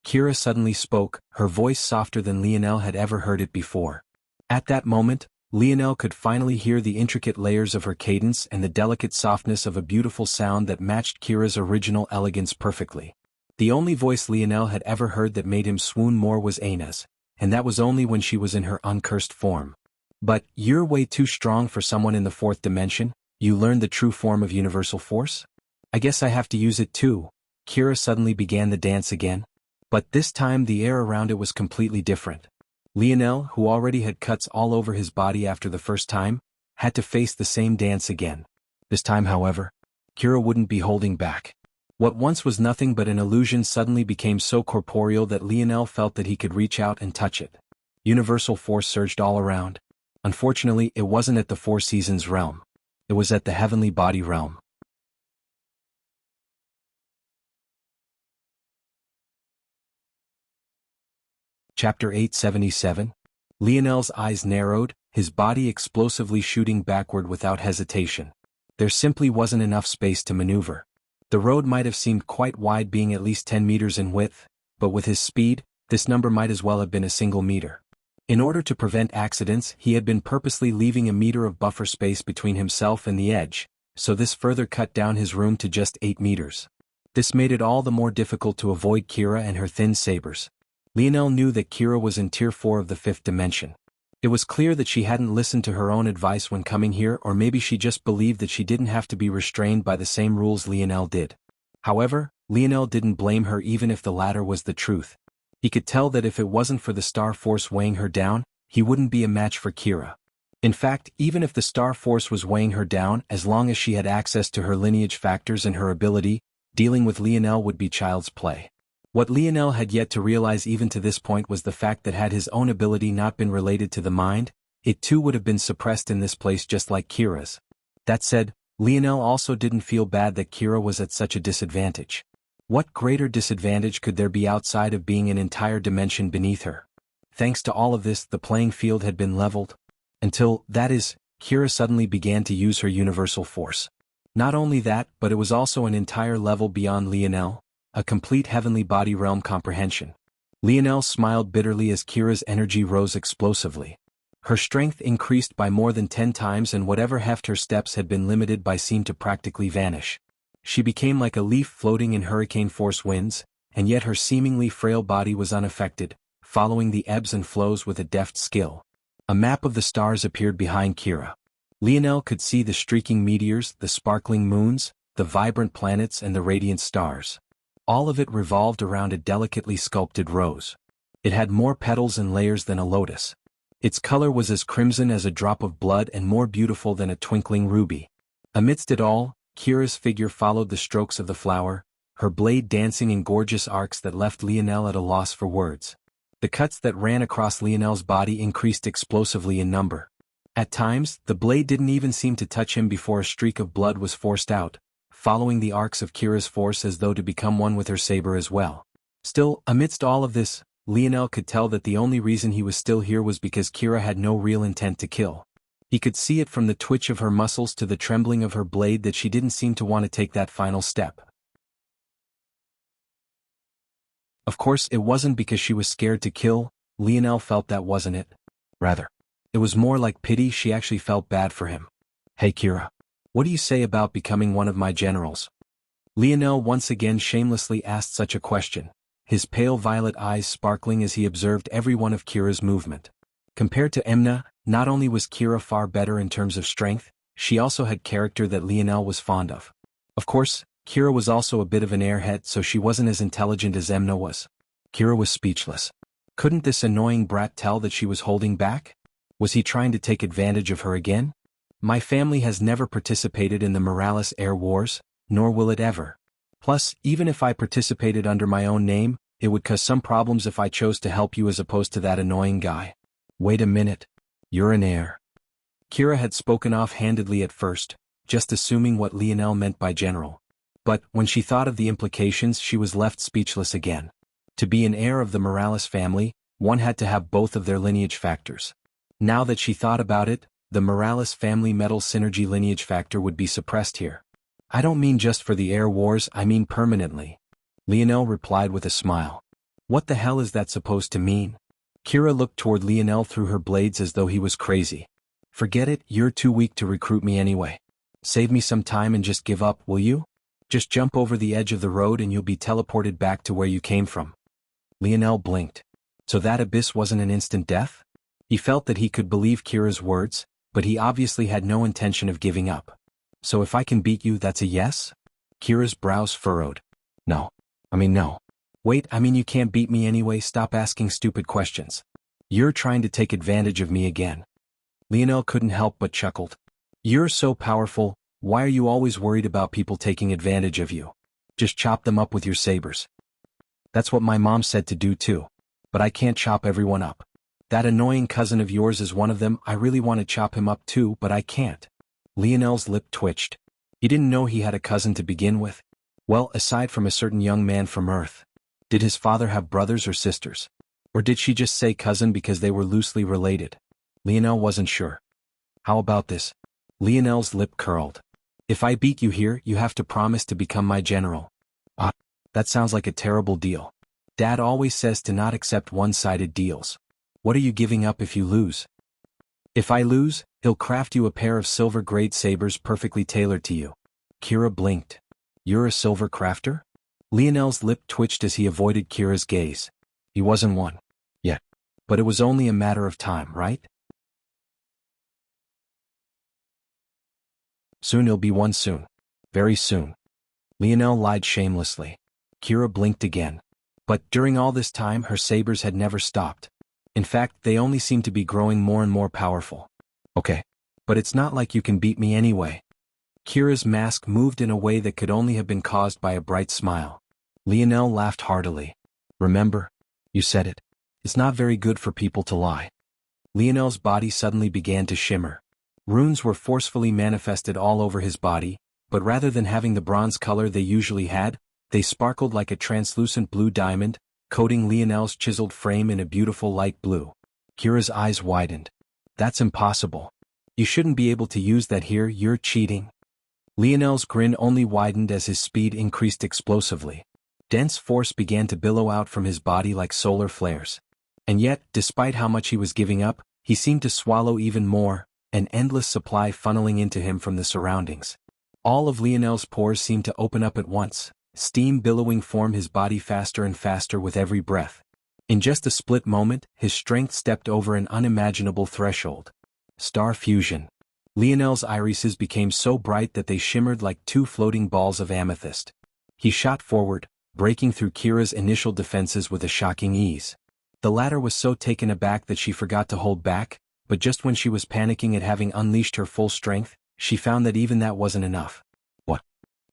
Kira suddenly spoke, her voice softer than Lionel had ever heard it before. At that moment, Lionel could finally hear the intricate layers of her cadence and the delicate softness of a beautiful sound that matched Kira's original elegance perfectly. The only voice Lionel had ever heard that made him swoon more was Aina's, and that was only when she was in her uncursed form. But, you're way too strong for someone in the fourth dimension. You learned the true form of universal force? I guess I have to use it too. Kira suddenly began the dance again. But this time the air around it was completely different. Lionel, who already had cuts all over his body after the first time, had to face the same dance again. This time, however, Kira wouldn't be holding back. What once was nothing but an illusion suddenly became so corporeal that Lionel felt that he could reach out and touch it. Universal force surged all around. Unfortunately, it wasn't at the Four Seasons realm. It was at the heavenly body realm. Chapter 877. Lionel's eyes narrowed, his body explosively shooting backward without hesitation. There simply wasn't enough space to maneuver. The road might have seemed quite wide, being at least 10 meters in width, but with his speed, this number might as well have been a single meter. In order to prevent accidents, he had been purposely leaving a meter of buffer space between himself and the edge, so this further cut down his room to just 8 meters. This made it all the more difficult to avoid Kira and her thin sabers. Lionel knew that Kira was in Tier 4 of the 5th dimension. It was clear that she hadn't listened to her own advice when coming here, or maybe she just believed that she didn't have to be restrained by the same rules Lionel did. However, Lionel didn't blame her even if the latter was the truth. He could tell that if it wasn't for the Star Force weighing her down, he wouldn't be a match for Kira. In fact, even if the Star Force was weighing her down, as long as she had access to her lineage factors and her ability, dealing with Lionel would be child's play. What Lionel had yet to realize even to this point was the fact that had his own ability not been related to the mind, it too would have been suppressed in this place just like Kira's. That said, Lionel also didn't feel bad that Kira was at such a disadvantage. What greater disadvantage could there be outside of being an entire dimension beneath her? Thanks to all of this, the playing field had been leveled. Until, that is, Kira suddenly began to use her universal force. Not only that, but it was also an entire level beyond Lionel. A complete heavenly body realm comprehension. Lionel smiled bitterly as Kira's energy rose explosively. Her strength increased by more than 10 times, and whatever heft her steps had been limited by seemed to practically vanish. She became like a leaf floating in hurricane-force winds, and yet her seemingly frail body was unaffected, following the ebbs and flows with a deft skill. A map of the stars appeared behind Kira. Lionel could see the streaking meteors, the sparkling moons, the vibrant planets and the radiant stars. All of it revolved around a delicately sculpted rose. It had more petals and layers than a lotus. Its color was as crimson as a drop of blood and more beautiful than a twinkling ruby. Amidst it all, Kira's figure followed the strokes of the flower, her blade dancing in gorgeous arcs that left Lionel at a loss for words. The cuts that ran across Lionel's body increased explosively in number. At times, the blade didn't even seem to touch him before a streak of blood was forced out, following the arcs of Kira's force as though to become one with her saber as well. Still, amidst all of this, Lionel could tell that the only reason he was still here was because Kira had no real intent to kill. He could see it from the twitch of her muscles to the trembling of her blade that she didn't seem to want to take that final step. Of course, it wasn't because she was scared to kill. Lionel felt that wasn't it. Rather, it was more like pity. She actually felt bad for him. "Hey Kira, what do you say about becoming one of my generals?" Lionel once again shamelessly asked such a question, his pale violet eyes sparkling as he observed every one of Kira's movement. Compared to Emna, not only was Kira far better in terms of strength, she also had character that Lionel was fond of. Of course, Kira was also a bit of an airhead, so she wasn't as intelligent as Emna was. Kira was speechless. Couldn't this annoying brat tell that she was holding back? Was he trying to take advantage of her again? "My family has never participated in the Morales Air Wars, nor will it ever. Plus, even if I participated under my own name, it would cause some problems if I chose to help you as opposed to that annoying guy." "Wait a minute. You're an heir." Kira had spoken off-handedly at first, just assuming what Lionel meant by general. But, when she thought of the implications, she was left speechless again. To be an heir of the Morales family, one had to have both of their lineage factors. Now that she thought about it, the Morales family metal synergy lineage factor would be suppressed here. "I don't mean just for the air wars, I mean permanently," Lionel replied with a smile. "What the hell is that supposed to mean?" Kira looked toward Lionel through her blades as though he was crazy. "Forget it, you're too weak to recruit me anyway. Save me some time and just give up, will you? Just jump over the edge of the road and you'll be teleported back to where you came from." Lionel blinked. So that abyss wasn't an instant death? He felt that he could believe Kira's words, but he obviously had no intention of giving up. "So if I can beat you, that's a yes?" Kira's brows furrowed. No. Wait, you can't beat me anyway. Stop asking stupid questions. You're trying to take advantage of me again." Lionel couldn't help but chuckled. "You're so powerful, why are you always worried about people taking advantage of you? Just chop them up with your sabers." "That's what my mom said to do too. But I can't chop everyone up. That annoying cousin of yours is one of them. I really want to chop him up too, but I can't." Lionel's lip twitched. He didn't know he had a cousin to begin with. Well, aside from a certain young man from Earth. Did his father have brothers or sisters? Or did she just say cousin because they were loosely related? Lionel wasn't sure. "How about this?" Lionel's lip curled. "If I beat you here, you have to promise to become my general." "Ah, that sounds like a terrible deal. Dad always says to not accept one-sided deals. What are you giving up if you lose?" "If I lose, he'll craft you a pair of silver-grade sabers perfectly tailored to you." Kira blinked. "You're a silver crafter?" Lionel's lip twitched as he avoided Kira's gaze. He wasn't one. Yet. But it was only a matter of time, right? "Soon he'll be one soon. Very soon." Lionel lied shamelessly. Kira blinked again. But during all this time her sabers had never stopped. In fact, they only seemed to be growing more and more powerful. "Okay. But it's not like you can beat me anyway." Kira's mask moved in a way that could only have been caused by a bright smile. Lionel laughed heartily. "Remember? You said it. It's not very good for people to lie." Lionel's body suddenly began to shimmer. Runes were forcefully manifested all over his body, but rather than having the bronze color they usually had, they sparkled like a translucent blue diamond, coating Lionel's chiseled frame in a beautiful light blue. Kira's eyes widened. "That's impossible. You shouldn't be able to use that here, you're cheating." Lionel's grin only widened as his speed increased explosively. Dense force began to billow out from his body like solar flares. And yet, despite how much he was giving up, he seemed to swallow even more, an endless supply funneling into him from the surroundings. All of Lionel's pores seemed to open up at once, steam billowing from his body faster and faster with every breath. In just a split moment, his strength stepped over an unimaginable threshold. Star fusion. Lionel's irises became so bright that they shimmered like two floating balls of amethyst. He shot forward, breaking through Kira's initial defenses with a shocking ease. The latter was so taken aback that she forgot to hold back, but just when she was panicking at having unleashed her full strength, she found that even that wasn't enough. What?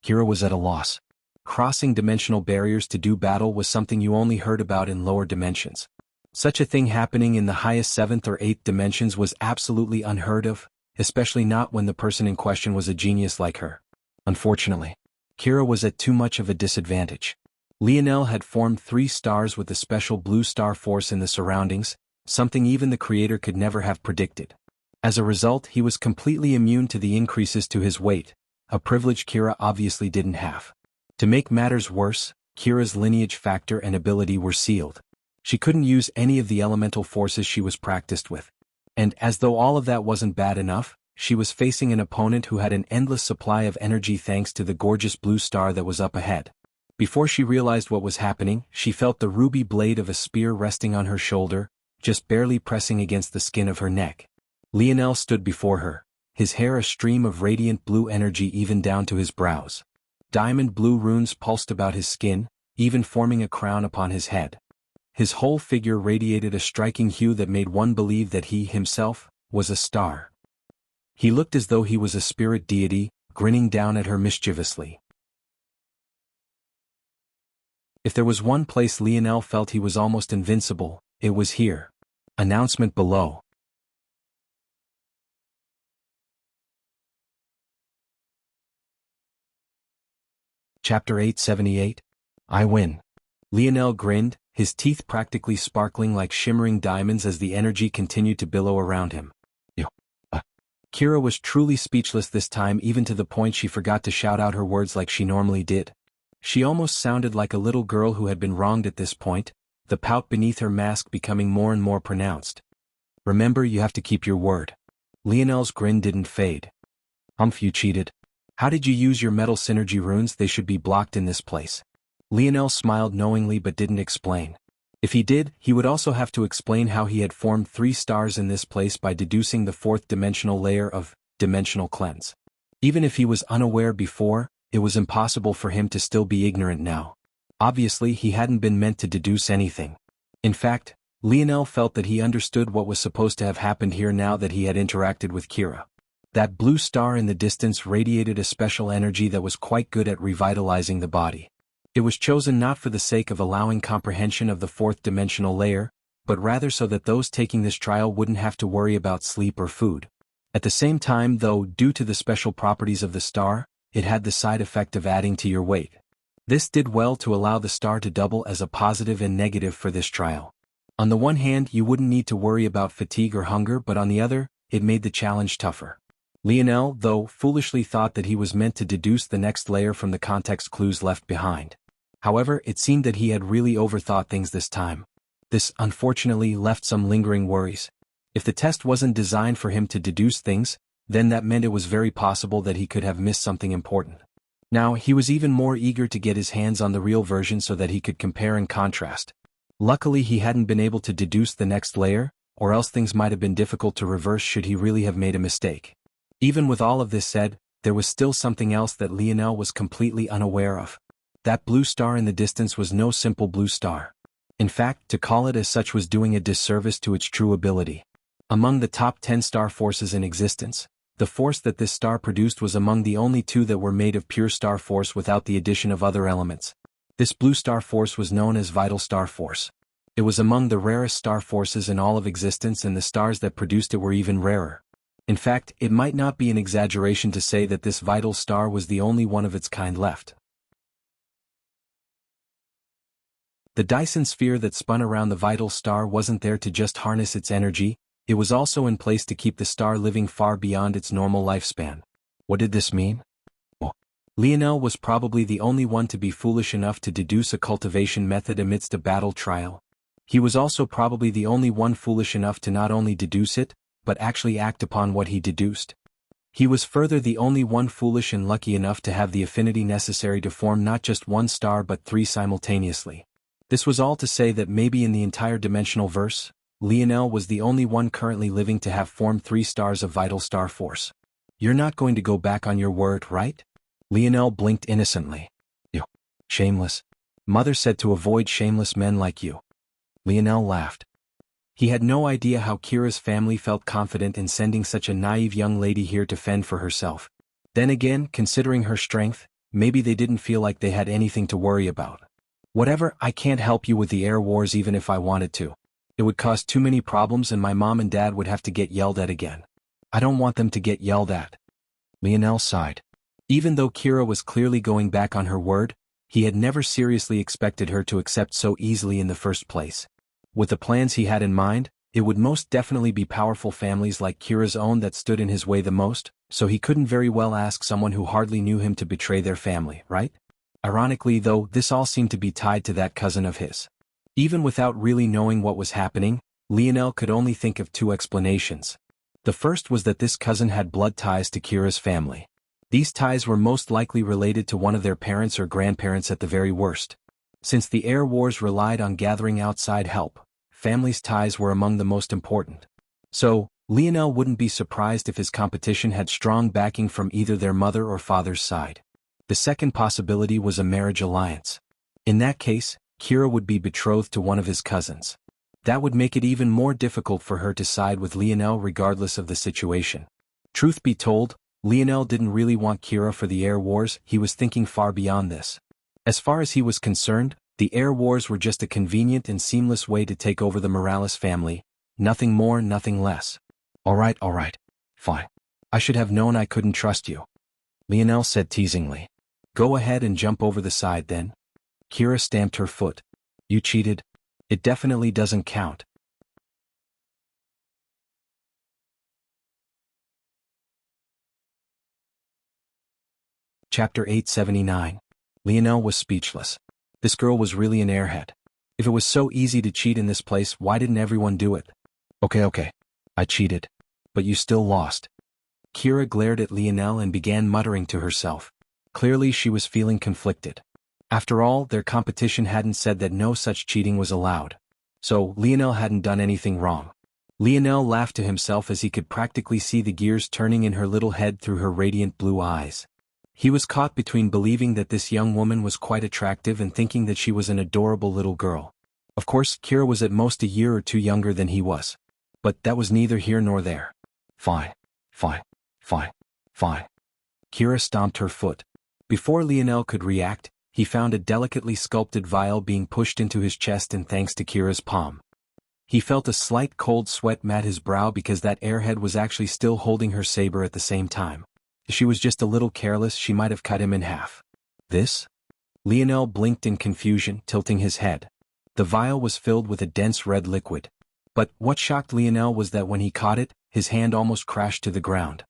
Kira was at a loss. Crossing dimensional barriers to do battle was something you only heard about in lower dimensions. Such a thing happening in the highest 7th or 8th dimensions was absolutely unheard of, especially not when the person in question was a genius like her. Unfortunately, Kira was at too much of a disadvantage. Lionel had formed 3 stars with a special blue star force in the surroundings, something even the creator could never have predicted. As a result, he was completely immune to the increases to his weight, a privilege Kira obviously didn't have. To make matters worse, Kira's lineage factor and ability were sealed. She couldn't use any of the elemental forces she was practiced with. And as though all of that wasn't bad enough, she was facing an opponent who had an endless supply of energy thanks to the gorgeous blue star that was up ahead. Before she realized what was happening, she felt the ruby blade of a spear resting on her shoulder, just barely pressing against the skin of her neck. Lionel stood before her, his hair a stream of radiant blue energy even down to his brows. Diamond blue runes pulsed about his skin, even forming a crown upon his head. His whole figure radiated a striking hue that made one believe that he, himself, was a star. He looked as though he was a spirit deity, grinning down at her mischievously. If there was one place Lionel felt he was almost invincible, it was here. Announcement below. Chapter 878. I win. Lionel grinned, his teeth practically sparkling like shimmering diamonds as the energy continued to billow around him. Kira was truly speechless this time, even to the point she forgot to shout out her words like she normally did. She almost sounded like a little girl who had been wronged at this point, the pout beneath her mask becoming more and more pronounced. Remember, you have to keep your word. Lionel's grin didn't fade. Humph, you cheated. How did you use your metal synergy runes? They should be blocked in this place. Lionel smiled knowingly but didn't explain. If he did, he would also have to explain how he had formed 3 stars in this place by deducing the 4th dimensional layer of dimensional cleanse. Even if he was unaware before, it was impossible for him to still be ignorant now. Obviously, he hadn't been meant to deduce anything. In fact, Lionel felt that he understood what was supposed to have happened here now that he had interacted with Kira. That blue star in the distance radiated a special energy that was quite good at revitalizing the body. It was chosen not for the sake of allowing comprehension of the 4th dimensional layer, but rather so that those taking this trial wouldn't have to worry about sleep or food. At the same time, though, due to the special properties of the star, it had the side effect of adding to your weight. This did well to allow the star to double as a positive and negative for this trial. On the one hand, you wouldn't need to worry about fatigue or hunger, but on the other, it made the challenge tougher. Lionel, though, foolishly thought that he was meant to deduce the next layer from the context clues left behind. However, it seemed that he had really overthought things this time. This, unfortunately, left some lingering worries. If the test wasn't designed for him to deduce things, then that meant it was very possible that he could have missed something important. Now, he was even more eager to get his hands on the real version so that he could compare and contrast. Luckily, he hadn't been able to deduce the next layer, or else things might have been difficult to reverse should he really have made a mistake. Even with all of this said, there was still something else that Lionel was completely unaware of. That blue star in the distance was no simple blue star. In fact, to call it as such was doing a disservice to its true ability. Among the top 10 star forces in existence, the force that this star produced was among the only 2 that were made of pure star force without the addition of other elements. This blue star force was known as vital star force. It was among the rarest star forces in all of existence, and the stars that produced it were even rarer. In fact, it might not be an exaggeration to say that this vital star was the only one of its kind left. The Dyson sphere that spun around the vital star wasn't there to just harness its energy, it was also in place to keep the star living far beyond its normal lifespan. What did this mean? Well, Lionel was probably the only one to be foolish enough to deduce a cultivation method amidst a battle trial. He was also probably the only one foolish enough to not only deduce it, but actually act upon what he deduced. He was further the only one foolish and lucky enough to have the affinity necessary to form not just 1 star but 3 simultaneously. This was all to say that maybe in the entire dimensional verse, Lionel was the only one currently living to have formed 3 stars of vital star force. You're not going to go back on your word, right? Lionel blinked innocently. You shameless. Mother said to avoid shameless men like you. Lionel laughed. He had no idea how Kira's family felt confident in sending such a naive young lady here to fend for herself. Then again, considering her strength, maybe they didn't feel like they had anything to worry about. Whatever, I can't help you with the air wars even if I wanted to. It would cause too many problems and my mom and dad would have to get yelled at again. I don't want them to get yelled at. Lionel sighed. Even though Kira was clearly going back on her word, he had never seriously expected her to accept so easily in the first place. With the plans he had in mind, it would most definitely be powerful families like Kira's own that stood in his way the most, so he couldn't very well ask someone who hardly knew him to betray their family, right? Ironically though, this all seemed to be tied to that cousin of his. Even without really knowing what was happening, Lionel could only think of two explanations. The first was that this cousin had blood ties to Kira's family. These ties were most likely related to one of their parents or grandparents at the very worst. Since the air wars relied on gathering outside help, family's ties were among the most important. So, Lionel wouldn't be surprised if his competition had strong backing from either their mother or father's side. The second possibility was a marriage alliance. In that case, Kira would be betrothed to one of his cousins. That would make it even more difficult for her to side with Lionel regardless of the situation. Truth be told, Lionel didn't really want Kira for the air wars, he was thinking far beyond this. As far as he was concerned, the air wars were just a convenient and seamless way to take over the Morales family, nothing more, nothing less. Alright, fine. I should have known I couldn't trust you. Lionel said teasingly. Go ahead and jump over the side then. Kira stamped her foot. You cheated? It definitely doesn't count. Chapter 879. Lionel was speechless. This girl was really an airhead. If it was so easy to cheat in this place, why didn't everyone do it? Okay. I cheated. But you still lost. Kira glared at Lionel and began muttering to herself. Clearly she was feeling conflicted. After all, their competition hadn't said that no such cheating was allowed. So, Lionel hadn't done anything wrong. Lionel laughed to himself as he could practically see the gears turning in her little head through her radiant blue eyes. He was caught between believing that this young woman was quite attractive and thinking that she was an adorable little girl. Of course, Kira was at most a year or two younger than he was. But that was neither here nor there. Fine. Kira stomped her foot. Before Lionel could react, he found a delicately sculpted vial being pushed into his chest and thanks to Kira's palm. He felt a slight cold sweat mat his brow because that airhead was actually still holding her saber at the same time. If she was just a little careless, she might have cut him in half. This? Lionel blinked in confusion, tilting his head. The vial was filled with a dense red liquid. But what shocked Lionel was that when he caught it, his hand almost crashed to the ground.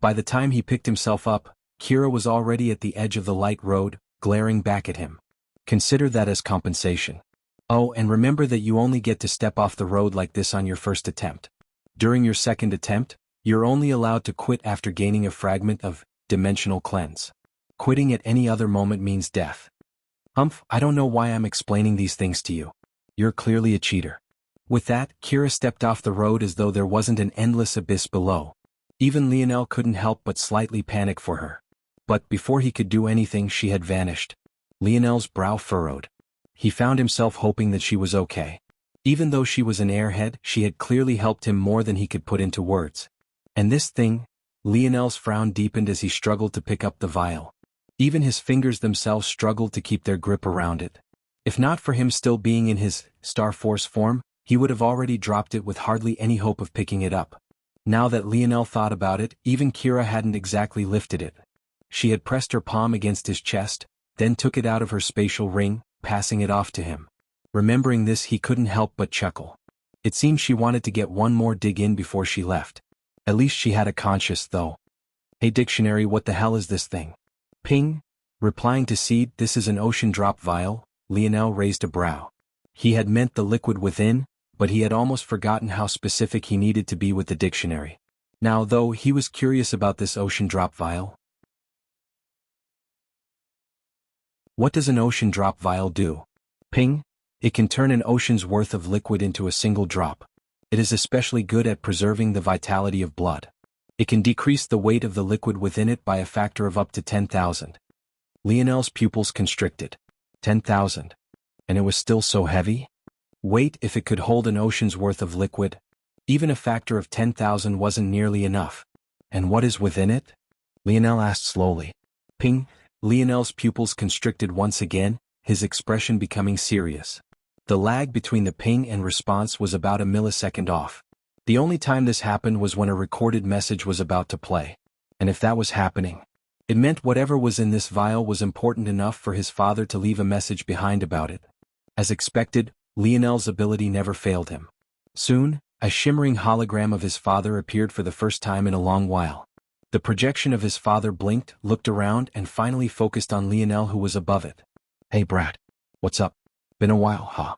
By the time he picked himself up, Kira was already at the edge of the light road, glaring back at him. Consider that as compensation. Oh, and remember that you only get to step off the road like this on your first attempt. During your second attempt, you're only allowed to quit after gaining a fragment of dimensional cleanse. Quitting at any other moment means death. I don't know why I'm explaining these things to you. You're clearly a cheater. With that, Kira stepped off the road as though there wasn't an endless abyss below. Even Lionel couldn't help but slightly panic for her. But before he could do anything, she had vanished. Lionel's brow furrowed. He found himself hoping that she was okay. Even though she was an airhead, she had clearly helped him more than he could put into words. And this thing? Lionel's frown deepened as he struggled to pick up the vial. Even his fingers themselves struggled to keep their grip around it. If not for him still being in his Star Force form, he would have already dropped it with hardly any hope of picking it up. Now that Lionel thought about it, even Kira hadn't exactly lifted it. She had pressed her palm against his chest, then took it out of her spatial ring, passing it off to him. Remembering this, he couldn't help but chuckle. It seemed she wanted to get one more dig in before she left. At least she had a conscience, though. Hey dictionary, what the hell is this thing? Ping. Replying to Seed, this is an ocean drop vial. Lionel raised a brow. He had meant the liquid within, but he had almost forgotten how specific he needed to be with the dictionary. Now, though, he was curious about this ocean drop vial. What does an ocean drop vial do? Ping. It can turn an ocean's worth of liquid into a single drop. It is especially good at preserving the vitality of blood. It can decrease the weight of the liquid within it by a factor of up to 10,000. Lionel's pupils constricted. 10,000. And it was still so heavy? Wait, if it could hold an ocean's worth of liquid? Even a factor of 10,000 wasn't nearly enough. And what is within it? Lionel asked slowly. Ping. Lionel's pupils constricted once again, his expression becoming serious. The lag between the ping and response was about a millisecond off. The only time this happened was when a recorded message was about to play. And if that was happening, it meant whatever was in this vial was important enough for his father to leave a message behind about it. As expected, Lionel's ability never failed him. Soon, a shimmering hologram of his father appeared for the first time in a long while. The projection of his father blinked, looked around, and finally focused on Lionel, who was above it. Hey Brad. What's up? Been a while, huh?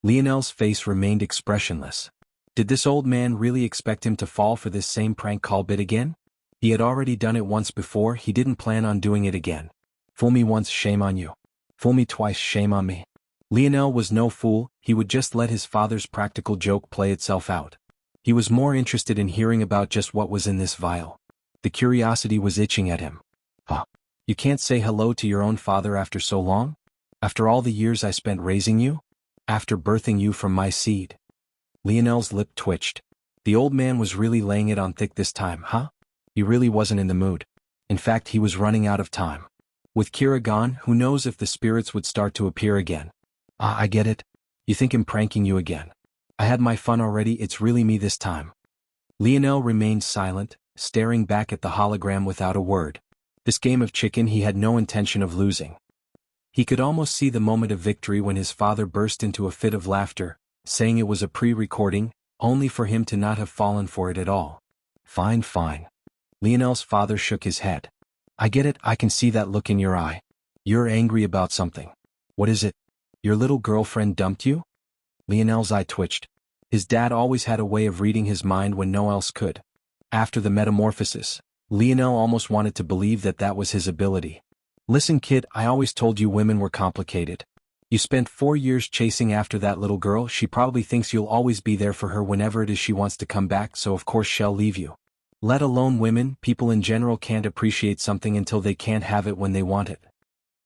Lionel's face remained expressionless. Did this old man really expect him to fall for this same prank call bit again? He had already done it once before, he didn't plan on doing it again. Fool me once, shame on you. Fool me twice, shame on me. Lionel was no fool, he would just let his father's practical joke play itself out. He was more interested in hearing about just what was in this vial. The curiosity was itching at him. Huh? You can't say hello to your own father after so long? After all the years I spent raising you? After birthing you from my seed? Lionel's lip twitched. The old man was really laying it on thick this time, huh? He really wasn't in the mood. In fact, he was running out of time. With Kira gone, who knows if the spirits would start to appear again. I get it. You think I'm pranking you again. I had my fun already, it's really me this time. Lionel remained silent, staring back at the hologram without a word. This game of chicken he had no intention of losing. He could almost see the moment of victory when his father burst into a fit of laughter, saying it was a pre-recording, only for him to not have fallen for it at all. Fine, fine. Lionel's father shook his head. I get it, I can see that look in your eye. You're angry about something. What is it? Your little girlfriend dumped you? Lionel's eye twitched. His dad always had a way of reading his mind when no one else could. After the metamorphosis, Lionel almost wanted to believe that that was his ability. Listen kid, I always told you women were complicated. You spent 4 years chasing after that little girl, she probably thinks you'll always be there for her whenever it is she wants to come back, so of course she'll leave you. Let alone women, people in general can't appreciate something until they can't have it when they want it.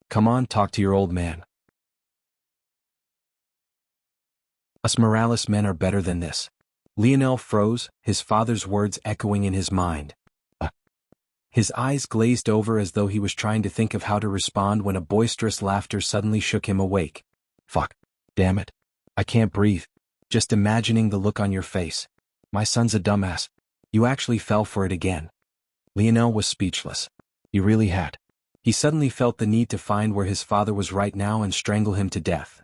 Come on, talk to your old man. Us Morales men are better than this. Lionel froze, his father's words echoing in his mind. His eyes glazed over as though he was trying to think of how to respond when a boisterous laughter suddenly shook him awake. Fuck. Damn it. I can't breathe. Just imagining the look on your face. My son's a dumbass. You actually fell for it again. Lionel was speechless. He really had. He suddenly felt the need to find where his father was right now and strangle him to death.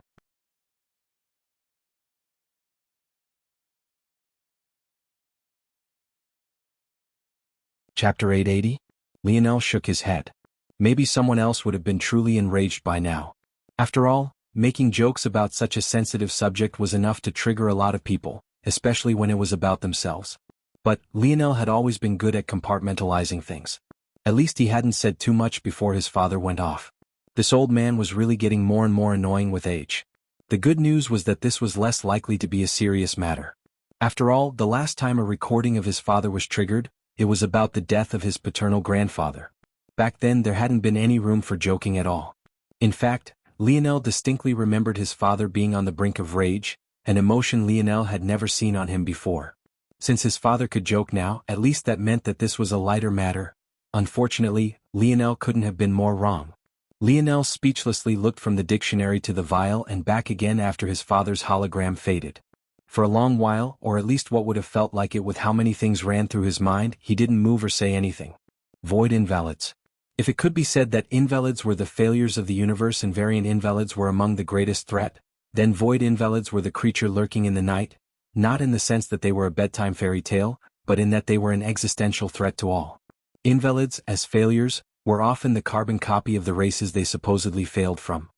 Chapter 880? Lionel shook his head. Maybe someone else would have been truly enraged by now. After all, making jokes about such a sensitive subject was enough to trigger a lot of people, especially when it was about themselves. But Lionel had always been good at compartmentalizing things. At least he hadn't said too much before his father went off. This old man was really getting more and more annoying with age. The good news was that this was less likely to be a serious matter. After all, the last time a recording of his father was triggered, it was about the death of his paternal grandfather. Back then there hadn't been any room for joking at all. In fact, Lionel distinctly remembered his father being on the brink of rage, an emotion Lionel had never seen on him before. Since his father could joke now, at least that meant that this was a lighter matter. Unfortunately, Lionel couldn't have been more wrong. Lionel speechlessly looked from the dictionary to the vial and back again after his father's hologram faded. For a long while, or at least what would have felt like it with how many things ran through his mind, he didn't move or say anything. Void invalids. If it could be said that invalids were the failures of the universe and variant invalids were among the greatest threat, then void invalids were the creature lurking in the night, not in the sense that they were a bedtime fairy tale, but in that they were an existential threat to all. Invalids, as failures, were often the carbon copy of the races they supposedly failed from.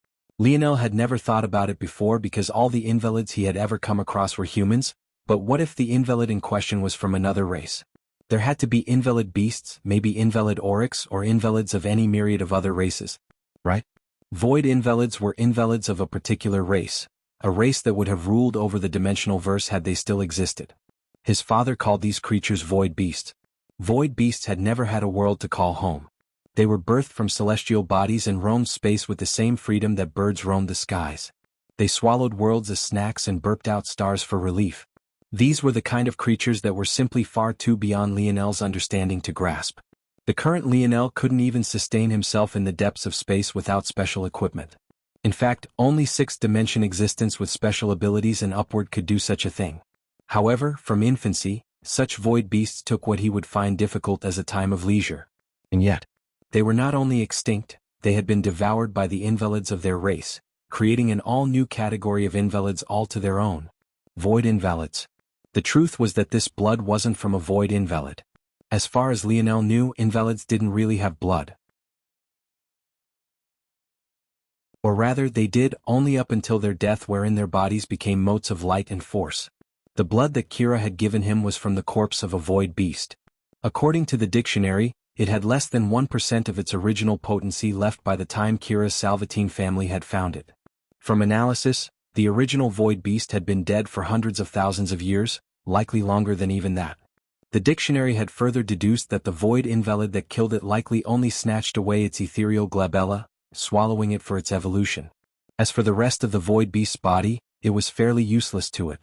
Lionel had never thought about it before because all the invalids he had ever come across were humans, but what if the invalid in question was from another race? There had to be invalid beasts, maybe invalid oryx or invalids of any myriad of other races, right? Void invalids were invalids of a particular race, a race that would have ruled over the dimensional verse had they still existed. His father called these creatures void beasts. Void beasts had never had a world to call home. They were birthed from celestial bodies and roamed space with the same freedom that birds roamed the skies. They swallowed worlds as snacks and burped out stars for relief. These were the kind of creatures that were simply far too beyond Lionel's understanding to grasp. The current Lionel couldn't even sustain himself in the depths of space without special equipment. In fact, only sixth-dimension existence with special abilities and upward could do such a thing. However, from infancy, such void beasts took what he would find difficult as a time of leisure. And yet, they were not only extinct, they had been devoured by the invalids of their race, creating an all-new category of invalids all to their own. Void invalids. The truth was that this blood wasn't from a void invalid. As far as Lionel knew, invalids didn't really have blood. Or rather, they did, only up until their death, wherein their bodies became motes of light and force. The blood that Kira had given him was from the corpse of a void beast. According to the dictionary, it had less than 1% of its original potency left by the time Kira's Salvatine family had found it. From analysis, the original void beast had been dead for hundreds of thousands of years, likely longer than even that. The dictionary had further deduced that the void invalid that killed it likely only snatched away its ethereal glabella, swallowing it for its evolution. As for the rest of the void beast's body, it was fairly useless to it.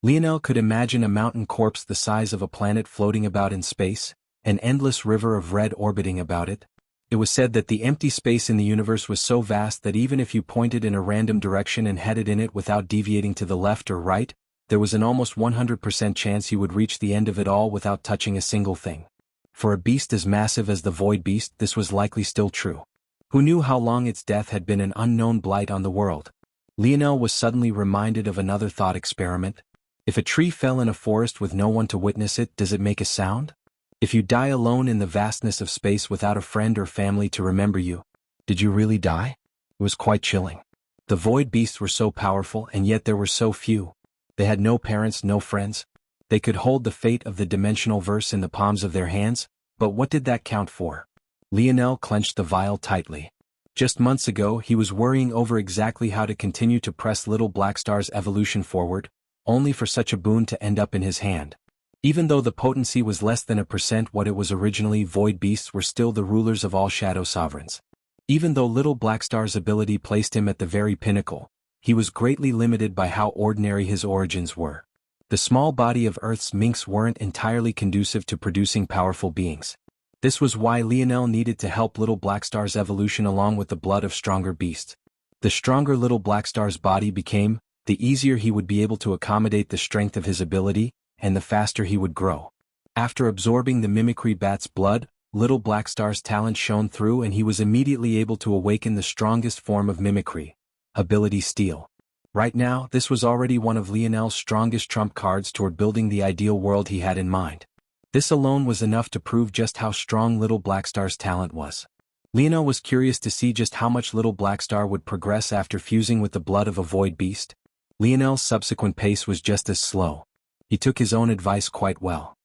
Lionel could imagine a mountain corpse the size of a planet floating about in space, an endless river of red orbiting about it. It was said that the empty space in the universe was so vast that even if you pointed in a random direction and headed in it without deviating to the left or right, there was an almost 100% chance you would reach the end of it all without touching a single thing. For a beast as massive as the void beast, this was likely still true. Who knew how long its death had been an unknown blight on the world? Lionel was suddenly reminded of another thought experiment. If a tree fell in a forest with no one to witness it, does it make a sound? If you die alone in the vastness of space without a friend or family to remember you, did you really die? It was quite chilling. The void beasts were so powerful, and yet there were so few. They had no parents, no friends. They could hold the fate of the dimensional verse in the palms of their hands, but what did that count for? Lionel clenched the vial tightly. Just months ago, he was worrying over exactly how to continue to press Little Black Star's evolution forward, only for such a boon to end up in his hand. Even though the potency was less than 1% what it was originally, void beasts were still the rulers of all shadow sovereigns. Even though Little Black Star's ability placed him at the very pinnacle, he was greatly limited by how ordinary his origins were. The small body of Earth's minks weren't entirely conducive to producing powerful beings. This was why Lionel needed to help Little Black Star's evolution along with the blood of stronger beasts. The stronger Little Black Star's body became, the easier he would be able to accommodate the strength of his ability, and the faster he would grow. After absorbing the mimicry bat's blood, Little Black Star's talent shone through, and he was immediately able to awaken the strongest form of mimicry, ability Steal. Right now, this was already one of Lionel's strongest trump cards toward building the ideal world he had in mind. This alone was enough to prove just how strong Little Black Star's talent was. Lionel was curious to see just how much Little Black Star would progress after fusing with the blood of a void beast. Lionel's subsequent pace was just as slow. He took his own advice quite well.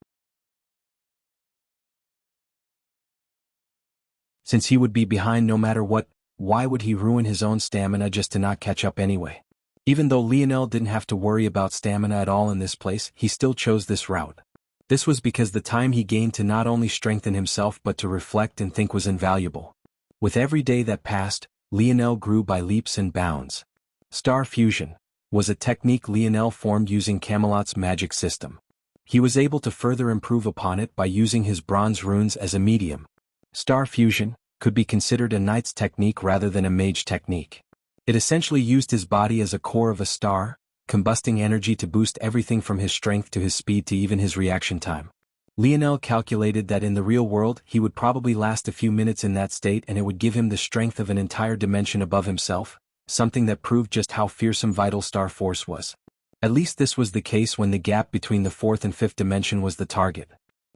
Since he would be behind no matter what, why would he ruin his own stamina just to not catch up anyway? Even though Lionel didn't have to worry about stamina at all in this place, he still chose this route. This was because the time he gained to not only strengthen himself but to reflect and think was invaluable. With every day that passed, Lionel grew by leaps and bounds. Star fusion was a technique Lionel formed using Camelot's magic system. He was able to further improve upon it by using his bronze runes as a medium. Star fusion could be considered a knight's technique rather than a mage technique. It essentially used his body as a core of a star, combusting energy to boost everything from his strength to his speed to even his reaction time. Lionel calculated that in the real world he would probably last a few minutes in that state, and it would give him the strength of an entire dimension above himself, something that proved just how fearsome vital star force was. At least this was the case when the gap between the fourth and fifth dimension was the target.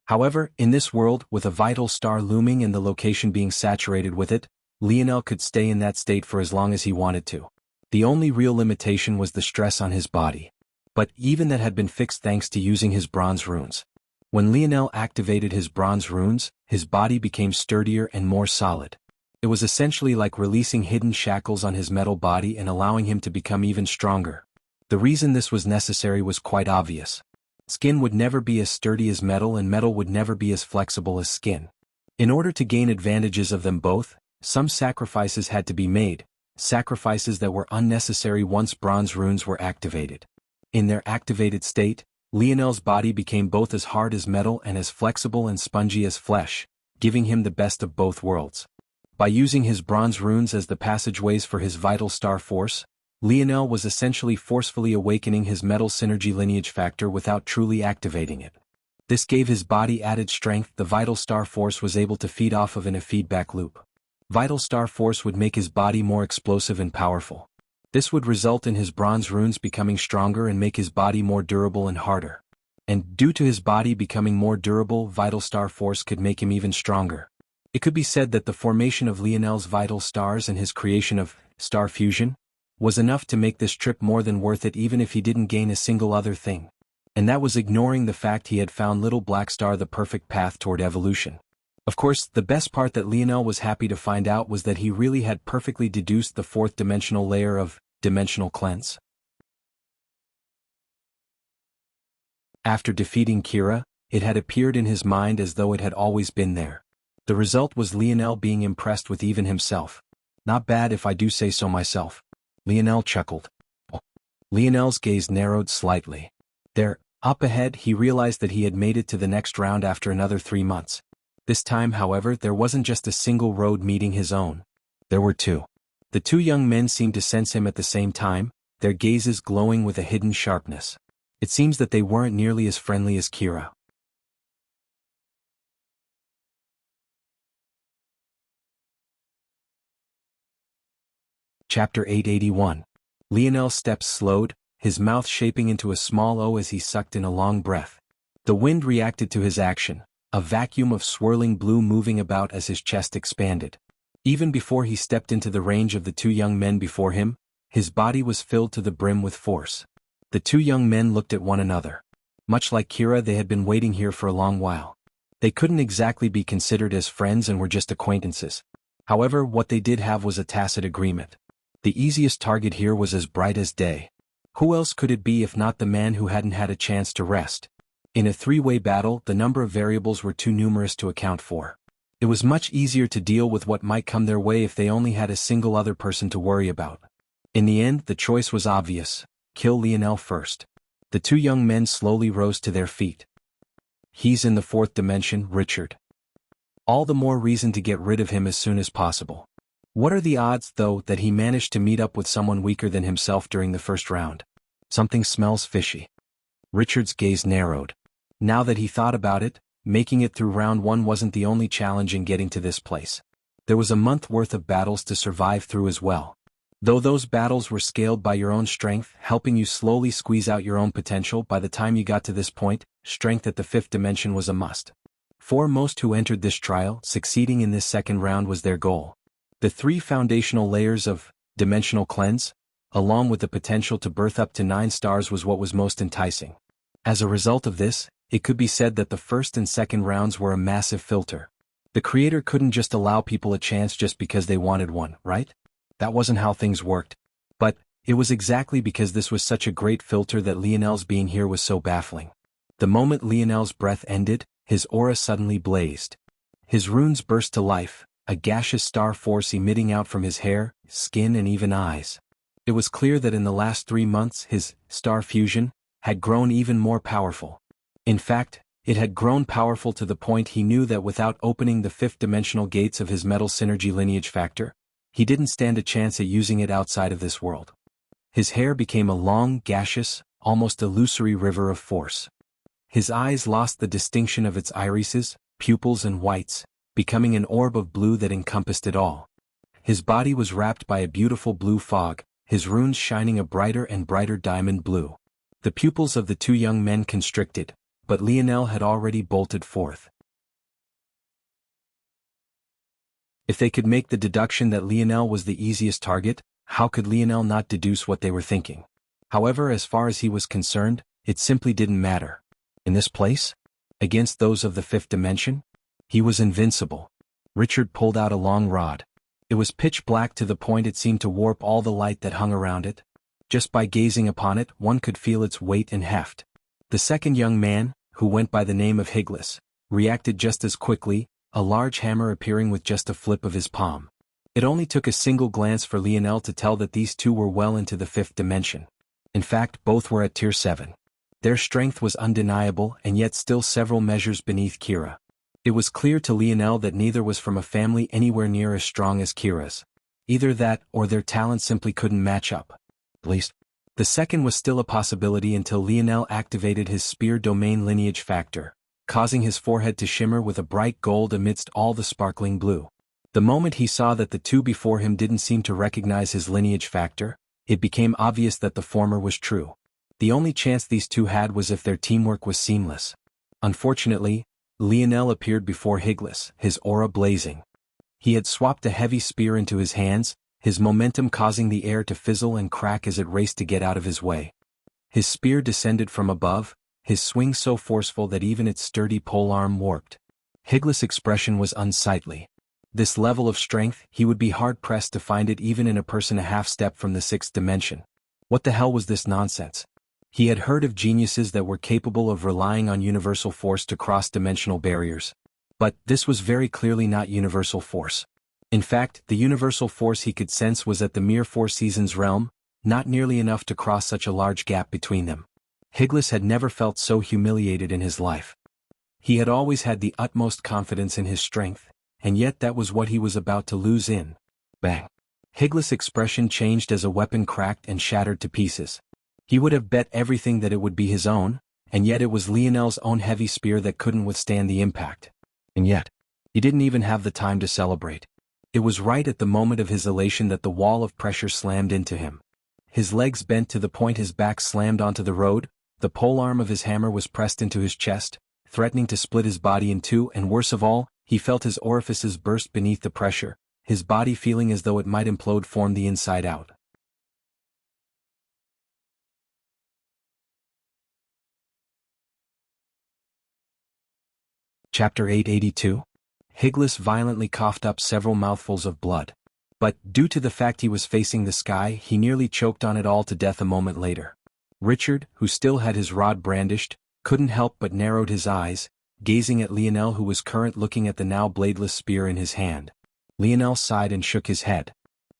However, in this world, with a vital star looming and the location being saturated with it, Lionel could stay in that state for as long as he wanted to. The only real limitation was the stress on his body. But even that had been fixed thanks to using his bronze runes. When Lionel activated his bronze runes, his body became sturdier and more solid. It was essentially like releasing hidden shackles on his metal body and allowing him to become even stronger. The reason this was necessary was quite obvious. Skin would never be as sturdy as metal and metal would never be as flexible as skin. In order to gain advantages of them both, some sacrifices had to be made, sacrifices that were unnecessary once bronze runes were activated. In their activated state, Lionel's body became both as hard as metal and as flexible and spongy as flesh, giving him the best of both worlds. By using his bronze runes as the passageways for his vital star force, Lionel was essentially forcefully awakening his metal synergy lineage factor without truly activating it. This gave his body added strength the vital star force was able to feed off of in a feedback loop. Vital star force would make his body more explosive and powerful. This would result in his bronze runes becoming stronger and make his body more durable and harder. And due to his body becoming more durable, vital star force could make him even stronger. It could be said that the formation of Lionel's vital stars and his creation of star fusion was enough to make this trip more than worth it even if he didn't gain a single other thing. And that was ignoring the fact he had found Little Black Star the perfect path toward evolution. Of course, the best part that Lionel was happy to find out was that he really had perfectly deduced the fourth dimensional layer of dimensional cleanse. After defeating Kira, it had appeared in his mind as though it had always been there. The result was Lionel being impressed with even himself. Not bad if I do say so myself. Lionel chuckled. Lionel's gaze narrowed slightly. There, up ahead, he realized that he had made it to the next round after another 3 months. This time, however, there wasn't just a single road meeting his own. There were two. The two young men seemed to sense him at the same time, their gazes glowing with a hidden sharpness. It seems that they weren't nearly as friendly as Kira. Chapter 881. Lionel's steps slowed, his mouth shaping into a small O as he sucked in a long breath. The wind reacted to his action, a vacuum of swirling blue moving about as his chest expanded. Even before he stepped into the range of the two young men before him, his body was filled to the brim with force. The two young men looked at one another. Much like Kira, they had been waiting here for a long while. They couldn't exactly be considered as friends and were just acquaintances. However, what they did have was a tacit agreement. The easiest target here was as bright as day. Who else could it be if not the man who hadn't had a chance to rest? In a three-way battle, the number of variables were too numerous to account for. It was much easier to deal with what might come their way if they only had a single other person to worry about. In the end, the choice was obvious. Kill Lionel first. The two young men slowly rose to their feet. He's in the fourth dimension, Richard. All the more reason to get rid of him as soon as possible. What are the odds, though, that he managed to meet up with someone weaker than himself during the first round? Something smells fishy. Richard's gaze narrowed. Now that he thought about it, making it through round 1 wasn't the only challenge in getting to this place. There was a month worth of battles to survive through as well. Though those battles were scaled by your own strength, helping you slowly squeeze out your own potential, by the time you got to this point, strength at the fifth dimension was a must. For most who entered this trial, succeeding in this second round was their goal. The 3 foundational layers of dimensional cleanse, along with the potential to birth up to 9 stars, was what was most enticing. As a result of this, it could be said that the first and second rounds were a massive filter. The creator couldn't just allow people a chance just because they wanted one, right? That wasn't how things worked. But it was exactly because this was such a great filter that Lionel's being here was so baffling. The moment Lionel's breath ended, his aura suddenly blazed. His runes burst to life, a gaseous star force emitting out from his hair, skin and even eyes. It was clear that in the last 3 months his star fusion had grown even more powerful. In fact, it had grown powerful to the point he knew that without opening the 5th dimensional gates of his metal synergy lineage factor, he didn't stand a chance at using it outside of this world. His hair became a long, gaseous, almost illusory river of force. His eyes lost the distinction of its irises, pupils and whites, becoming an orb of blue that encompassed it all. His body was wrapped by a beautiful blue fog, his runes shining a brighter and brighter diamond blue. The pupils of the two young men constricted, but Lionel had already bolted forth. If they could make the deduction that Lionel was the easiest target, how could Lionel not deduce what they were thinking? However, as far as he was concerned, it simply didn't matter. In this place? Against those of the 5th dimension? He was invincible. Richard pulled out a long rod. It was pitch black to the point it seemed to warp all the light that hung around it. Just by gazing upon it, one could feel its weight and heft. The second young man, who went by the name of Higlis, reacted just as quickly, a large hammer appearing with just a flip of his palm. It only took a single glance for Lionel to tell that these two were well into the fifth dimension. In fact, both were at Tier 7. Their strength was undeniable and yet still several measures beneath Kira. It was clear to Lionel that neither was from a family anywhere near as strong as Kira's. Either that or their talent simply couldn't match up. At least, the second was still a possibility until Lionel activated his spear domain lineage factor, causing his forehead to shimmer with a bright gold amidst all the sparkling blue. The moment he saw that the two before him didn't seem to recognize his lineage factor, it became obvious that the former was true. The only chance these two had was if their teamwork was seamless. Unfortunately, Lionel appeared before Higlis, his aura blazing. He had swapped a heavy spear into his hands, his momentum causing the air to fizzle and crack as it raced to get out of his way. His spear descended from above, his swing so forceful that even its sturdy polearm warped. Higlis' expression was unsightly. This level of strength, he would be hard-pressed to find it even in a person a half-step from the sixth dimension. What the hell was this nonsense? He had heard of geniuses that were capable of relying on universal force to cross dimensional barriers. But this was very clearly not universal force. In fact, the universal force he could sense was at the mere 4 seasons realm, not nearly enough to cross such a large gap between them. Higlis had never felt so humiliated in his life. He had always had the utmost confidence in his strength, and yet that was what he was about to lose in. Bang! Higlis' expression changed as a weapon cracked and shattered to pieces. He would have bet everything that it would be his own, and yet it was Lionel's own heavy spear that couldn't withstand the impact. And yet, he didn't even have the time to celebrate. It was right at the moment of his elation that the wall of pressure slammed into him. His legs bent to the point his back slammed onto the road, the polearm of his hammer was pressed into his chest, threatening to split his body in two, and worse of all, he felt his orifices burst beneath the pressure, his body feeling as though it might implode from the inside out. Chapter 882. Higlis violently coughed up several mouthfuls of blood. But, due to the fact he was facing the sky, he nearly choked on it all to death a moment later. Richard, who still had his rod brandished, couldn't help but narrowed his eyes, gazing at Lionel who was currently looking at the now bladeless spear in his hand. Lionel sighed and shook his head.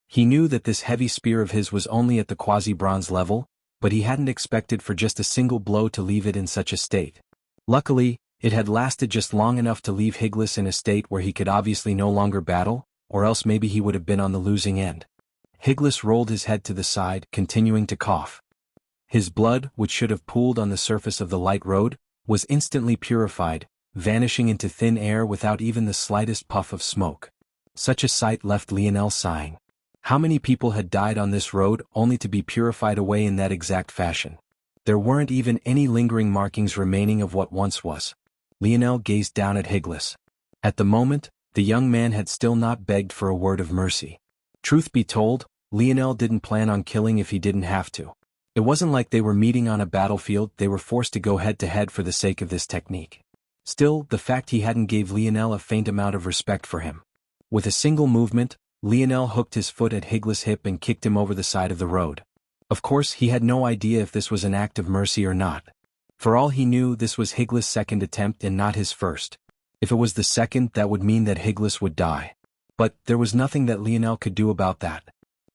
He knew that this heavy spear of his was only at the quasi-bronze level, but he hadn't expected for just a single blow to leave it in such a state. Luckily, it had lasted just long enough to leave Higlis in a state where he could obviously no longer battle, or else maybe he would have been on the losing end. Higlis rolled his head to the side, continuing to cough. His blood, which should have pooled on the surface of the light road, was instantly purified, vanishing into thin air without even the slightest puff of smoke. Such a sight left Lionel sighing. How many people had died on this road only to be purified away in that exact fashion? There weren't even any lingering markings remaining of what once was. Lionel gazed down at Higlis. At the moment, the young man had still not begged for a word of mercy. Truth be told, Lionel didn't plan on killing if he didn't have to. It wasn't like they were meeting on a battlefield, they were forced to go head-to-head for the sake of this technique. Still, the fact he hadn't gave Lionel a faint amount of respect for him. With a single movement, Lionel hooked his foot at Higlis' hip and kicked him over the side of the road. Of course, he had no idea if this was an act of mercy or not. For all he knew, this was Higlis' second attempt and not his first. If it was the second, that would mean that Higlis would die. But there was nothing that Lionel could do about that.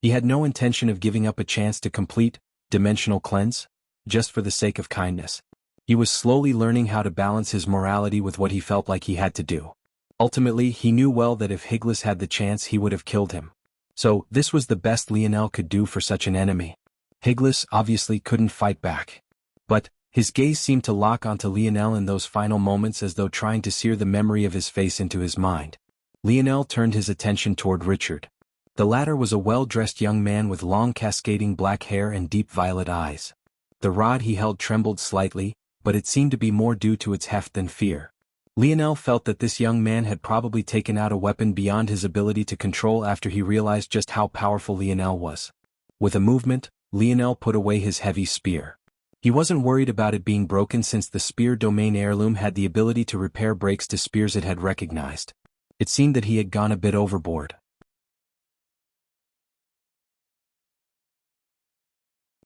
He had no intention of giving up a chance to complete dimensional cleanse, just for the sake of kindness. He was slowly learning how to balance his morality with what he felt like he had to do. Ultimately, he knew well that if Higlis had the chance, he would have killed him. So, this was the best Lionel could do for such an enemy. Higlis obviously couldn't fight back. But, his gaze seemed to lock onto Lionel in those final moments as though trying to sear the memory of his face into his mind. Lionel turned his attention toward Richard. The latter was a well-dressed young man with long cascading black hair and deep violet eyes. The rod he held trembled slightly, but it seemed to be more due to its heft than fear. Lionel felt that this young man had probably taken out a weapon beyond his ability to control after he realized just how powerful Lionel was. With a movement, Lionel put away his heavy spear. He wasn't worried about it being broken since the spear domain heirloom had the ability to repair breaks to spears it had recognized. It seemed that he had gone a bit overboard.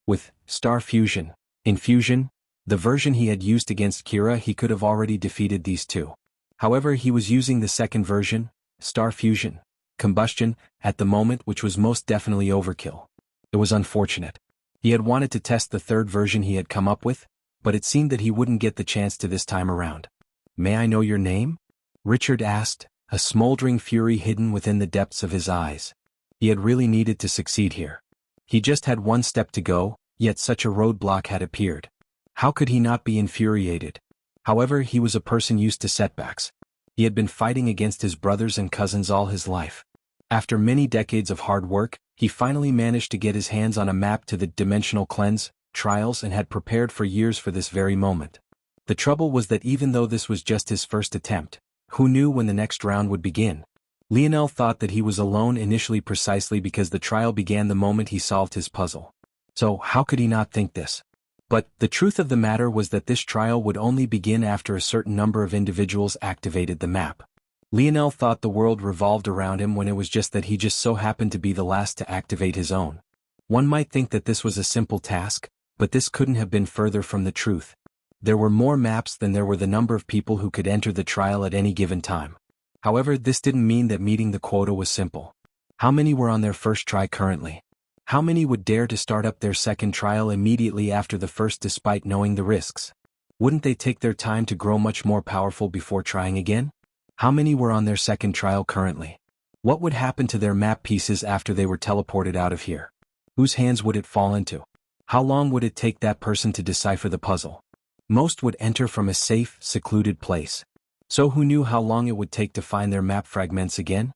With Star Fusion, Infusion, The version he had used against Kira, he could have already defeated these two. However, he was using the second version, star fusion, combustion, at the moment, which was most definitely overkill. It was unfortunate. He had wanted to test the third version he had come up with, but it seemed that he wouldn't get the chance to this time around. "May I know your name?" Richard asked, a smoldering fury hidden within the depths of his eyes. He had really needed to succeed here. He just had one step to go, yet such a roadblock had appeared. How could he not be infuriated? However, he was a person used to setbacks. He had been fighting against his brothers and cousins all his life. After many decades of hard work, he finally managed to get his hands on a map to the dimensional cleanse trials and had prepared for years for this very moment. The trouble was that even though this was just his first attempt, who knew when the next round would begin? Lionel thought that he was alone initially precisely because the trial began the moment he solved his puzzle. So how could he not think this? But the truth of the matter was that this trial would only begin after a certain number of individuals activated the map. Lionel thought the world revolved around him when it was just that he just so happened to be the last to activate his own. One might think that this was a simple task, but this couldn't have been further from the truth. There were more maps than there were the number of people who could enter the trial at any given time. However, this didn't mean that meeting the quota was simple. How many were on their first try currently? How many would dare to start up their second trial immediately after the first despite knowing the risks? Wouldn't they take their time to grow much more powerful before trying again? How many were on their second trial currently? What would happen to their map pieces after they were teleported out of here? Whose hands would it fall into? How long would it take that person to decipher the puzzle? Most would enter from a safe, secluded place. So who knew how long it would take to find their map fragments again?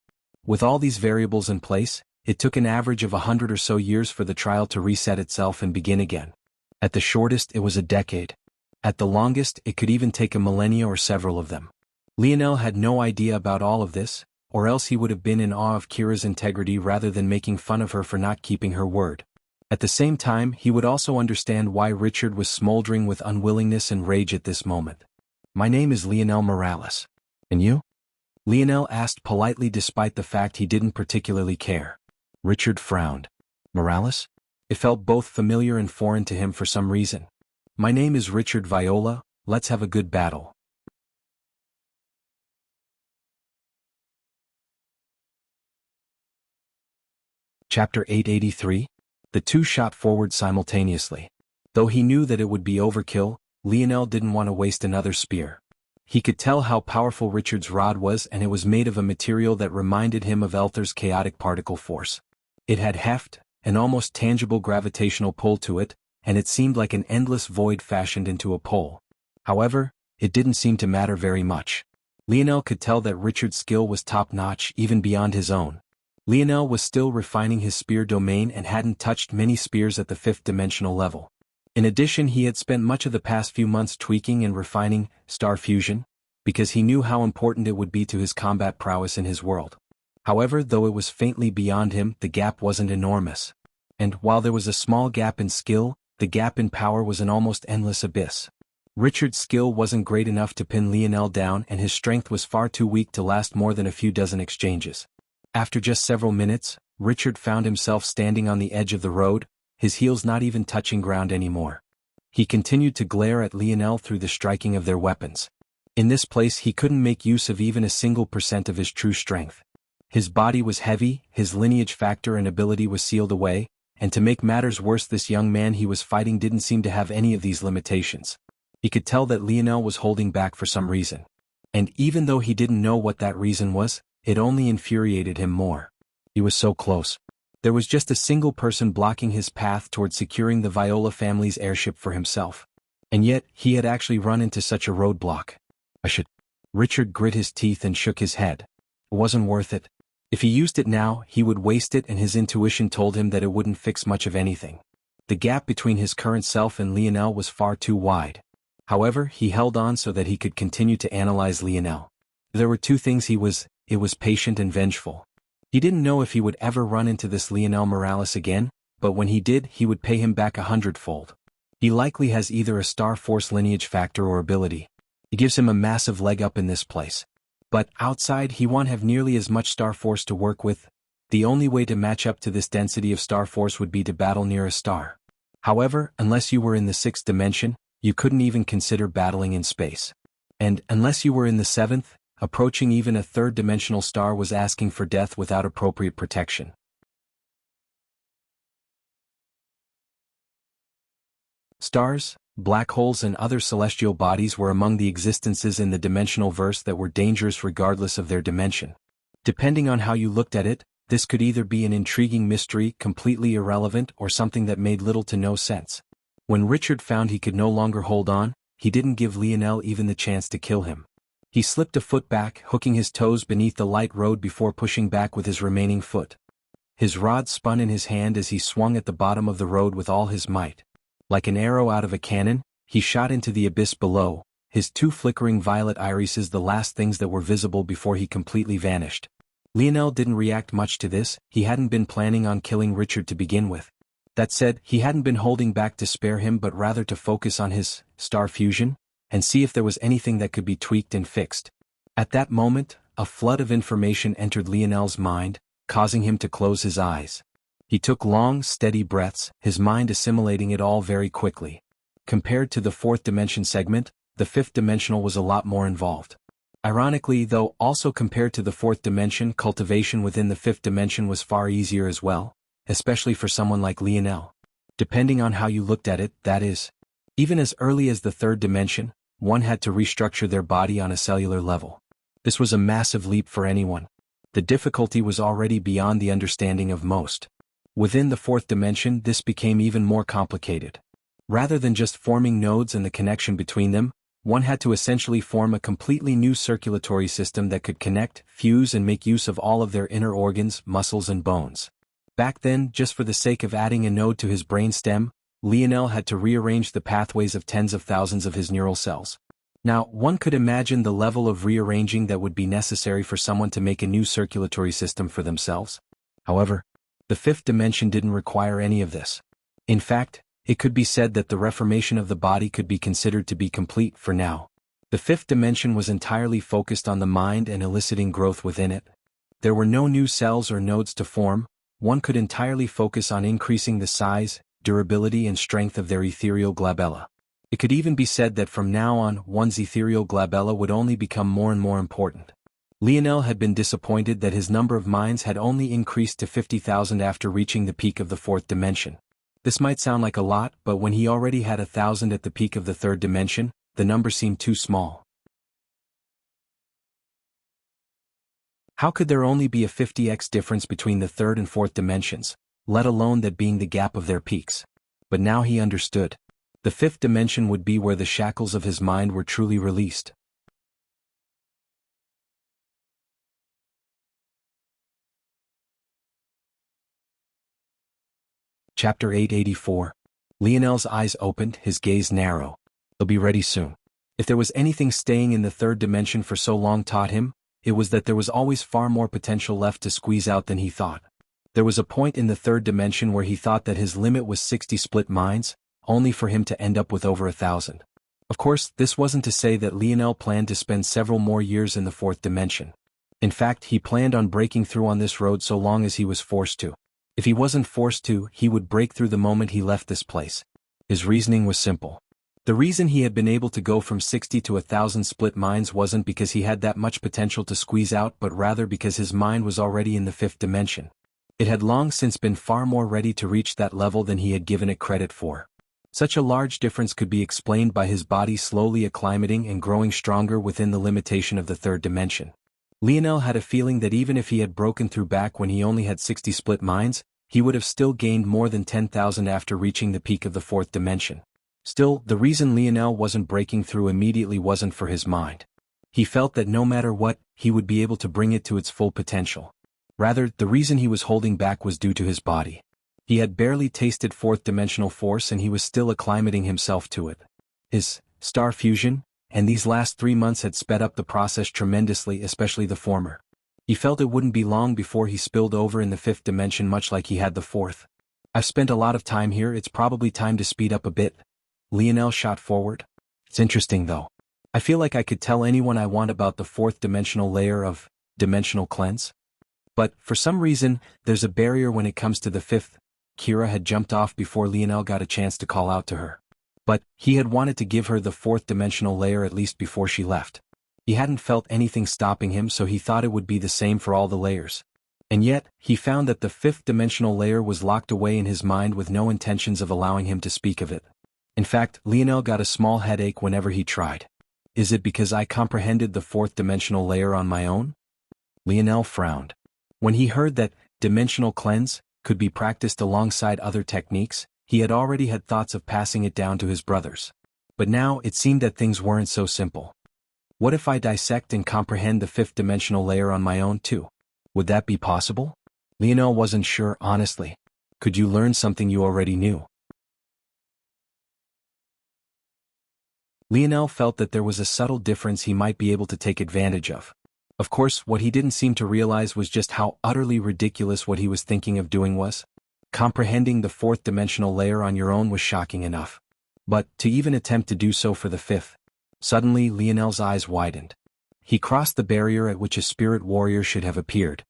With all these variables in place, it took an average of 100 or so years for the trial to reset itself and begin again. At the shortest, it was a decade. At the longest, it could even take a millennia or several of them. Lionel had no idea about all of this, or else he would have been in awe of Kira's integrity rather than making fun of her for not keeping her word. At the same time, he would also understand why Richard was smoldering with unwillingness and rage at this moment. "My name is Lionel Morales. And you?" Lionel asked politely despite the fact he didn't particularly care. Richard frowned. "Morales?" It felt both familiar and foreign to him for some reason. "My name is Richard Viola, let's have a good battle." Chapter 883. The two shot forward simultaneously. Though he knew that it would be overkill, Lionel didn't want to waste another spear. He could tell how powerful Richard's rod was, and it was made of a material that reminded him of Elther's chaotic particle force. It had heft, an almost tangible gravitational pull to it, and it seemed like an endless void fashioned into a pole. However, it didn't seem to matter very much. Lionel could tell that Richard's skill was top-notch, even beyond his own. Lionel was still refining his spear domain and hadn't touched many spears at the 5th dimensional level. In addition, he had spent much of the past few months tweaking and refining star fusion, because he knew how important it would be to his combat prowess in his world. However, though it was faintly beyond him, the gap wasn't enormous. And while there was a small gap in skill, the gap in power was an almost endless abyss. Richard's skill wasn't great enough to pin Lionel down, and his strength was far too weak to last more than a few dozen exchanges. After just several minutes, Richard found himself standing on the edge of the road, his heels not even touching ground anymore. He continued to glare at Lionel through the striking of their weapons. In this place he couldn't make use of even a single % of his true strength. His body was heavy, his lineage factor and ability was sealed away, and to make matters worse, this young man he was fighting didn't seem to have any of these limitations. He could tell that Lionel was holding back for some reason. And even though he didn't know what that reason was, it only infuriated him more. He was so close. There was just a single person blocking his path toward securing the Viola family's airship for himself. And yet, he had actually run into such a roadblock. Richard grit his teeth and shook his head. It wasn't worth it. If he used it now, he would waste it, and his intuition told him that it wouldn't fix much of anything. The gap between his current self and Lionel was far too wide. However, he held on so that he could continue to analyze Lionel. There were two things it was patient and vengeful. He didn't know if he would ever run into this Lionel Morales again, but when he did, he would pay him back 100-fold. He likely has either a Star Force lineage factor or ability. It gives him a massive leg up in this place. But outside, he won't have nearly as much Star Force to work with. The only way to match up to this density of Star Force would be to battle near a star. However, unless you were in the 6th dimension, you couldn't even consider battling in space. And, unless you were in the seventh, approaching even a third-dimensional star was asking for death without appropriate protection. Stars, black holes and other celestial bodies were among the existences in the dimensional verse that were dangerous regardless of their dimension. Depending on how you looked at it, this could either be an intriguing mystery, completely irrelevant, or something that made little to no sense. When Richard found he could no longer hold on, he didn't give Lionel even the chance to kill him. He slipped a foot back, hooking his toes beneath the light road before pushing back with his remaining foot. His rod spun in his hand as he swung at the bottom of the road with all his might. Like an arrow out of a cannon, he shot into the abyss below, his two flickering violet irises the last things that were visible before he completely vanished. Lionel didn't react much to this. He hadn't been planning on killing Richard to begin with. That said, he hadn't been holding back to spare him but rather to focus on his star fusion, and see if there was anything that could be tweaked and fixed. At that moment, a flood of information entered Lionel's mind, causing him to close his eyes. He took long, steady breaths, his mind assimilating it all very quickly. Compared to the fourth dimension segment, the fifth dimensional was a lot more involved. Ironically, though, also compared to the fourth dimension, cultivation within the fifth dimension was far easier as well, especially for someone like Lionel. Depending on how you looked at it, that is. Even as early as the third dimension, one had to restructure their body on a cellular level. This was a massive leap for anyone. The difficulty was already beyond the understanding of most. Within the fourth dimension, this became even more complicated. Rather than just forming nodes and the connection between them, one had to essentially form a completely new circulatory system that could connect, fuse and make use of all of their inner organs, muscles and bones. Back then, just for the sake of adding a node to his brain stem, Lionel had to rearrange the pathways of tens of thousands of his neural cells. Now, one could imagine the level of rearranging that would be necessary for someone to make a new circulatory system for themselves. However, the fifth dimension didn't require any of this. In fact, it could be said that the reformation of the body could be considered to be complete for now. The fifth dimension was entirely focused on the mind and eliciting growth within it. There were no new cells or nodes to form. One could entirely focus on increasing the size, durability and strength of their ethereal glabella. It could even be said that from now on, one's ethereal glabella would only become more and more important. Lionel had been disappointed that his number of minds had only increased to 50,000 after reaching the peak of the fourth dimension. This might sound like a lot, but when he already had 1,000 at the peak of the third dimension, the number seemed too small. How could there only be a 50x difference between the third and fourth dimensions, let alone that being the gap of their peaks? But now he understood. The fifth dimension would be where the shackles of his mind were truly released. Chapter 884. Lionel's eyes opened, his gaze narrow. They'll be ready soon. If there was anything staying in the third dimension for so long taught him, it was that there was always far more potential left to squeeze out than he thought. There was a point in the third dimension where he thought that his limit was 60 split minds, only for him to end up with over 1,000. Of course, this wasn't to say that Lionel planned to spend several more years in the fourth dimension. In fact, he planned on breaking through on this road so long as he was forced to. If he wasn't forced to, he would break through the moment he left this place. His reasoning was simple. The reason he had been able to go from 60 to 1,000 split minds wasn't because he had that much potential to squeeze out, but rather because his mind was already in the fifth dimension. It had long since been far more ready to reach that level than he had given it credit for. Such a large difference could be explained by his body slowly acclimating and growing stronger within the limitation of the third dimension. Lionel had a feeling that even if he had broken through back when he only had 60 split minds, he would have still gained more than 10,000 after reaching the peak of the fourth dimension. Still, the reason Lionel wasn't breaking through immediately wasn't for his mind. He felt that no matter what, he would be able to bring it to its full potential. Rather, the reason he was holding back was due to his body. He had barely tasted fourth-dimensional force and he was still acclimating himself to it. His star fusion, and these last 3 months had sped up the process tremendously, especially the former. He felt it wouldn't be long before he spilled over in the fifth dimension much like he had the fourth. I've spent a lot of time here, it's probably time to speed up a bit. Lionel shot forward. It's interesting though. I feel like I could tell anyone I want about the fourth dimensional layer of dimensional cleanse. But, for some reason, there's a barrier when it comes to the fifth. Kira had jumped off before Lionel got a chance to call out to her. But he had wanted to give her the fourth dimensional layer at least before she left. He hadn't felt anything stopping him, so he thought it would be the same for all the layers. And yet, he found that the fifth dimensional layer was locked away in his mind with no intentions of allowing him to speak of it. In fact, Lionel got a small headache whenever he tried. Is it because I comprehended the fourth dimensional layer on my own? Lionel frowned. When he heard that dimensional cleanse could be practiced alongside other techniques, he had already had thoughts of passing it down to his brothers. But now it seemed that things weren't so simple. What if I dissect and comprehend the fifth dimensional layer on my own too? Would that be possible? Lionel wasn't sure, honestly. Could you learn something you already knew? Lionel felt that there was a subtle difference he might be able to take advantage of. Of course, what he didn't seem to realize was just how utterly ridiculous what he was thinking of doing was. Comprehending the fourth dimensional layer on your own was shocking enough. But to even attempt to do so for the fifth. Suddenly, Lionel's eyes widened. He crossed the barrier at which a spirit warrior should have appeared.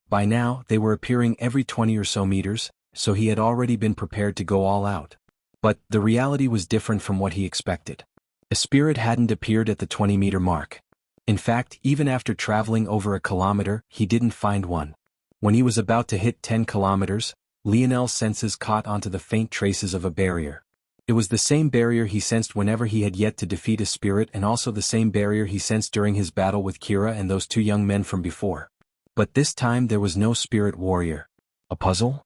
By now, they were appearing every 20 or so meters, so he had already been prepared to go all out. But the reality was different from what he expected. A spirit hadn't appeared at the 20-meter mark. In fact, even after traveling over a kilometer, he didn't find one. When he was about to hit 10 kilometers, Lionel's senses caught onto the faint traces of a barrier. It was the same barrier he sensed whenever he had yet to defeat a spirit, and also the same barrier he sensed during his battle with Kira and those two young men from before. But this time there was no spirit warrior. A puzzle?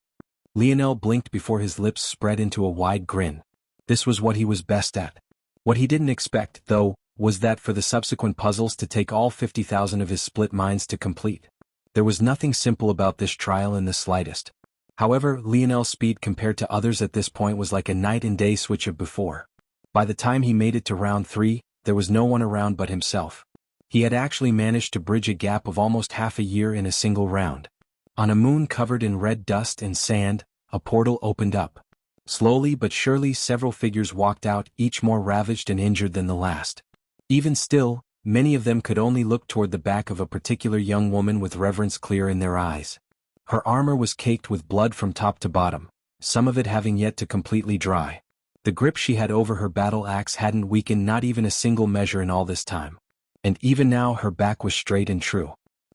Lionel blinked before his lips spread into a wide grin. This was what he was best at. What he didn't expect, though, was that for the subsequent puzzles to take all 50,000 of his split minds to complete. There was nothing simple about this trial in the slightest. However, Lionel's speed compared to others at this point was like a night and day switch of before. By the time he made it to round 3, there was no one around but himself. He had actually managed to bridge a gap of almost half a year in a single round. On a moon covered in red dust and sand, a portal opened up. Slowly but surely several figures walked out, each more ravaged and injured than the last. Even still, many of them could only look toward the back of a particular young woman with reverence clear in their eyes. Her armor was caked with blood from top to bottom, some of it having yet to completely dry. The grip she had over her battle axe hadn't weakened not even a single measure in all this time. And even now her back was straight and true.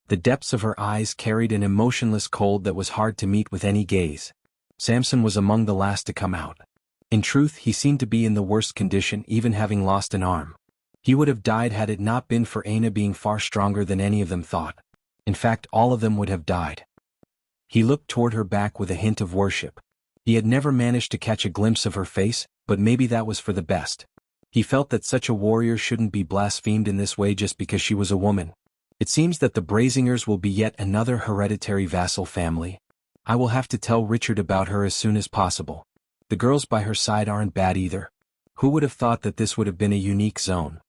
The depths of her eyes carried an emotionless cold that was hard to meet with any gaze. Samson was among the last to come out. In truth, he seemed to be in the worst condition, even having lost an arm. He would have died had it not been for Aina being far stronger than any of them thought. In fact, all of them would have died. He looked toward her back with a hint of worship. He had never managed to catch a glimpse of her face, but maybe that was for the best. He felt that such a warrior shouldn't be blasphemed in this way just because she was a woman. It seems that the Brazingers will be yet another hereditary vassal family. I will have to tell Richard about her as soon as possible. The girls by her side aren't bad either. Who would have thought that this would have been a unique zone?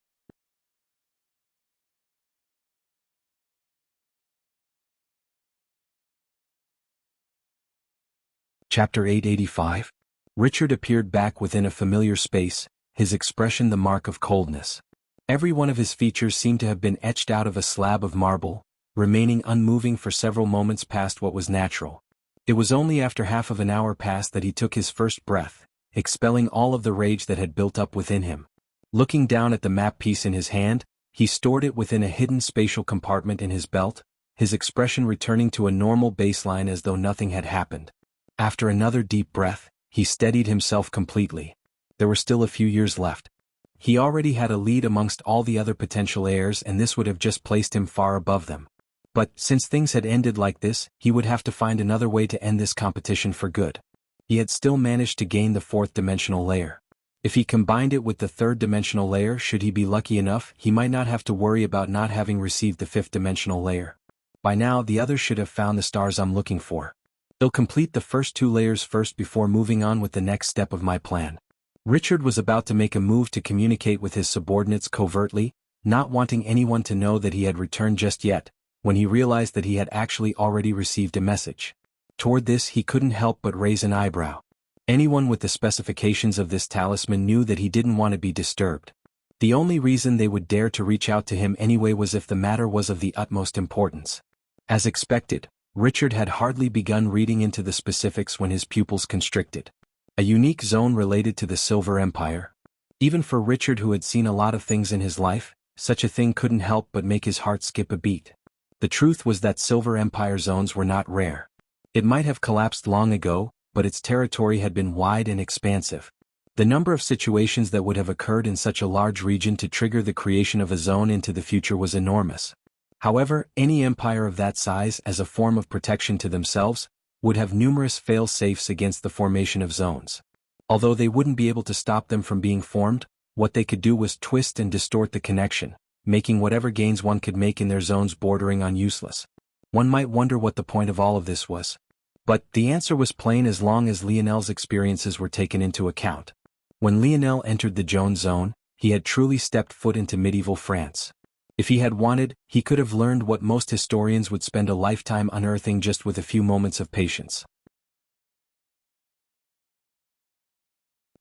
Chapter 885. Richard appeared back within a familiar space, his expression the mark of coldness. Every one of his features seemed to have been etched out of a slab of marble, remaining unmoving for several moments past what was natural. It was only after half of an hour passed that he took his first breath, expelling all of the rage that had built up within him. Looking down at the map piece in his hand, he stored it within a hidden spatial compartment in his belt, his expression returning to a normal baseline as though nothing had happened. After another deep breath, he steadied himself completely. There were still a few years left. He already had a lead amongst all the other potential heirs, and this would have just placed him far above them. But since things had ended like this, he would have to find another way to end this competition for good. He had still managed to gain the fourth dimensional layer. If he combined it with the third dimensional layer, should he be lucky enough, he might not have to worry about not having received the fifth dimensional layer. By now, the others should have found the stars I'm looking for. They'll complete the first 2 layers first before moving on with the next step of my plan. Richard was about to make a move to communicate with his subordinates covertly, not wanting anyone to know that he had returned just yet, when he realized that he had actually already received a message. Toward this he couldn't help but raise an eyebrow. Anyone with the specifications of this talisman knew that he didn't want to be disturbed. The only reason they would dare to reach out to him anyway was if the matter was of the utmost importance. As expected, Richard had hardly begun reading into the specifics when his pupils constricted. A unique zone related to the Silver Empire. Even for Richard, who had seen a lot of things in his life, such a thing couldn't help but make his heart skip a beat. The truth was that Silver Empire zones were not rare. It might have collapsed long ago, but its territory had been wide and expansive. The number of situations that would have occurred in such a large region to trigger the creation of a zone into the future was enormous. However, any empire of that size, as a form of protection to themselves, would have numerous fail-safes against the formation of zones. Although they wouldn't be able to stop them from being formed, what they could do was twist and distort the connection, making whatever gains one could make in their zones bordering on useless. One might wonder what the point of all of this was. But the answer was plain as long as Lionel's experiences were taken into account. When Lionel entered the Jones zone, he had truly stepped foot into medieval France. If he had wanted, he could have learned what most historians would spend a lifetime unearthing just with a few moments of patience.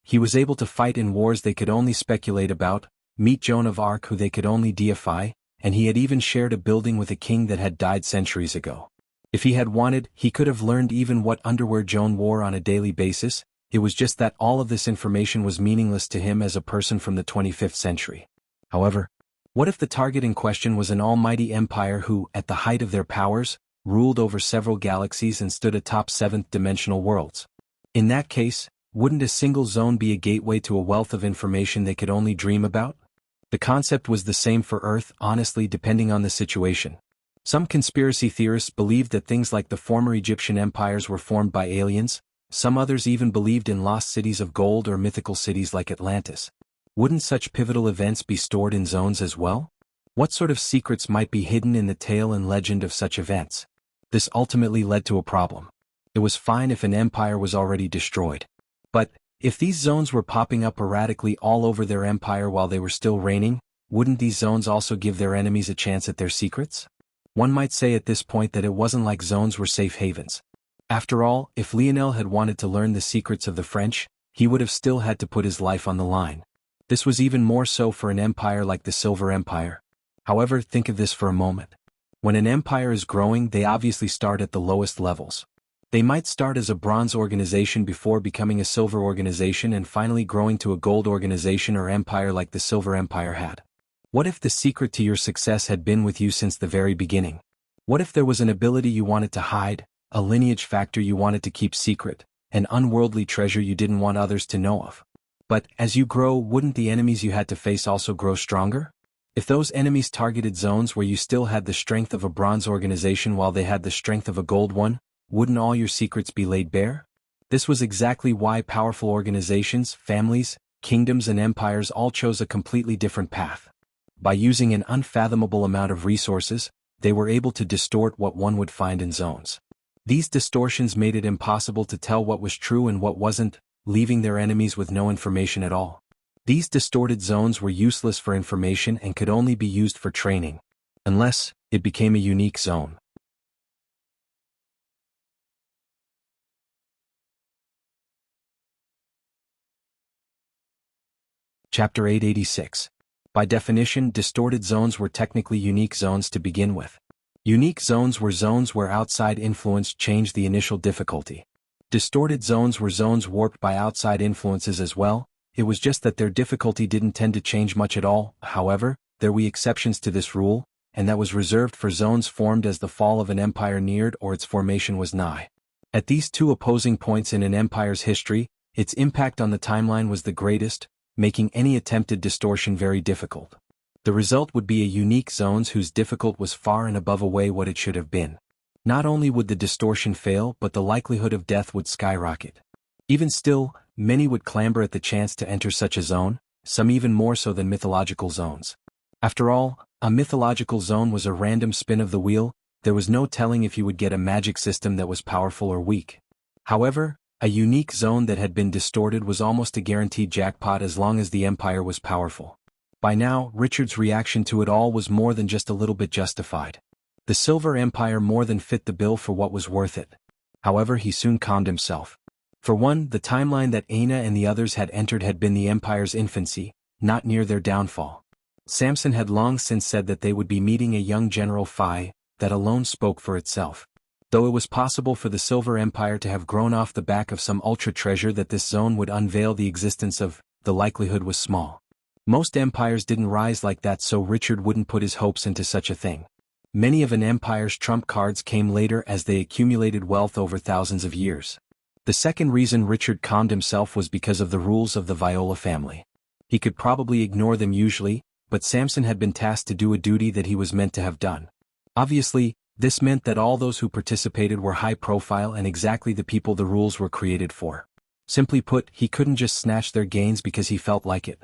He was able to fight in wars they could only speculate about, meet Joan of Arc who they could only deify, and he had even shared a building with a king that had died centuries ago. If he had wanted, he could have learned even what underwear Joan wore on a daily basis. It was just that all of this information was meaningless to him as a person from the 25th century. However, what if the target in question was an almighty empire who, at the height of their powers, ruled over several galaxies and stood atop seventh-dimensional worlds? In that case, wouldn't a single zone be a gateway to a wealth of information they could only dream about? The concept was the same for Earth, honestly, depending on the situation. Some conspiracy theorists believed that things like the former Egyptian empires were formed by aliens. Some others even believed in lost cities of gold or mythical cities like Atlantis. Wouldn't such pivotal events be stored in zones as well? What sort of secrets might be hidden in the tale and legend of such events? This ultimately led to a problem. It was fine if an empire was already destroyed. But, if these zones were popping up erratically all over their empire while they were still reigning, wouldn't these zones also give their enemies a chance at their secrets? One might say at this point that it wasn't like zones were safe havens. After all, if Lionel had wanted to learn the secrets of the French, he would have still had to put his life on the line. This was even more so for an empire like the Silver Empire. However, think of this for a moment. When an empire is growing, they obviously start at the lowest levels. They might start as a bronze organization before becoming a silver organization and finally growing to a gold organization or empire like the Silver Empire had. What if the secret to your success had been with you since the very beginning? What if there was an ability you wanted to hide, a lineage factor you wanted to keep secret, an unworldly treasure you didn't want others to know of? But, as you grow, wouldn't the enemies you had to face also grow stronger? If those enemies targeted zones where you still had the strength of a bronze organization while they had the strength of a gold one, wouldn't all your secrets be laid bare? This was exactly why powerful organizations, families, kingdoms and empires all chose a completely different path. By using an unfathomable amount of resources, they were able to distort what one would find in zones. These distortions made it impossible to tell what was true and what wasn't, leaving their enemies with no information at all. These distorted zones were useless for information and could only be used for training, unless it became a unique zone. Chapter 886. By definition, distorted zones were technically unique zones to begin with. Unique zones were zones where outside influence changed the initial difficulty. Distorted zones were zones warped by outside influences as well. It was just that their difficulty didn't tend to change much at all. However, there were exceptions to this rule, and that was reserved for zones formed as the fall of an empire neared or its formation was nigh. At these two opposing points in an empire's history, its impact on the timeline was the greatest, making any attempted distortion very difficult. The result would be a unique zones whose difficulty was far and above away what it should have been. Not only would the distortion fail, but the likelihood of death would skyrocket. Even still, many would clamber at the chance to enter such a zone, some even more so than mythological zones. After all, a mythological zone was a random spin of the wheel. There was no telling if you would get a magic system that was powerful or weak. However, a unique zone that had been distorted was almost a guaranteed jackpot as long as the empire was powerful. By now, Richard's reaction to it all was more than just a little bit justified. The Silver Empire more than fit the bill for what was worth it. However, he soon calmed himself. For one, the timeline that Aina and the others had entered had been the empire's infancy, not near their downfall. Samson had long since said that they would be meeting a young General Phi. That alone spoke for itself. Though it was possible for the Silver Empire to have grown off the back of some ultra treasure that this zone would unveil the existence of, the likelihood was small. Most empires didn't rise like that, so Richard wouldn't put his hopes into such a thing. Many of an empire's trump cards came later as they accumulated wealth over thousands of years. The second reason Richard calmed himself was because of the rules of the Viola family. He could probably ignore them usually, but Samson had been tasked to do a duty that he was meant to have done. Obviously, this meant that all those who participated were high profile and exactly the people the rules were created for. Simply put, he couldn't just snatch their gains because he felt like it.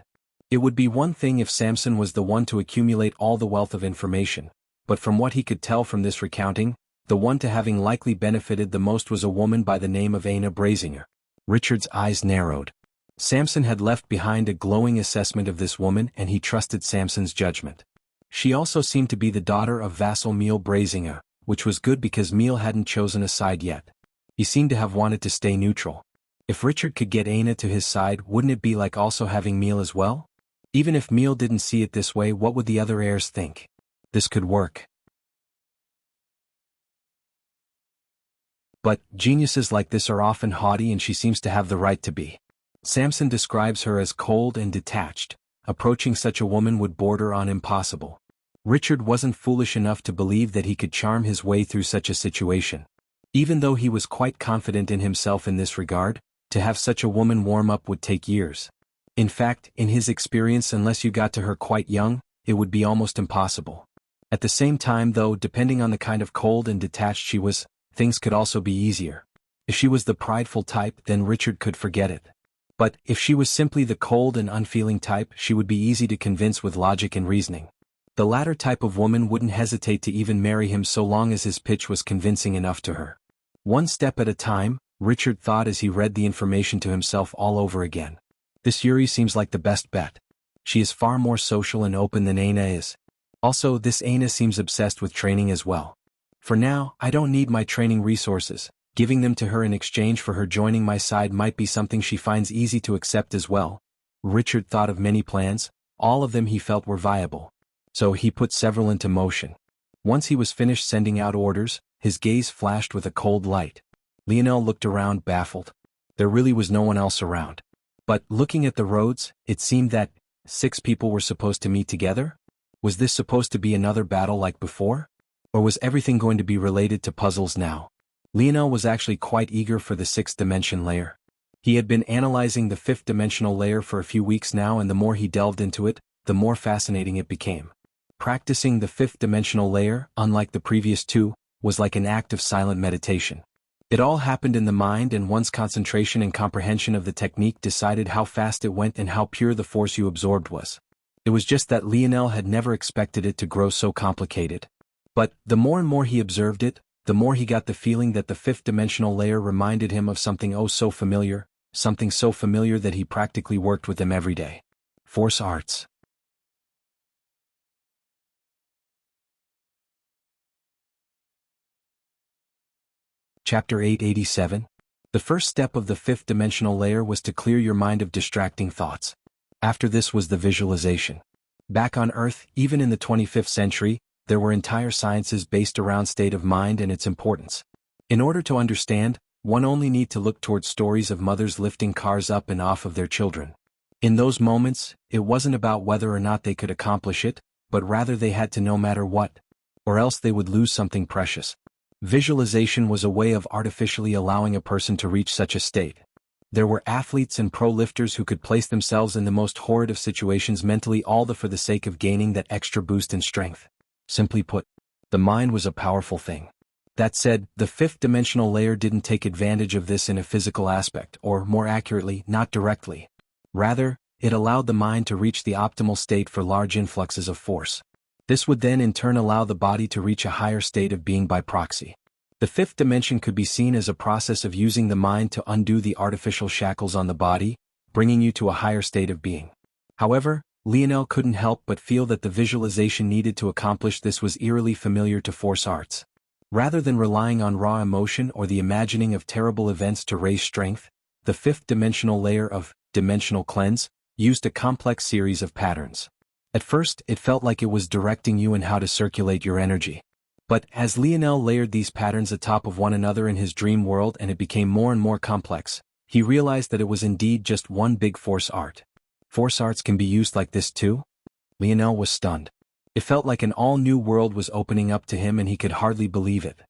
It would be one thing if Samson was the one to accumulate all the wealth of information, but from what he could tell from this recounting, the one to having likely benefited the most was a woman by the name of Aina Brazinger. Richard's eyes narrowed. Samson had left behind a glowing assessment of this woman and he trusted Samson's judgment. She also seemed to be the daughter of vassal Miel Brazinger, which was good because Miel hadn't chosen a side yet. He seemed to have wanted to stay neutral. If Richard could get Aina to his side, wouldn't it be like also having Miel as well? Even if Miel didn't see it this way, what would the other heirs think? This could work. But geniuses like this are often haughty and she seems to have the right to be. Samson describes her as cold and detached. Approaching such a woman would border on impossible. Richard wasn't foolish enough to believe that he could charm his way through such a situation. Even though he was quite confident in himself in this regard, to have such a woman warm up would take years. In fact, in his experience, unless you got to her quite young, it would be almost impossible. At the same time though, depending on the kind of cold and detached she was, things could also be easier. If she was the prideful type, then Richard could forget it. But if she was simply the cold and unfeeling type, she would be easy to convince with logic and reasoning. The latter type of woman wouldn't hesitate to even marry him so long as his pitch was convincing enough to her. One step at a time, Richard thought as he read the information to himself all over again. This Yuri seems like the best bet. She is far more social and open than Aina is. Also, this Aina seems obsessed with training as well. For now, I don't need my training resources. Giving them to her in exchange for her joining my side might be something she finds easy to accept as well. Richard thought of many plans, all of them he felt were viable. So he put several into motion. Once he was finished sending out orders, his gaze flashed with a cold light. Lionel looked around baffled. There really was no one else around. But looking at the roads, it seemed that 6 people were supposed to meet together? Was this supposed to be another battle like before? Or was everything going to be related to puzzles now? Lionel was actually quite eager for the 6th dimension layer. He had been analyzing the 5th dimensional layer for a few weeks now, and the more he delved into it, the more fascinating it became. Practicing the 5th dimensional layer, unlike the previous 2, was like an act of silent meditation. It all happened in the mind, and one's concentration and comprehension of the technique decided how fast it went and how pure the force you absorbed was. It was just that Lionel had never expected it to grow so complicated. But the more and more he observed it, the more he got the feeling that the 5th dimensional layer reminded him of something oh so familiar, something so familiar that he practically worked with them every day. Force arts. Chapter 887. The first step of the 5th dimensional layer was to clear your mind of distracting thoughts. After this was the visualization. Back on Earth, even in the 25th century, there were entire sciences based around state of mind and its importance. In order to understand, one only need to look towards stories of mothers lifting cars up and off of their children. In those moments, it wasn't about whether or not they could accomplish it, but rather they had to no matter what, or else they would lose something precious. Visualization was a way of artificially allowing a person to reach such a state. There were athletes and pro lifters who could place themselves in the most horrid of situations mentally, all for the sake of gaining that extra boost in strength. Simply put, the mind was a powerful thing. That said, the 5th dimensional layer didn't take advantage of this in a physical aspect, or more accurately, not directly. Rather, it allowed the mind to reach the optimal state for large influxes of force. This would then in turn allow the body to reach a higher state of being by proxy. The 5th dimension could be seen as a process of using the mind to undo the artificial shackles on the body, bringing you to a higher state of being. However, Lionel couldn't help but feel that the visualization needed to accomplish this was eerily familiar to force arts. Rather than relying on raw emotion or the imagining of terrible events to raise strength, the 5th dimensional layer of dimensional cleanse used a complex series of patterns. At first, it felt like it was directing you in how to circulate your energy. But as Lionel layered these patterns atop of one another in his dream world and it became more and more complex, he realized that it was indeed just one big force art. Force arts can be used like this too? Lionel was stunned. It felt like an all-new world was opening up to him and he could hardly believe it.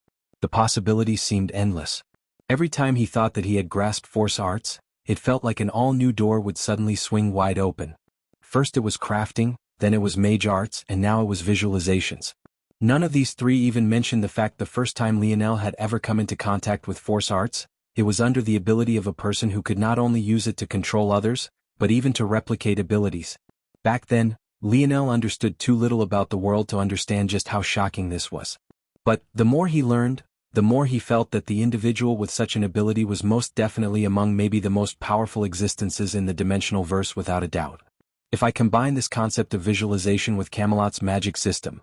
The possibilities seemed endless. Every time he thought that he had grasped force arts, it felt like an all-new door would suddenly swing wide open. First it was crafting, then it was mage arts, and now it was visualizations. None of these three even mentioned the fact the first time Lionel had ever come into contact with force arts, it was under the ability of a person who could not only use it to control others, but even to replicate abilities. Back then, Lionel understood too little about the world to understand just how shocking this was. But the more he learned, the more he felt that the individual with such an ability was most definitely among maybe the most powerful existences in the dimensional verse without a doubt. If I combine this concept of visualization with Camelot's magic system,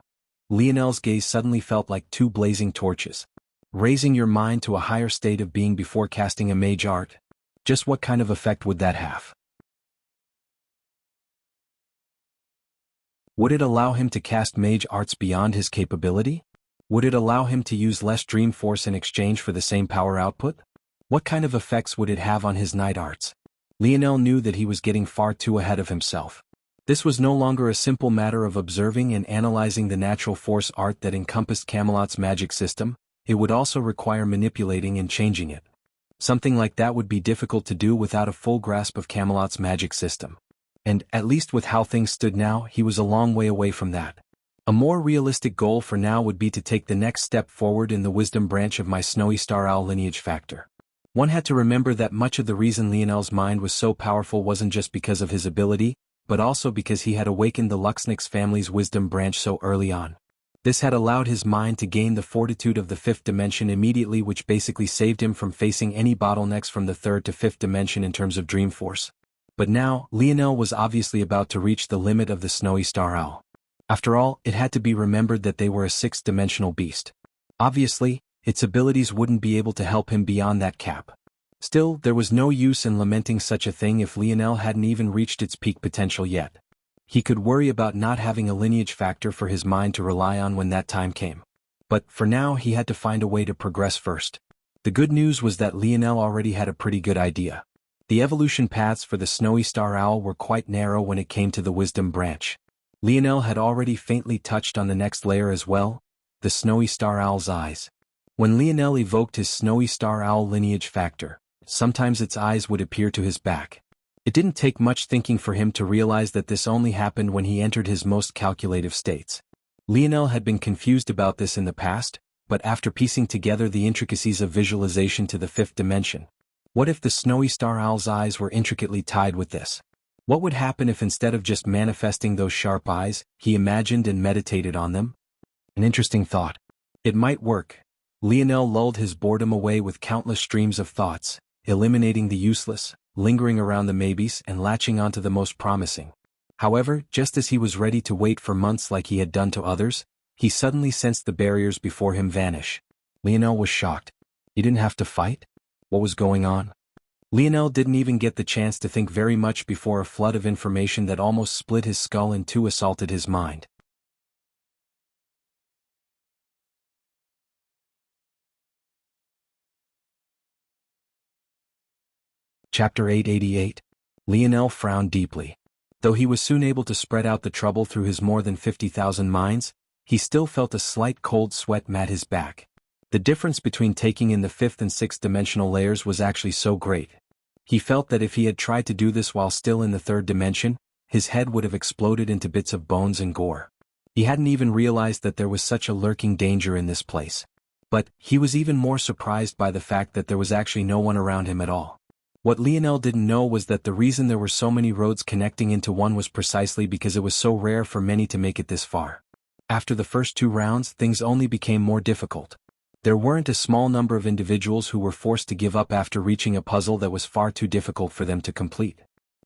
Lionel's gaze suddenly felt like two blazing torches. Raising your mind to a higher state of being before casting a mage art? Just what kind of effect would that have? Would it allow him to cast mage arts beyond his capability? Would it allow him to use less dream force in exchange for the same power output? What kind of effects would it have on his night arts? Lionel knew that he was getting far too ahead of himself. This was no longer a simple matter of observing and analyzing the natural force art that encompassed Camelot's magic system, it would also require manipulating and changing it. Something like that would be difficult to do without a full grasp of Camelot's magic system. And, at least with how things stood now, he was a long way away from that. A more realistic goal for now would be to take the next step forward in the wisdom branch of my Snowy Star Owl lineage factor. One had to remember that much of the reason Lionel's mind was so powerful wasn't just because of his ability, but also because he had awakened the Luxnix family's wisdom branch so early on. This had allowed his mind to gain the fortitude of the fifth dimension immediately, which basically saved him from facing any bottlenecks from the third to fifth dimension in terms of dream force. But now, Lionel was obviously about to reach the limit of the Snowy Star Owl. After all, it had to be remembered that they were a sixth-dimensional beast. Obviously, its abilities wouldn't be able to help him beyond that cap. Still, there was no use in lamenting such a thing if Lionel hadn't even reached its peak potential yet. He could worry about not having a lineage factor for his mind to rely on when that time came. But for now he had to find a way to progress first. The good news was that Lionel already had a pretty good idea. The evolution paths for the Snowy Star Owl were quite narrow when it came to the wisdom branch. Lionel had already faintly touched on the next layer as well, the Snowy Star Owl's eyes. When Lionel evoked his Snowy Star Owl lineage factor, sometimes its eyes would appear to his back. It didn't take much thinking for him to realize that this only happened when he entered his most calculative states. Lionel had been confused about this in the past, but after piecing together the intricacies of visualization to the fifth dimension, what if the Snowy Star Owl's eyes were intricately tied with this? What would happen if instead of just manifesting those sharp eyes, he imagined and meditated on them? An interesting thought. It might work. Lionel lulled his boredom away with countless streams of thoughts, eliminating the useless, lingering around the maybes and latching onto the most promising. However, just as he was ready to wait for months like he had done to others, he suddenly sensed the barriers before him vanish. Lionel was shocked. He didn't have to fight? What was going on? Lionel didn't even get the chance to think very much before a flood of information that almost split his skull in two assaulted his mind. Chapter 888. Lionel frowned deeply. Though he was soon able to spread out the trouble through his more than 50,000 minds, he still felt a slight cold sweat mat his back. The difference between taking in the fifth and sixth dimensional layers was actually so great. He felt that if he had tried to do this while still in the third dimension, his head would have exploded into bits of bones and gore. He hadn't even realized that there was such a lurking danger in this place. But he was even more surprised by the fact that there was actually no one around him at all. What Lionel didn't know was that the reason there were so many roads connecting into one was precisely because it was so rare for many to make it this far. After the first two rounds, things only became more difficult. There weren't a small number of individuals who were forced to give up after reaching a puzzle that was far too difficult for them to complete.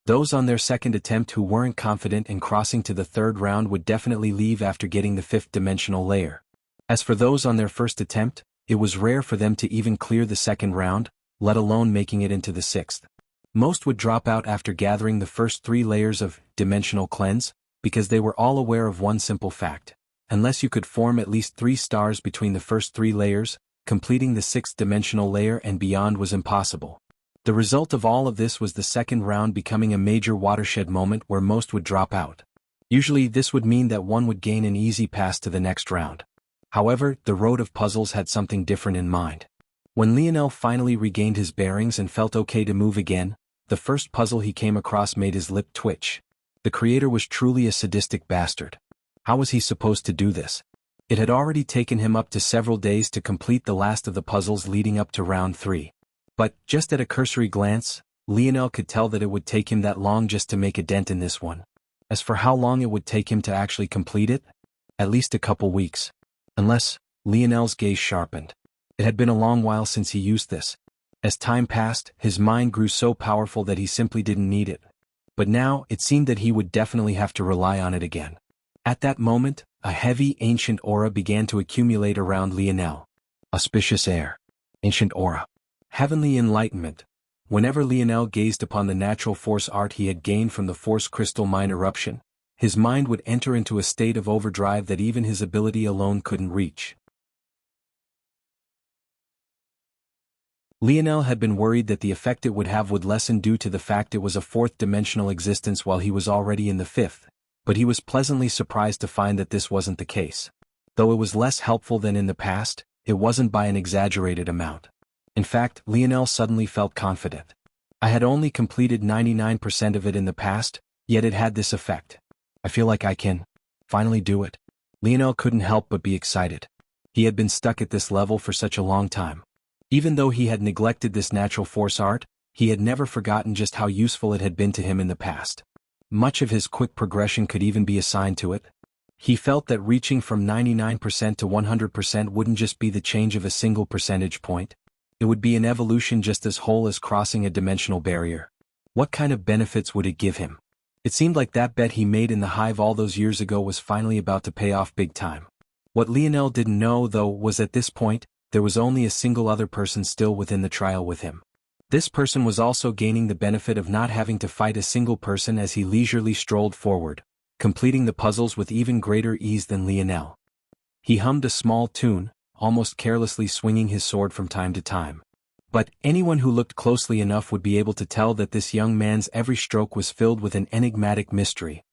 Those on their second attempt who weren't confident in crossing to the third round would definitely leave after getting the fifth dimensional layer. As for those on their first attempt, it was rare for them to even clear the second round, let alone making it into the sixth. Most would drop out after gathering the first 3 layers of dimensional cleanse, because they were all aware of one simple fact. Unless you could form at least 3 stars between the first 3 layers, completing the 6th dimensional layer and beyond was impossible. The result of all of this was the second round becoming a major watershed moment where most would drop out. Usually this would mean that one would gain an easy pass to the next round. However, the road of puzzles had something different in mind. When Lionel finally regained his bearings and felt okay to move again, the first puzzle he came across made his lip twitch. The creator was truly a sadistic bastard. How was he supposed to do this? It had already taken him up to several days to complete the last of the puzzles leading up to round 3. But, just at a cursory glance, Lionel could tell that it would take him that long just to make a dent in this one. As for how long it would take him to actually complete it, at least a couple weeks. Unless, Lionel's gaze sharpened. It had been a long while since he used this. As time passed, his mind grew so powerful that he simply didn't need it. But now, it seemed that he would definitely have to rely on it again. At that moment, a heavy, ancient aura began to accumulate around Lionel. Auspicious air. Ancient aura. Heavenly enlightenment. Whenever Lionel gazed upon the natural force art he had gained from the force crystal mine eruption, his mind would enter into a state of overdrive that even his ability alone couldn't reach. Lionel had been worried that the effect it would have would lessen due to the fact it was a fourth-dimensional existence while he was already in the fifth, but he was pleasantly surprised to find that this wasn't the case. Though it was less helpful than in the past, it wasn't by an exaggerated amount. In fact, Lionel suddenly felt confident. I had only completed 99% of it in the past, yet it had this effect. I feel like I can finally do it. Lionel couldn't help but be excited. He had been stuck at this level for such a long time. Even though he had neglected this natural force art, he had never forgotten just how useful it had been to him in the past. Much of his quick progression could even be assigned to it. He felt that reaching from 99% to 100% wouldn't just be the change of a single percentage point. It would be an evolution just as whole as crossing a dimensional barrier. What kind of benefits would it give him? It seemed like that bet he made in the hive all those years ago was finally about to pay off big time. What Lionel didn't know, though, was at this point, there was only a single other person still within the trial with him. This person was also gaining the benefit of not having to fight a single person as he leisurely strolled forward, completing the puzzles with even greater ease than Lionel. He hummed a small tune, almost carelessly swinging his sword from time to time. But anyone who looked closely enough would be able to tell that this young man's every stroke was filled with an enigmatic mystery.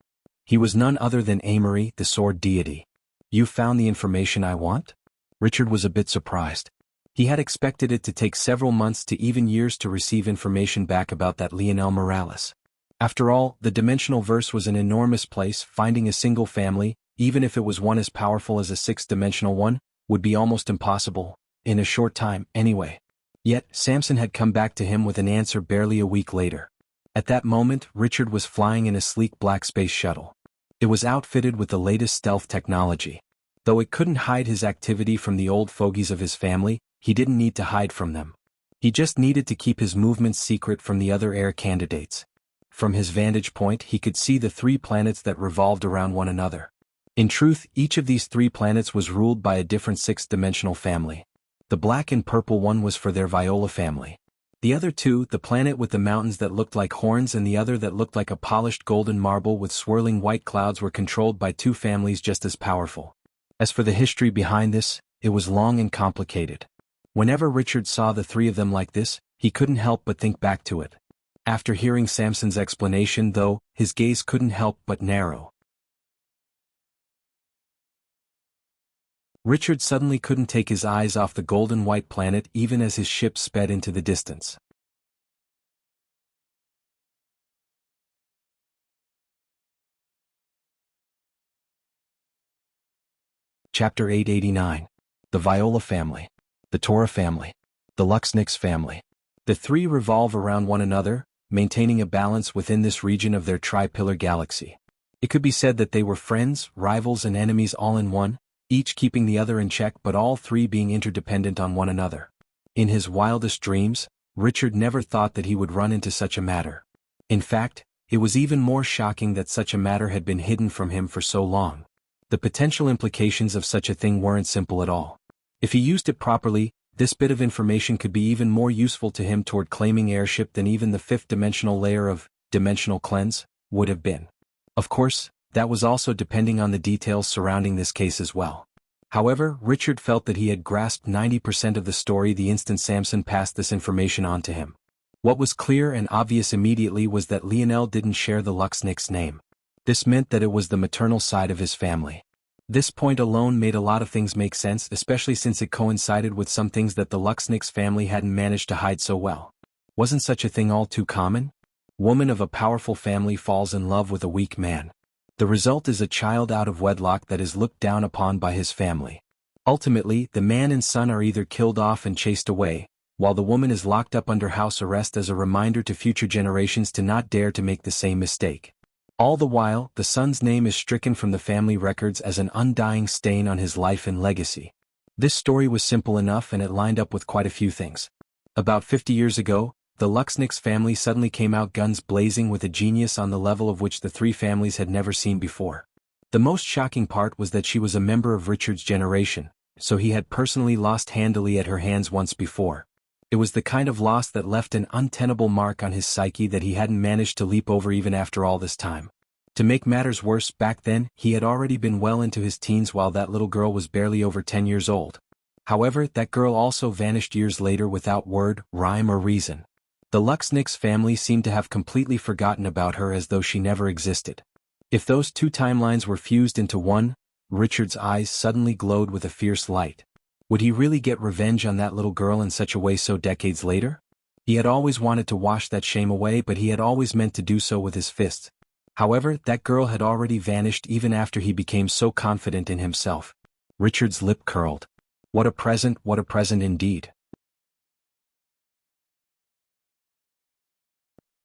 He was none other than Amory, the sword deity. "You found the information I want?" Richard was a bit surprised. He had expected it to take several months to even years to receive information back about that Lionel Morales. After all, the dimensional verse was an enormous place. Finding a single family, even if it was one as powerful as a sixth-dimensional one, would be almost impossible, in a short time, anyway. Yet, Samson had come back to him with an answer barely a week later. At that moment, Richard was flying in a sleek black space shuttle. It was outfitted with the latest stealth technology. Though it couldn't hide his activity from the old fogies of his family, he didn't need to hide from them. He just needed to keep his movements secret from the other heir candidates. From his vantage point, he could see the 3 planets that revolved around one another. In truth, each of these 3 planets was ruled by a different sixth-dimensional family. The black and purple one was for their Viola family. The other 2, the planet with the mountains that looked like horns and the other that looked like a polished golden marble with swirling white clouds, were controlled by 2 families just as powerful. As for the history behind this, it was long and complicated. Whenever Richard saw the 3 of them like this, he couldn't help but think back to it. After hearing Samson's explanation, though, his gaze couldn't help but narrow. Richard suddenly couldn't take his eyes off the golden white planet even as his ship sped into the distance. Chapter 889. The Viola family. The Tora family. The Luxnix family. The 3 revolve around one another, maintaining a balance within this region of their tri-pillar galaxy. It could be said that they were friends, rivals and enemies all in one, each keeping the other in check but all 3 being interdependent on one another. In his wildest dreams, Richard never thought that he would run into such a matter. In fact, it was even more shocking that such a matter had been hidden from him for so long. The potential implications of such a thing weren't simple at all. If he used it properly, this bit of information could be even more useful to him toward claiming heirship than even the 5th-dimensional layer of dimensional cleanse would have been. Of course, that was also depending on the details surrounding this case as well. However, Richard felt that he had grasped 90% of the story the instant Samson passed this information on to him. What was clear and obvious immediately was that Lionel didn't share the Luxnick's name. This meant that it was the maternal side of his family. This point alone made a lot of things make sense, especially since it coincided with some things that the Luxnick's family hadn't managed to hide so well. Wasn't such a thing all too common? Woman of a powerful family falls in love with a weak man. The result is a child out of wedlock that is looked down upon by his family. Ultimately, the man and son are either killed off and chased away, while the woman is locked up under house arrest as a reminder to future generations to not dare to make the same mistake. All the while, the son's name is stricken from the family records as an undying stain on his life and legacy. This story was simple enough and it lined up with quite a few things. About 50 years ago, the Luxnick's family suddenly came out guns blazing with a genius on the level of which the three families had never seen before. The most shocking part was that she was a member of Richard's generation, so he had personally lost handily at her hands once before. It was the kind of loss that left an untenable mark on his psyche that he hadn't managed to leap over even after all this time. To make matters worse, back then, he had already been well into his teens while that little girl was barely over 10 years old. However, that girl also vanished years later without word, rhyme or reason. The Luxnick's family seemed to have completely forgotten about her as though she never existed. If those two timelines were fused into one, Richard's eyes suddenly glowed with a fierce light. Would he really get revenge on that little girl in such a way so decades later? He had always wanted to wash that shame away, but he had always meant to do so with his fists. However, that girl had already vanished even after he became so confident in himself. Richard's lip curled. What a present indeed.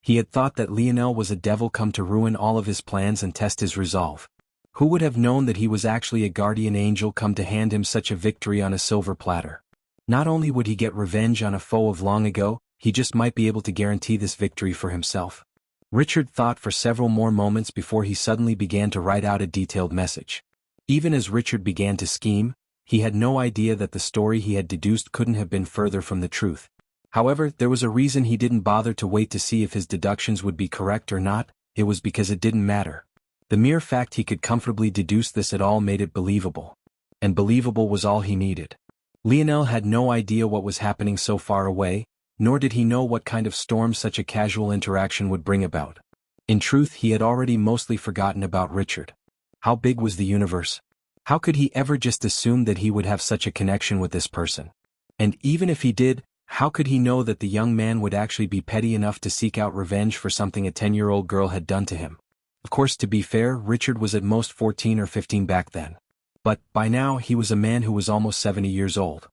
He had thought that Lionel was a devil come to ruin all of his plans and test his resolve. Who would have known that he was actually a guardian angel come to hand him such a victory on a silver platter? Not only would he get revenge on a foe of long ago, he just might be able to guarantee this victory for himself. Richard thought for several more moments before he suddenly began to write out a detailed message. Even as Richard began to scheme, he had no idea that the story he had deduced couldn't have been further from the truth. However, there was a reason he didn't bother to wait to see if his deductions would be correct or not. It was because it didn't matter. The mere fact he could comfortably deduce this at all made it believable. And believable was all he needed. Lionel had no idea what was happening so far away, nor did he know what kind of storm such a casual interaction would bring about. In truth, he had already mostly forgotten about Richard. How big was the universe? How could he ever just assume that he would have such a connection with this person? And even if he did, how could he know that the young man would actually be petty enough to seek out revenge for something a 10-year-old girl had done to him? Of course, to be fair, Richard was at most 14 or 15 back then. But, by now, he was a man who was almost 70 years old.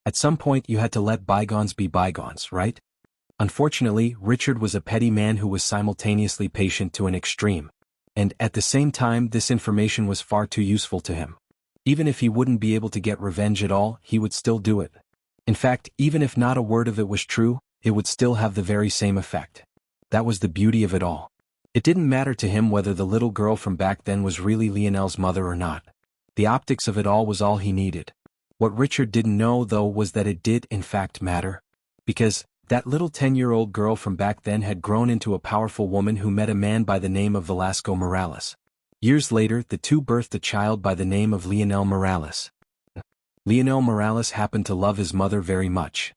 At some point you had to let bygones be bygones, right? Unfortunately, Richard was a petty man who was simultaneously patient to an extreme. And, at the same time, this information was far too useful to him. Even if he wouldn't be able to get revenge at all, he would still do it. In fact, even if not a word of it was true, it would still have the very same effect. That was the beauty of it all. It didn't matter to him whether the little girl from back then was really Lionel's mother or not. The optics of it all was all he needed. What Richard didn't know, though, was that it did, in fact, matter. Because that little 10-year-old girl from back then had grown into a powerful woman who met a man by the name of Velasco Morales. Years later, the two birthed a child by the name of Lionel Morales. Lionel Morales happened to love his mother very much.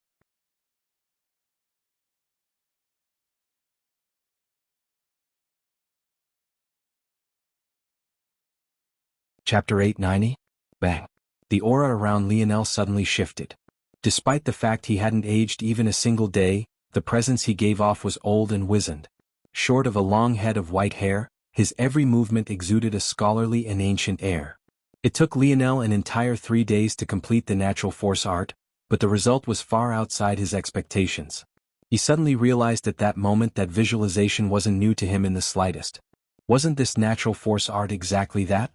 Chapter 890? Bang. The aura around Lionel suddenly shifted. Despite the fact he hadn't aged even a single day, the presence he gave off was old and wizened. Short of a long head of white hair, his every movement exuded a scholarly and ancient air. It took Lionel an entire 3 days to complete the natural force art, but the result was far outside his expectations. He suddenly realized at that moment that visualization wasn't new to him in the slightest. Wasn't this natural force art exactly that?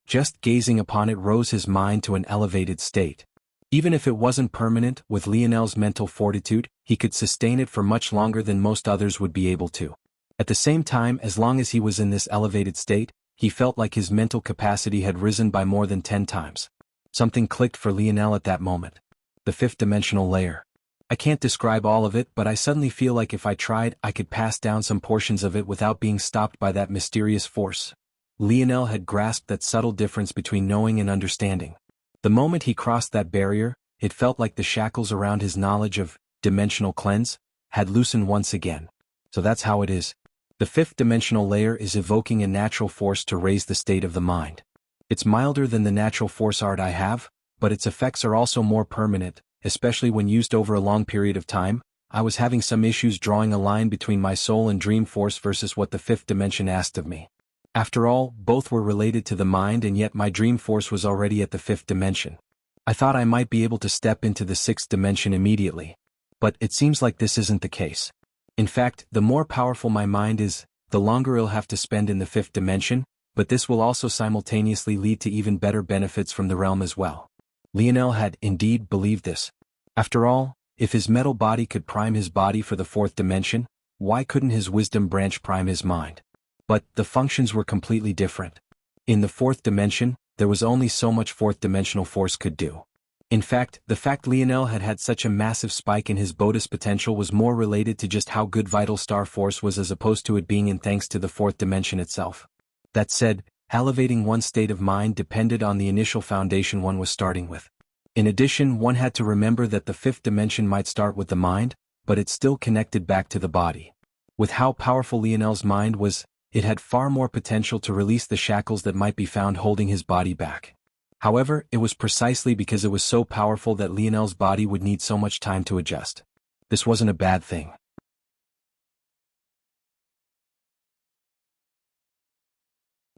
Just gazing upon it rose his mind to an elevated state. Even if it wasn't permanent, with Lionel's mental fortitude, he could sustain it for much longer than most others would be able to. At the same time, as long as he was in this elevated state, he felt like his mental capacity had risen by more than 10 times. Something clicked for Lionel at that moment. The fifth-dimensional layer. I can't describe all of it, but I suddenly feel like if I tried, I could pass down some portions of it without being stopped by that mysterious force. Lionel had grasped that subtle difference between knowing and understanding. The moment he crossed that barrier, it felt like the shackles around his knowledge of dimensional cleanse had loosened once again. So that's how it is. The fifth dimensional layer is evoking a natural force to raise the state of the mind. It's milder than the natural force art I have, but its effects are also more permanent, especially when used over a long period of time. I was having some issues drawing a line between my soul and dream force versus what the fifth dimension asked of me. After all, both were related to the mind, and yet my dream force was already at the fifth dimension. I thought I might be able to step into the sixth dimension immediately. But it seems like this isn't the case. In fact, the more powerful my mind is, the longer it'll have to spend in the fifth dimension, but this will also simultaneously lead to even better benefits from the realm as well. Lionel had indeed believed this. After all, if his metal body could prime his body for the fourth dimension, why couldn't his wisdom branch prime his mind? But the functions were completely different. In the fourth dimension, there was only so much fourth-dimensional force could do. In fact, the fact Lionel had had such a massive spike in his bonus potential was more related to just how good Vital Star Force was as opposed to it being in thanks to the fourth dimension itself. That said, elevating one's state of mind depended on the initial foundation one was starting with. In addition, one had to remember that the fifth dimension might start with the mind, but it still connected back to the body. With how powerful Lionel's mind was, it had far more potential to release the shackles that might be found holding his body back. However, it was precisely because it was so powerful that Lionel's body would need so much time to adjust. This wasn't a bad thing.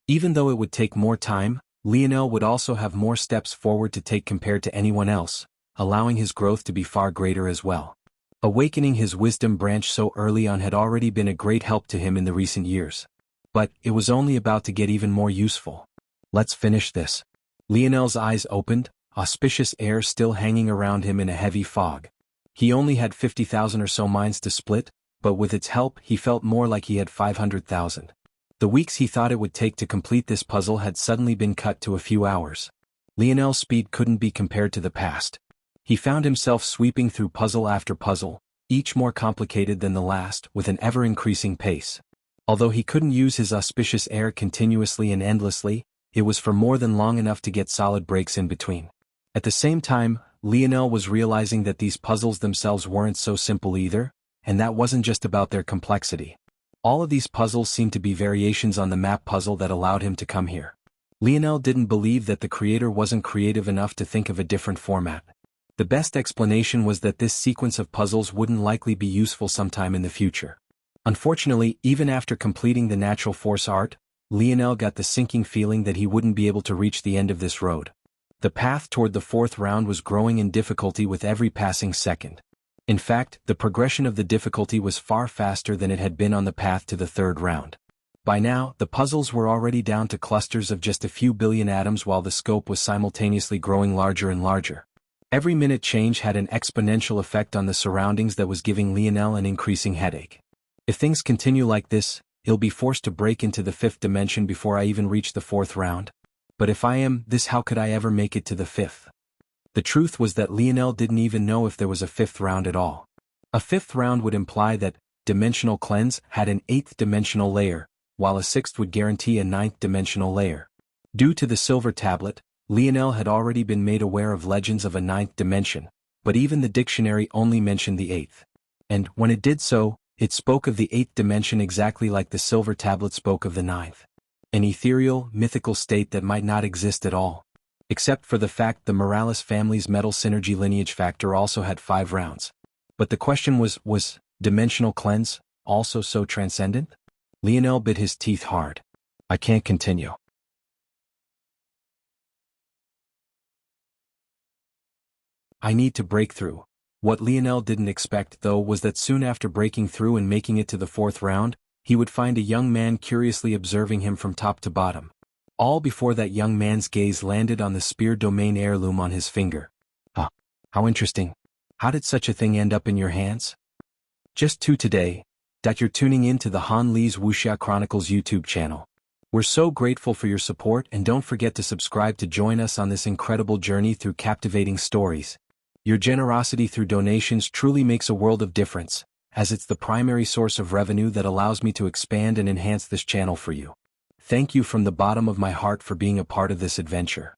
Even though it would take more time, Lionel would also have more steps forward to take compared to anyone else, allowing his growth to be far greater as well. Awakening his wisdom branch so early on had already been a great help to him in the recent years. But it was only about to get even more useful. Let's finish this. Lionel's eyes opened, auspicious air still hanging around him in a heavy fog. He only had 50,000 or so minds to split, but with its help he felt more like he had 500,000. The weeks he thought it would take to complete this puzzle had suddenly been cut to a few hours. Lionel's speed couldn't be compared to the past. He found himself sweeping through puzzle after puzzle, each more complicated than the last, with an ever-increasing pace. Although he couldn't use his auspicious air continuously and endlessly, it was for more than long enough to get solid breaks in between. At the same time, Lionel was realizing that these puzzles themselves weren't so simple either, and that wasn't just about their complexity. All of these puzzles seemed to be variations on the map puzzle that allowed him to come here. Lionel didn't believe that the creator wasn't creative enough to think of a different format. The best explanation was that this sequence of puzzles wouldn't likely be useful sometime in the future. Unfortunately, even after completing the natural force art, Lionel got the sinking feeling that he wouldn't be able to reach the end of this road. The path toward the fourth round was growing in difficulty with every passing second. In fact, the progression of the difficulty was far faster than it had been on the path to the third round. By now, the puzzles were already down to clusters of just a few billion atoms while the scope was simultaneously growing larger and larger. Every minute change had an exponential effect on the surroundings that was giving Lionel an increasing headache. If things continue like this, he'll be forced to break into the fifth dimension before I even reach the fourth round. But if I am this, how could I ever make it to the fifth? The truth was that Lionel didn't even know if there was a fifth round at all. A fifth round would imply that Dimensional Cleanse had an eighth dimensional layer, while a sixth would guarantee a ninth dimensional layer. Due to the silver tablet, Lionel had already been made aware of legends of a ninth dimension, but even the dictionary only mentioned the eighth. And when it did so, it spoke of the eighth dimension exactly like the silver tablet spoke of the ninth. An ethereal, mythical state that might not exist at all. Except for the fact the Morales family's metal synergy lineage factor also had 5 rounds. But the question was Dimensional Cleanse also so transcendent? Lionel bit his teeth hard. I can't continue. I need to break through. What Lionel didn't expect, though, was that soon after breaking through and making it to the fourth round, he would find a young man curiously observing him from top to bottom. All before that young man's gaze landed on the spear domain heirloom on his finger. How interesting. How did such a thing end up in your hands? Just today, that you're tuning in to the Han Lee's Wuxia Chronicles YouTube channel. We're so grateful for your support, and don't forget to subscribe to join us on this incredible journey through captivating stories. Your generosity through donations truly makes a world of difference, as it's the primary source of revenue that allows me to expand and enhance this channel for you. Thank you from the bottom of my heart for being a part of this adventure.